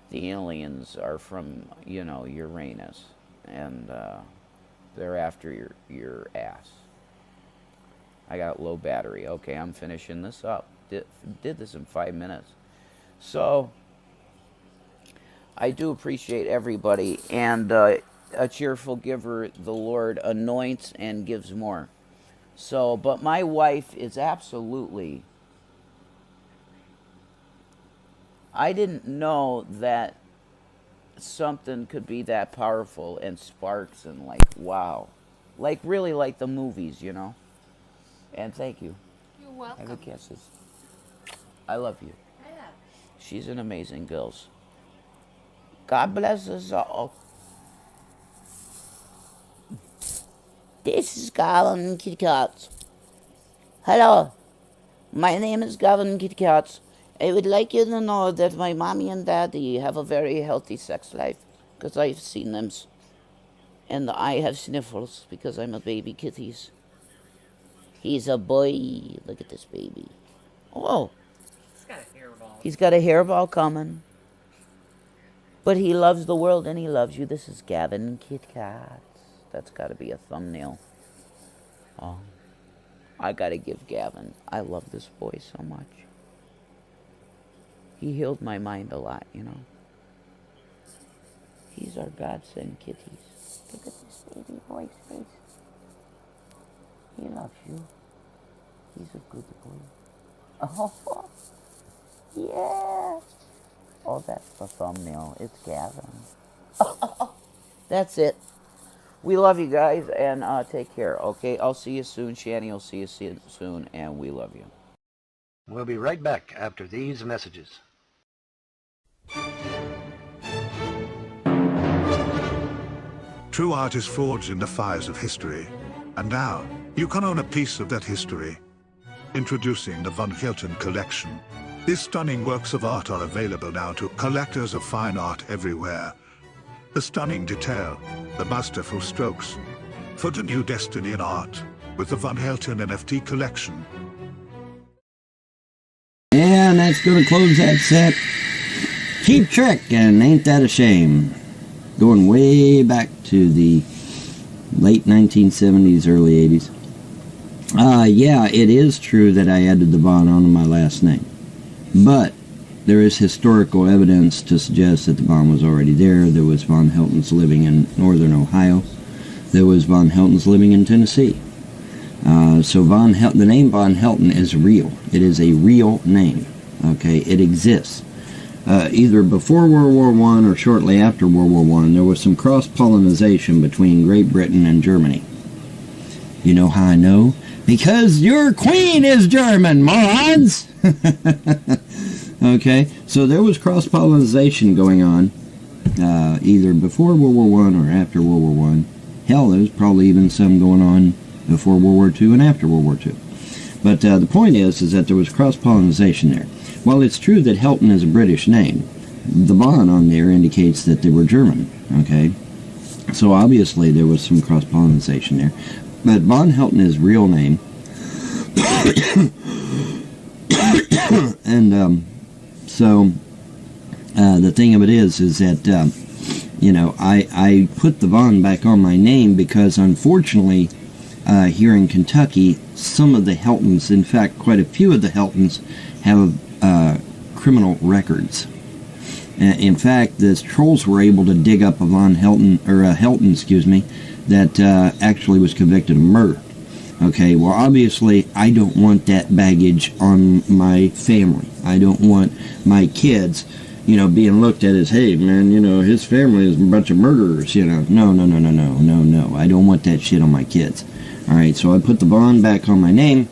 the aliens are from, you know, Uranus, and they're after your ass. I got low battery. Okay, I'm finishing this up. Did this in 5 minutes. So, I do appreciate everybody, and a cheerful giver the Lord anoints and gives more. So, but my wife is absolutely... I didn't know that something could be that powerful and sparks and like, wow. Like, really like the movies, you know? And thank you. You're welcome. Have a kisses. I love you. Yeah. She's an amazing girl. God bless us all. This is Gavin Kitty Cats. Hello. My name is Gavin Kitty Cats. I would like you to know that my mommy and daddy have a very healthy sex life, because I've seen them. And I have sniffles, because I'm a baby kitties. He's a boy. Look at this baby. Oh. He's got a hairball. He's got a hairball coming. But he loves the world and he loves you. This is Gavin Kit Kat. That's got to be a thumbnail. Oh. I got to give Gavin. I love this boy so much. He healed my mind a lot, you know. He's our godsend kitties. Look at this baby boy's face. He loves you. He's a good boy. Oh, yeah. Oh, that's the thumbnail. It's Gavin. That's it. We love you guys, and take care, okay? I'll see you soon. Shanny will see you soon, and we love you. We'll be right back after these messages. True art is forged in the fires of history, and now you can own a piece of that history. Introducing the Vonhelton collection. These stunning works of art are available now to collectors of fine art everywhere. The stunning detail, the masterful strokes. Foot a new destiny in art with the Vonhelton NFT collection. And that's going to close that set. Cheap Trick, and ain't that a shame? Going way back to the late 1970s, early 80s. Yeah, it is true that I added the Von onto my last name. But there is historical evidence to suggest that the Von was already there. There was Vonheltons living in northern Ohio. There was Vonheltons living in Tennessee. So the name Vonhelton is real. It is a real name. Okay, it exists. Either before World War I or shortly after World War I, there was some cross-pollination between Great Britain and Germany. You know how I know? Because your queen is German, morons! Okay, so there was cross-pollination going on, either before World War I or after World War I. Hell, there's probably even some going on before World War II and after World War II. But the point is that there was cross-pollination there. While it's true that Helton is a British name, the Von on there indicates that they were German, okay? So obviously there was some cross-pollination there. But Vonhelton is real name. And so the thing of it is that, you know, I put the Von back on my name because unfortunately here in Kentucky, some of the Heltons, in fact quite a few of the Heltons, have criminal records. In fact, the trolls were able to dig up a Vonhelton, or a Helton, excuse me, that actually was convicted of murder. Okay, well obviously I don't want that baggage on my family. I don't want my kids, you know, being looked at as, hey man, you know, his family is a bunch of murderers, you know. No. I don't want that shit on my kids. Alright, so I put the Von back on my name,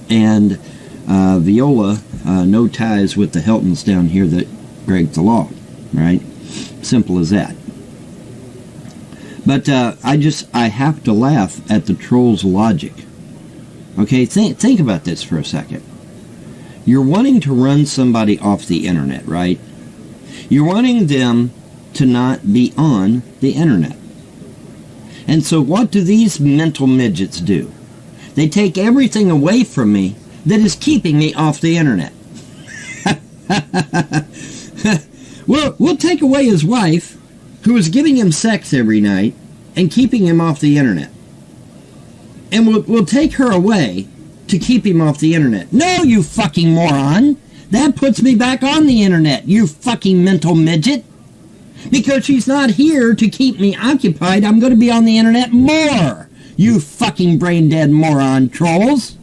and Viola, no ties with the Heltons down here that break the law, right? Simple as that. But I have to laugh at the trolls' logic. Okay, think about this for a second. You're wanting to run somebody off the internet, right? You're wanting them to not be on the internet. And so what do these mental midgets do? They take everything away from me that is keeping me off the internet. We'll take away his wife, who is giving him sex every night and keeping him off the internet. And we'll take her away to keep him off the internet. No, you fucking moron! That puts me back on the internet, you fucking mental midget! Because she's not here to keep me occupied, I'm going to be on the internet more! You fucking brain-dead moron trolls!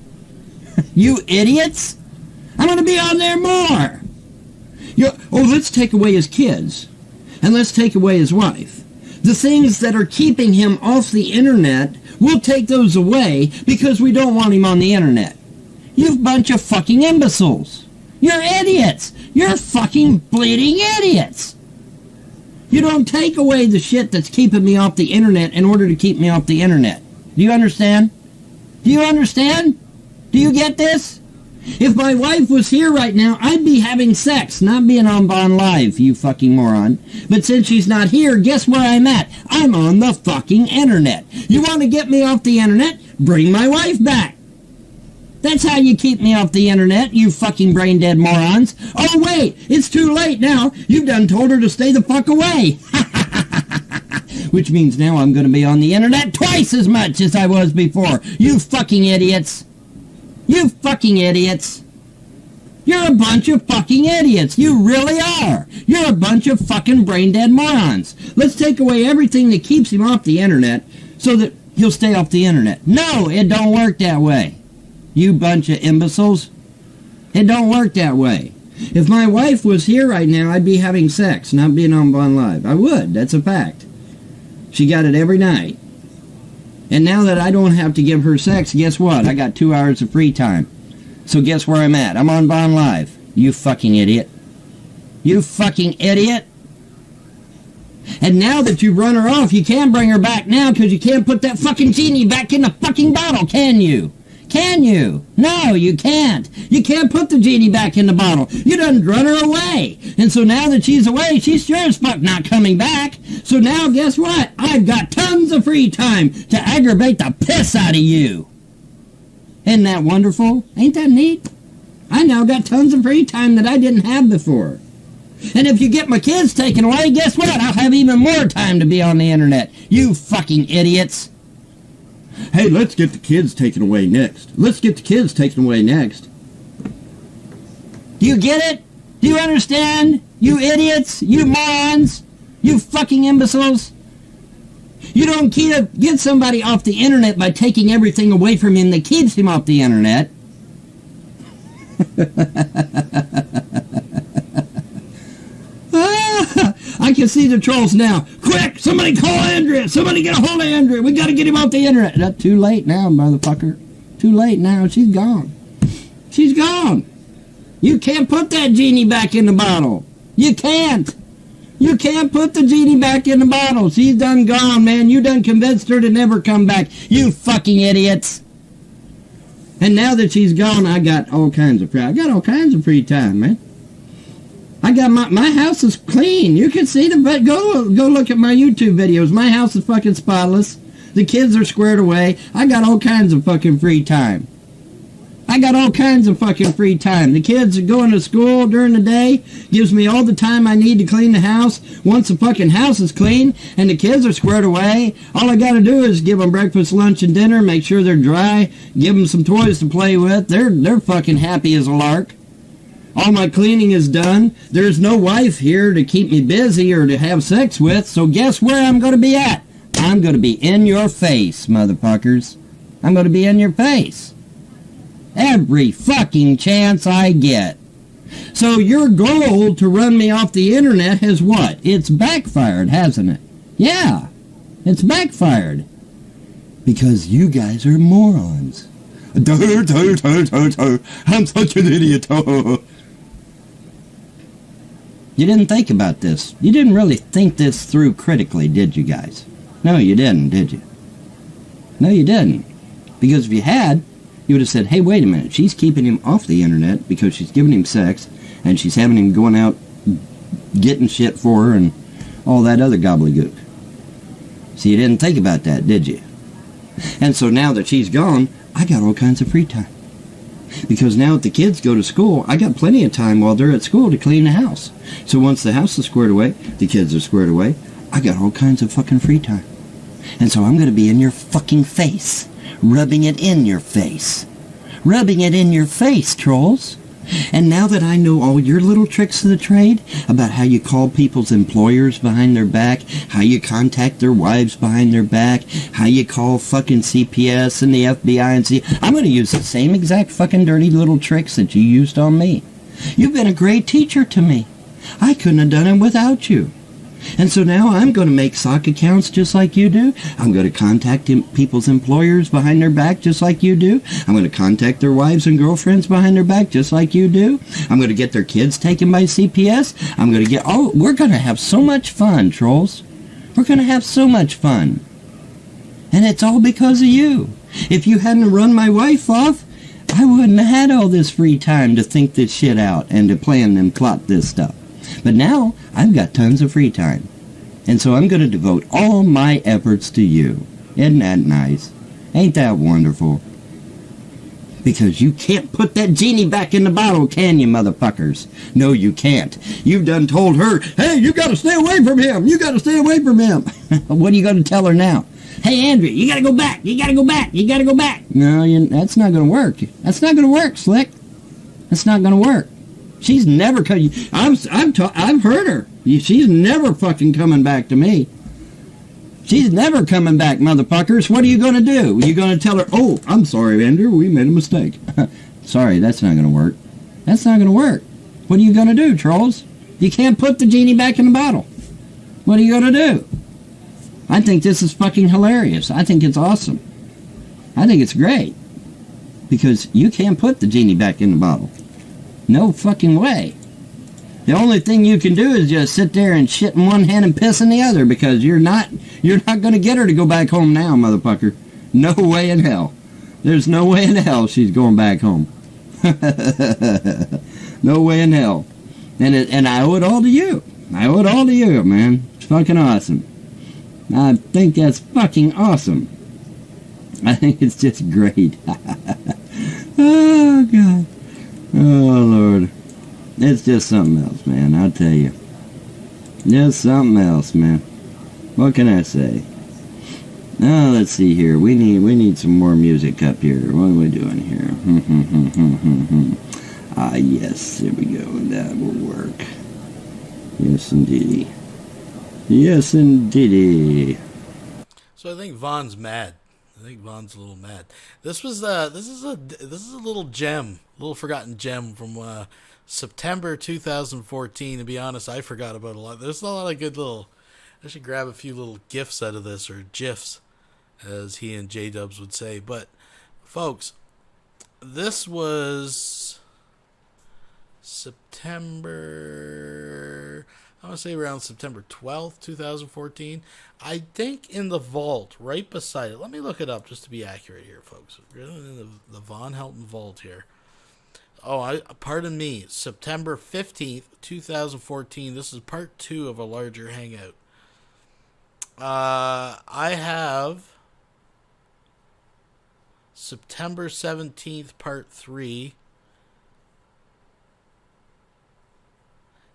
You idiots! I'm going to be on there more! Let's take away his kids. And let's take away his wife. The things that are keeping him off the internet, we'll take those away because we don't want him on the internet. You bunch of fucking imbeciles! You're idiots! You're fucking bleeding idiots! You don't take away the shit that's keeping me off the internet in order to keep me off the internet. Do you understand? Do you understand? Do you get this? If my wife was here right now, I'd be having sex, not being on Bond Live, you fucking moron. But since she's not here, guess where I'm at? I'm on the fucking internet. You want to get me off the internet? Bring my wife back. That's how you keep me off the internet, you fucking brain-dead morons. Oh, wait, it's too late now. You've done told her to stay the fuck away. Which means now I'm going to be on the internet twice as much as I was before. You fucking idiots. You fucking idiots. You're a bunch of fucking idiots. You really are. You're a bunch of fucking brain-dead morons. Let's take away everything that keeps him off the internet so that he'll stay off the internet. No, it don't work that way. You bunch of imbeciles. It don't work that way. If my wife was here right now, I'd be having sex, not being on Bond Live. I would. That's a fact. She got it every night. And now that I don't have to give her sex, guess what? I got 2 hours of free time. So guess where I'm at? I'm on Bond Live. You fucking idiot. You fucking idiot. And now that you've run her off, you can't bring her back now because you can't put that fucking genie back in the fucking bottle, can you? Can you? No, you can't. You can't put the genie back in the bottle. You done run her away. And so now that she's away, she's sure as fuck not coming back. So now guess what? I've got tons of free time to aggravate the piss out of you. Isn't that wonderful? Ain't that neat? I now got tons of free time that I didn't have before. And if you get my kids taken away, guess what? I'll have even more time to be on the internet. You fucking idiots. Hey, let's get the kids taken away next. Let's get the kids taken away next. Do you get it? Do you understand? You idiots? You morons? You fucking imbeciles? You don't get somebody off the internet by taking everything away from him that keeps him off the internet. I can see the trolls now. Quick! Somebody call Andrea! Somebody get a hold of Andrea! We gotta get him off the internet! That's too late now, motherfucker. Too late now. She's gone. She's gone! You can't put that genie back in the bottle. You can't! You can't put the genie back in the bottle. She's done gone, man. You done convinced her to never come back. You fucking idiots! And now that she's gone, I got all kinds of free time, man. I got my house is clean. You can see go look at my YouTube videos. My house is fucking spotless. The kids are squared away. I got all kinds of fucking free time. I got all kinds of fucking free time. The kids are going to school during the day. Gives me all the time I need to clean the house. Once the fucking house is clean and the kids are squared away, all I gotta do is give them breakfast, lunch, and dinner. Make sure they're dry. Give them some toys to play with. They're fucking happy as a lark. All my cleaning is done. There's no wife here to keep me busy or to have sex with, so guess where I'm going to be at? I'm going to be in your face, motherfuckers. I'm going to be in your face. Every fucking chance I get. So your goal to run me off the internet has what? It's backfired, hasn't it? Yeah, it's backfired. Because you guys are morons. I'm such an idiot. You didn't think about this. You didn't really think this through critically, did you guys? No, you didn't, did you? No, you didn't. Because if you had, you would have said, hey, wait a minute. She's keeping him off the internet because she's giving him sex and she's having him going out getting shit for her and all that other gobbledygook. So you didn't think about that, did you? And so now that she's gone, I got all kinds of free time. Because now that the kids go to school, I got plenty of time while they're at school to clean the house. So once the house is squared away, the kids are squared away, I got all kinds of fucking free time. And so I'm going to be in your fucking face. Rubbing it in your face. Rubbing it in your face, trolls. And now that I know all your little tricks of the trade about how you call people's employers behind their back, how you contact their wives behind their back, how you call fucking CPS and the FBI and see, I'm going to use the same exact fucking dirty little tricks that you used on me. You've been a great teacher to me. I couldn't have done it without you. And so now I'm going to make sock accounts just like you do. I'm going to contact people's employers behind their back just like you do. I'm going to contact their wives and girlfriends behind their back just like you do. I'm going to get their kids taken by CPS. I'm going to get... Oh, we're going to have so much fun, trolls. We're going to have so much fun. And it's all because of you. If you hadn't run my wife off, I wouldn't have had all this free time to think this shit out and to plan and plot this stuff. But now, I've got tons of free time. And so I'm going to devote all my efforts to you. Isn't that nice? Ain't that wonderful? Because you can't put that genie back in the bottle, can you, motherfuckers? No, you can't. You've done told her, hey, you got to stay away from him. You got to stay away from him. What are you going to tell her now? Hey, Andrew, you got to go back. You got to go back. You got to go back. No, that's not going to work. That's not going to work, Slick. That's not going to work. She's never coming. I've heard her. She's never fucking coming back to me. She's never coming back, motherfuckers. What are you going to do? Are you going to tell her, oh, I'm sorry, Andrew, we made a mistake. Sorry, that's not going to work. That's not going to work. What are you going to do, trolls? You can't put the genie back in the bottle. What are you going to do? I think this is fucking hilarious. I think it's awesome. I think it's great. Because you can't put the genie back in the bottle. No fucking way. The only thing you can do is just sit there and shit in one hand and piss in the other, because you're not going to get her to go back home now, motherfucker. No way in hell. There's no way in hell she's going back home. No way in hell. And I owe it all to you. I owe it all to you, man. It's fucking awesome. I think that's fucking awesome. I think it's just great. Oh, God. Oh, Lord. It's just something else, man. I'll tell you. Just something else, man. What can I say? Now, let's see here. We need some more music up here. What are we doing here? Ah, yes. There we go. That will work. Yes, indeedy. Yes, indeedy. So I think Von's mad. I think Von's a little mad. This is a little gem, a little forgotten gem from September 2014. To be honest, I forgot about a lot. There's a lot of good little. I should grab a few little gifs out of this, or gifs, as he and J-Dubs would say. But folks, this was September. I want to say around September 12th, 2014. I think in the vault, right beside it. Let me look it up just to be accurate here, folks. We're in the Vonhelton vault here. Oh, pardon me. September 15th, 2014. This is part 2 of a larger hangout. I have September 17th, part 3.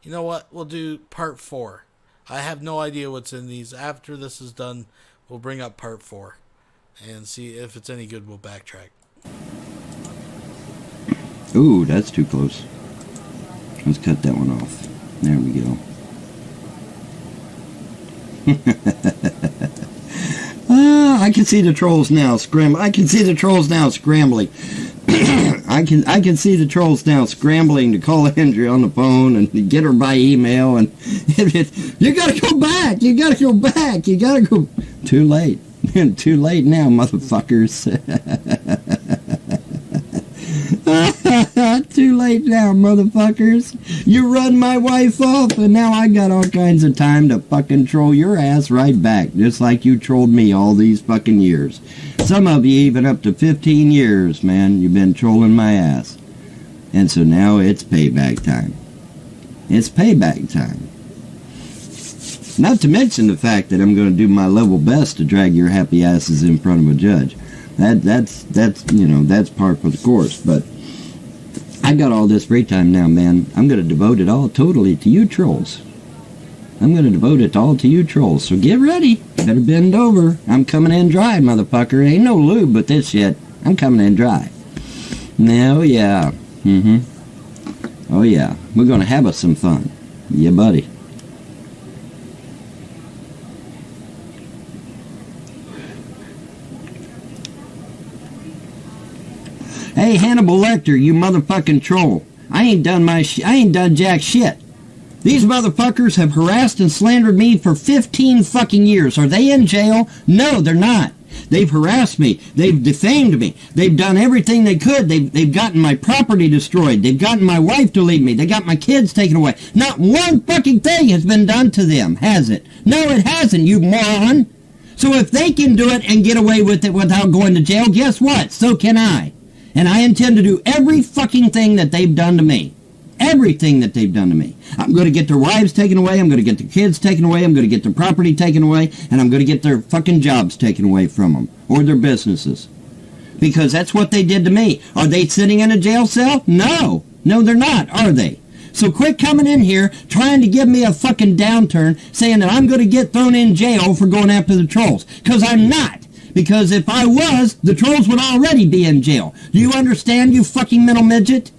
You know what? We'll do part 4. I have no idea what's in these. After this is done, we'll bring up part 4 and see if it's any good. We'll backtrack. Ooh, that's too close. Let's cut that one off. There we go. I can see the trolls now scrambling. I can see the trolls now scrambling. I can see the trolls now scrambling to call Andrea on the phone and get her by email, and you gotta go back. You gotta go back. You gotta go. Too late. Too late now, motherfuckers. Too late now, motherfuckers. You run my wife off, and now I got all kinds of time to fucking troll your ass right back, just like you trolled me all these fucking years. Some of you even up to 15 years, man. You've been trolling my ass. And so now it's payback time. It's payback time. Not to mention the fact that I'm going to do my level best to drag your happy asses in front of a judge. That's par for the course. But I got all this free time now, man. I'm going to devote it all totally to you trolls. I'm going to devote it all to you trolls. So get ready. Better bend over. I'm coming in dry, motherfucker. Ain't no lube but this shit. I'm coming in dry. Now, yeah. Oh, yeah. We're going to have us some fun. Yeah, buddy. Hey, Hannibal Lecter, you motherfucking troll. I ain't done jack shit. These motherfuckers have harassed and slandered me for 15 fucking years. Are they in jail? No, they're not. They've harassed me. They've defamed me. They've done everything they could. They've gotten my property destroyed. They've gotten my wife to leave me. They got my kids taken away. Not one fucking thing has been done to them, has it? No, it hasn't, you moron. So if they can do it and get away with it without going to jail, guess what? So can I. And I intend to do every fucking thing that they've done to me. Everything that they've done to me. I'm going to get their wives taken away. I'm going to get their kids taken away. I'm going to get their property taken away. And I'm going to get their fucking jobs taken away from them. Or their businesses. Because that's what they did to me. Are they sitting in a jail cell? No. No, they're not, are they? So quit coming in here trying to give me a fucking downturn saying that I'm going to get thrown in jail for going after the trolls. Because I'm not. Because if I was, the trolls would already be in jail. Do you understand, you fucking mental midget?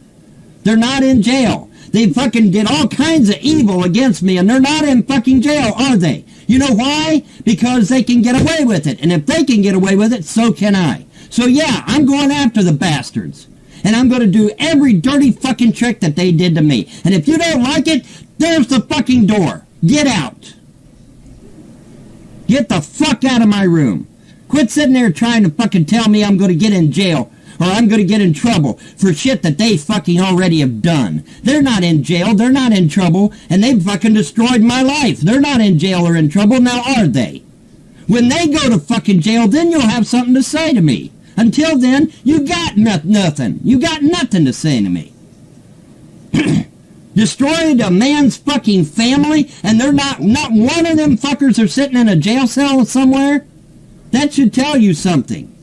They're not in jail. They fucking did all kinds of evil against me, and they're not in fucking jail, are they? You know why? Because they can get away with it. And if they can get away with it, so can I. So yeah, I'm going after the bastards. And I'm going to do every dirty fucking trick that they did to me. And if you don't like it, there's the fucking door. Get out. Get the fuck out of my room. Quit sitting there trying to fucking tell me I'm going to get in jail. Or I'm going to get in trouble for shit that they fucking already have done. They're not in jail. They're not in trouble. And they've fucking destroyed my life. They're not in jail or in trouble. Now are they? When they go to fucking jail, then you'll have something to say to me. Until then, you got nothing. You got nothing to say to me. Destroyed a man's fucking family, and they're not one of them fuckers are sitting in a jail cell somewhere? That should tell you something.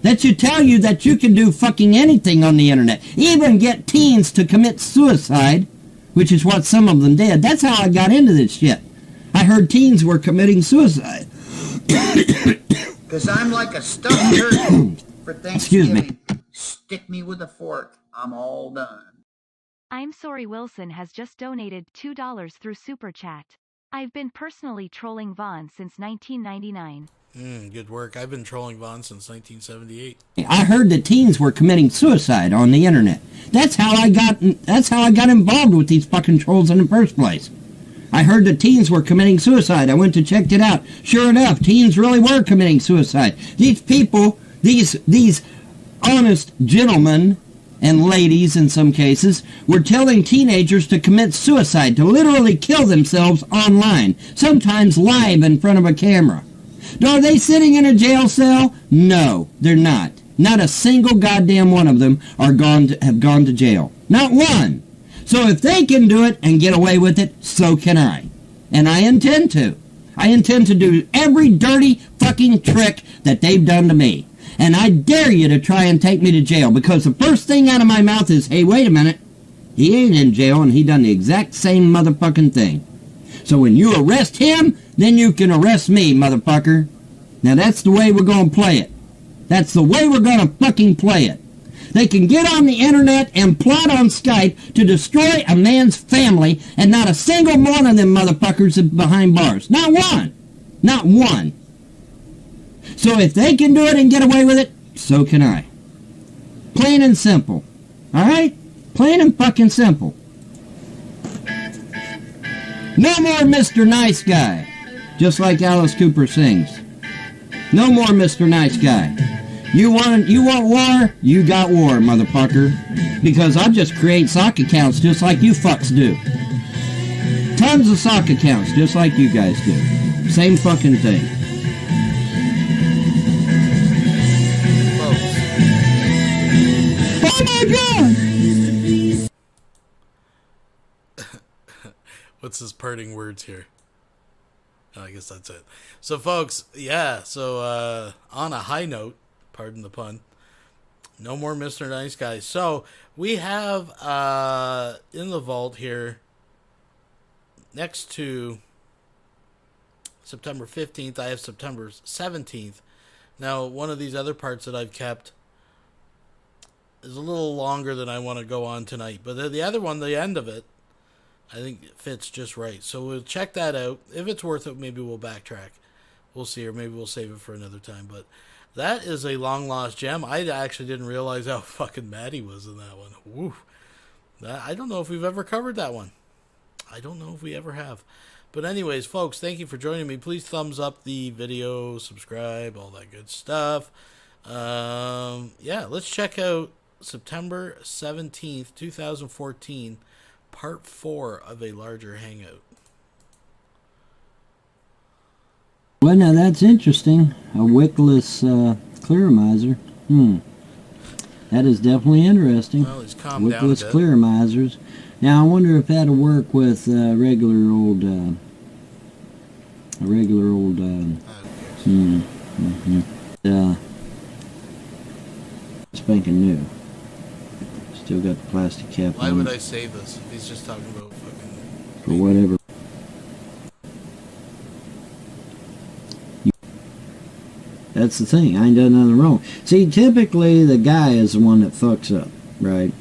That should tell you that you can do fucking anything on the internet. Even get teens to commit suicide, which is what some of them did. That's how I got into this shit. I heard teens were committing suicide. Because I'm like a stuffed turkey for Thanksgiving. Excuse me. Stick me with a fork. I'm all done. I'm sorry Wilson has just donated $2 through Super Chat. I've been personally trolling Vaughn since 1999. Good work. I've been trolling Vaughn since 1978. I heard that teens were committing suicide on the internet. That's how I got involved with these fucking trolls in the first place. I heard that teens were committing suicide. I went to check it out. Sure enough, teens really were committing suicide. These people, these honest gentlemen and ladies in some cases, were telling teenagers to commit suicide, to literally kill themselves online, sometimes live in front of a camera. Are they sitting in a jail cell? No, they're not. Not a single goddamn one of them have gone to jail. Not one. So if they can do it and get away with it, so can I. And I intend to. I intend to do every dirty fucking trick that they've done to me. And I dare you to try and take me to jail, because the first thing out of my mouth is, hey, wait a minute. He ain't in jail, and he done the exact same motherfucking thing. So when you arrest him, then you can arrest me, motherfucker. Now that's the way we're going to play it. That's the way we're going to fucking play it. They can get on the internet and plot on Skype to destroy a man's family, and not a single one of them motherfuckers is behind bars. Not one. Not one. So if they can do it and get away with it, so can I. Plain and simple. Alright? Plain and fucking simple. No more Mr. Nice Guy. Just like Alice Cooper sings. No more Mr. Nice Guy. You want war? You got war, motherfucker. Because I just create sock accounts just like you fucks do. Tons of sock accounts just like you guys do. Same fucking thing. Oh my god! What's his parting words here? I guess that's it. So, folks, yeah. So, on a high note, pardon the pun, no more Mr. Nice Guy. So, we have in the vault here, next to September 15th, I have September 17th. Now, one of these other parts that I've kept is a little longer than I want to go on tonight. But the other one, the end of it, I think it fits just right. So we'll check that out. If it's worth it, maybe we'll backtrack. We'll see, or maybe we'll save it for another time. But that is a long-lost gem. I actually didn't realize how fucking mad he was in that one. Woo. I don't know if we've ever covered that one. I don't know if we ever have. But anyways, folks, thank you for joining me. Please thumbs up the video, subscribe, all that good stuff. Yeah, let's check out September 17th, 2014, part 4 of a larger hangout. Well, now that's interesting. A wickless clearomizer. That is definitely interesting. Well, he's calmed down a Wickless bit. clearomizers. Now, I wonder if that'll work with regular old spanking new. Still got the plastic cap Why on would it I save this if he's just talking about fucking... for whatever. That's the thing. I ain't done nothing wrong. See, typically the guy is the one that fucks up, right?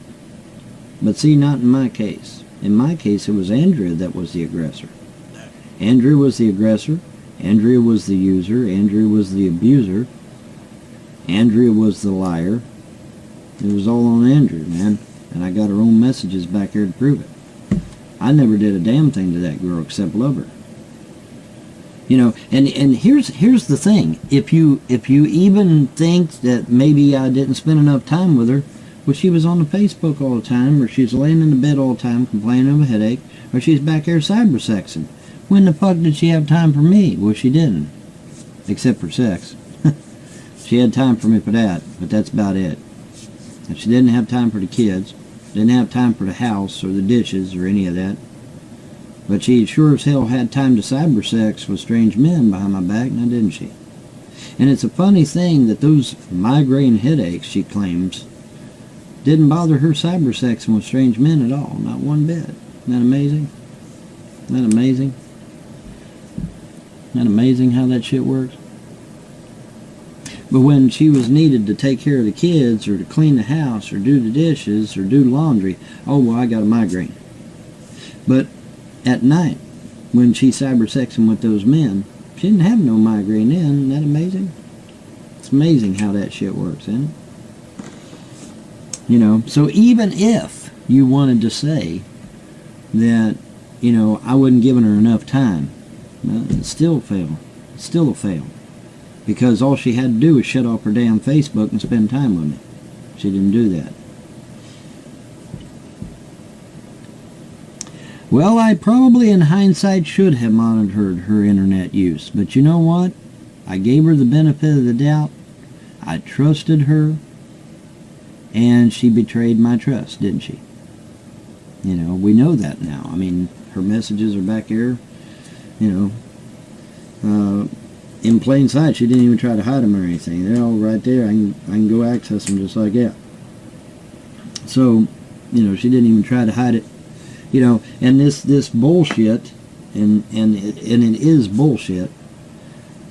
But see, not in my case. In my case, it was Andrea that was the aggressor. Andrea was the aggressor. Andrea was the user. Andrea was the abuser. Andrea was the liar. It was all on Andrea, man. And I got her own messages back here to prove it. I never did a damn thing to that girl except love her. You know, and here's the thing. If you even think that maybe I didn't spend enough time with her, well, she was on the Facebook all the time, or she's laying in the bed all the time complaining of a headache, or she's back there cybersexing. When the fuck did she have time for me? Well, she didn't. Except for sex. She had time for me for that, but that's about it. And she didn't have time for the kids, didn't have time for the house, or the dishes, or any of that. But she sure as hell had time to cybersex with strange men behind my back, now didn't she? And it's a funny thing that those migraine headaches, she claims, didn't bother her cybersexing with strange men at all, not one bit. Isn't that amazing? Isn't that amazing? Isn't that amazing how that shit works? But when she was needed to take care of the kids, or to clean the house, or do the dishes, or do laundry, oh, well, I got a migraine. But at night, when she's cybersexing with those men, she didn't have no migraine then. Isn't that amazing? It's amazing how that shit works, isn't it? You know, so even if you wanted to say that, you know, I wasn't giving her enough time, well, it's still a fail. It's still a fail. Because all she had to do was shut off her damn Facebook and spend time with me. She didn't do that. Well, I probably in hindsight should have monitored her internet use. But you know what? I gave her the benefit of the doubt. I trusted her. And she betrayed my trust, didn't she? You know, we know that now. I mean, her messages are back here, you know, in plain sight. She didn't even try to hide them or anything. They're all right there. I can go access them just like that. So, you know, she didn't even try to hide it. You know, and this bullshit, and it is bullshit,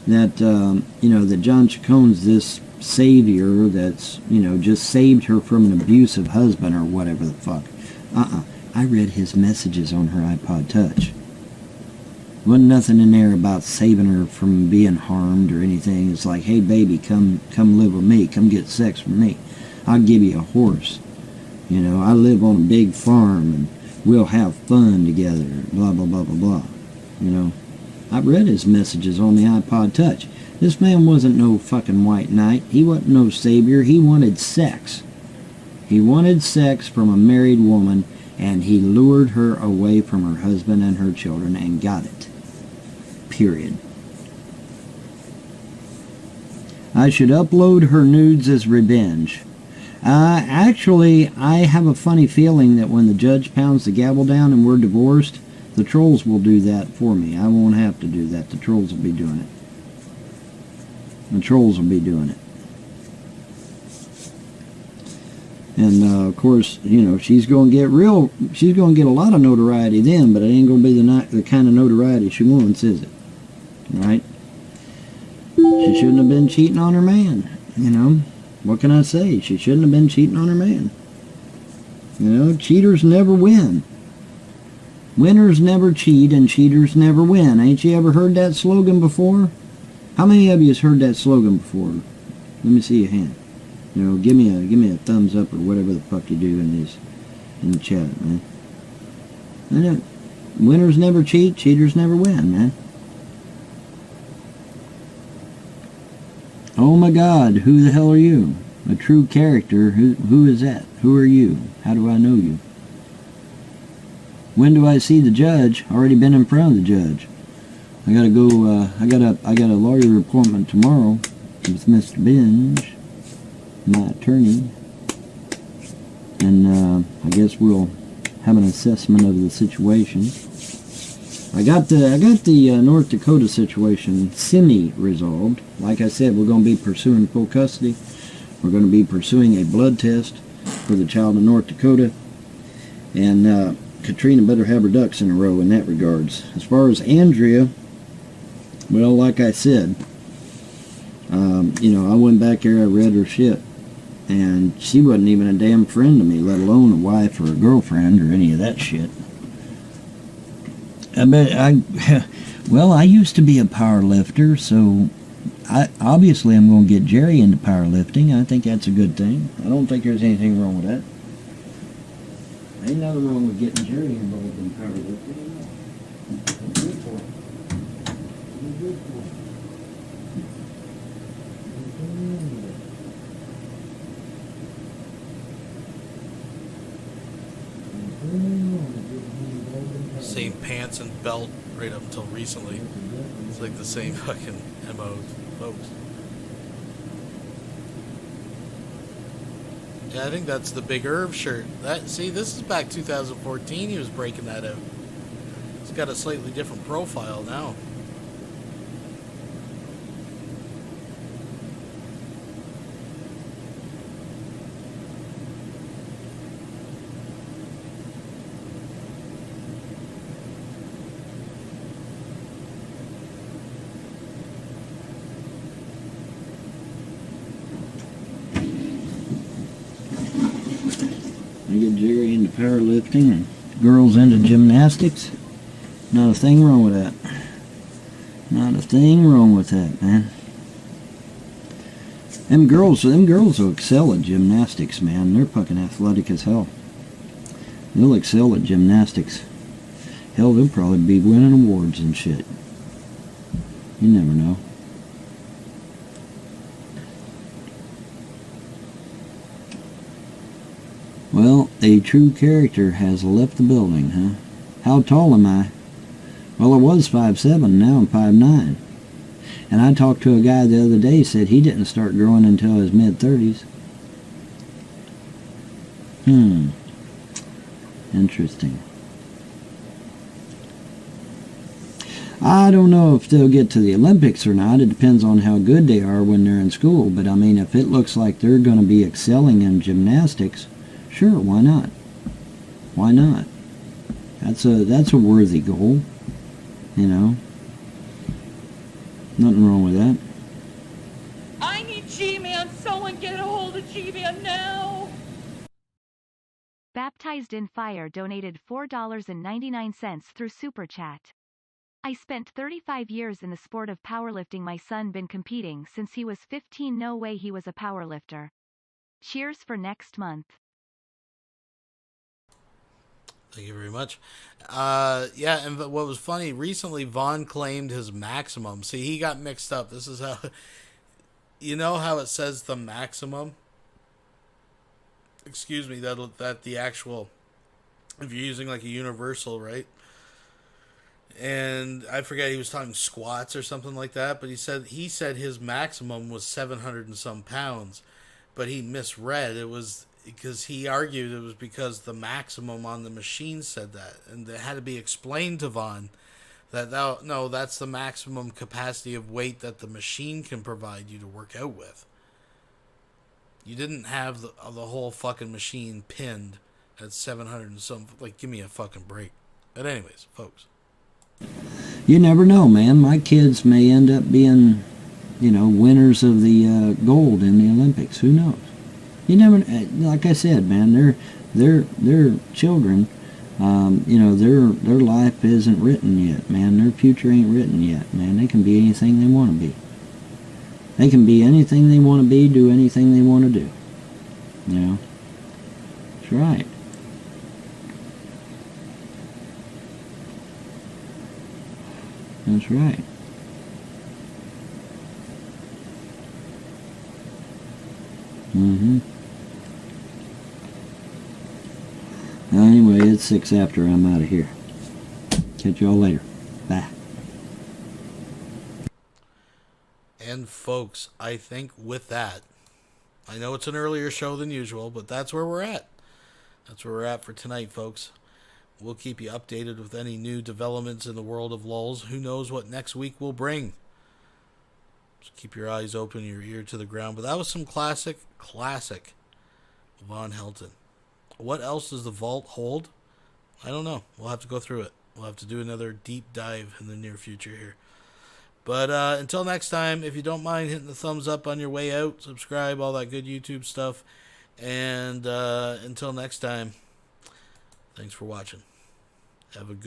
that, you know, that John Chacon's this savior that's, you know, just saved her from an abusive husband or whatever the fuck. I read his messages on her iPod Touch. Wasn't nothing in there about saving her from being harmed or anything. It's like, hey baby, come live with me, come get sex from me. I'll give you a horse. You know, I live on a big farm and we'll have fun together, blah blah blah blah blah. You know, I read his messages on the iPod Touch. This man wasn't no fucking white knight. He wasn't no savior. He wanted sex. He wanted sex from a married woman, and he lured her away from her husband and her children and got it. Period. I should upload her nudes as revenge. Actually, I have a funny feeling that when the judge pounds the gavel down and we're divorced, The trolls will do that for me. I won't have to do that. The trolls will be doing it. The trolls will be doing it. And of course, you know, she's going to get a lot of notoriety then, but it ain't going to be the kind of notoriety she wants, is it? Right? She shouldn't have been cheating on her man, you know. What can I say? She shouldn't have been cheating on her man. You know, cheaters never win. Winners never cheat and cheaters never win. Ain't you ever heard that slogan before? How many of you has heard that slogan before? Let me see your hand. You know, give me a thumbs up or whatever the fuck you do in the chat, man. I know. Winners never cheat, cheaters never win, man. Oh my God, who the hell are you? A true character. Who is that? Who are you? How do I know you? When do I see the judge? Already been in front of the judge. I gotta go. I got a lawyer appointment tomorrow with Mr. Binge, my attorney, and I guess we'll have an assessment of the situation. I got the North Dakota situation semi-resolved. Like I said, we're going to be pursuing full custody. We're going to be pursuing a blood test for the child in North Dakota, and Katrina better have her ducks in a row in that regards. As far as Andrea, well, like I said, you know, I went back there, I read her shit, and she wasn't even a damn friend to me, let alone a wife or a girlfriend or any of that shit. Well, I used to be a power lifter, so obviously I'm going to get Jerry into powerlifting. I think that's a good thing. I don't think there's anything wrong with that. Ain't nothing wrong with getting Jerry involved in powerlifting. It's good for him. It's good for him. Same pants and belt right up until recently. It's like the same fucking MO, folks. Yeah, I think that's the Big Irv shirt. See, this is back 2014 he was breaking that out. It's got a slightly different profile now. I get Jerry into powerlifting and girls into gymnastics. Not a thing wrong with that. Not a thing wrong with that, man. Them girls will excel at gymnastics, man. They're fucking athletic as hell. They'll excel at gymnastics. Hell, they'll probably be winning awards and shit. You never know. Well, a true character has left the building, huh? How tall am I? Well, I was 5'7", now I'm 5'9". And I talked to a guy the other day, said he didn't start growing until his mid-30s. Interesting. I don't know if they'll get to the Olympics or not. It depends on how good they are when they're in school. But I mean, if it looks like they're going to be excelling in gymnastics, sure, why not? Why not? That's a worthy goal, you know. Nothing wrong with that. I need G-Man. Someone get a hold of G-Man now. Baptized in Fire donated $4.99 through Super Chat. I spent 35 years in the sport of powerlifting. My son been competing since he was 15. No way he was a powerlifter. Cheers for next month. Thank you very much. Yeah, and what was funny, recently Vaughn claimed his maximum. See, he got mixed up. This is how... You know how it says the maximum? Excuse me, that the actual... If you're using like a universal, right? And I forget, he was talking squats or something like that, but he said his maximum was 700 and some pounds, but he misread. because he argued it was because the maximum on the machine said that, and it had to be explained to Von that no, that's the maximum capacity of weight that the machine can provide you to work out with. You didn't have the whole fucking machine pinned at 700 and some. Like, give me a fucking break. But anyways, folks, You never know, man. My kids may end up being, winners of the gold in the Olympics. Who knows? You never. Like I said, man, they're children. Their life isn't written yet, man. Their future ain't written yet, man. They can be anything they want to be. They can be anything they want to be, do anything they want to do. That's right. That's right. Anyway, it's 6 after. I'm out of here. Catch y'all later. Bye. and folks, I think with that, I know it's an earlier show than usual, but that's where we're at. That's where we're at for tonight, folks. We'll keep you updated with any new developments in the world of lulz. Who knows what next week will bring? Just keep your eyes open, your ear to the ground. But that was some classic Vonhelton. What else does the vault hold? I don't know. We'll have to go through it. We'll have to do another deep dive in the near future here. But until next time, if you don't mind hitting the thumbs up on your way out, subscribe, all that good YouTube stuff. And until next time, thanks for watching. Have a good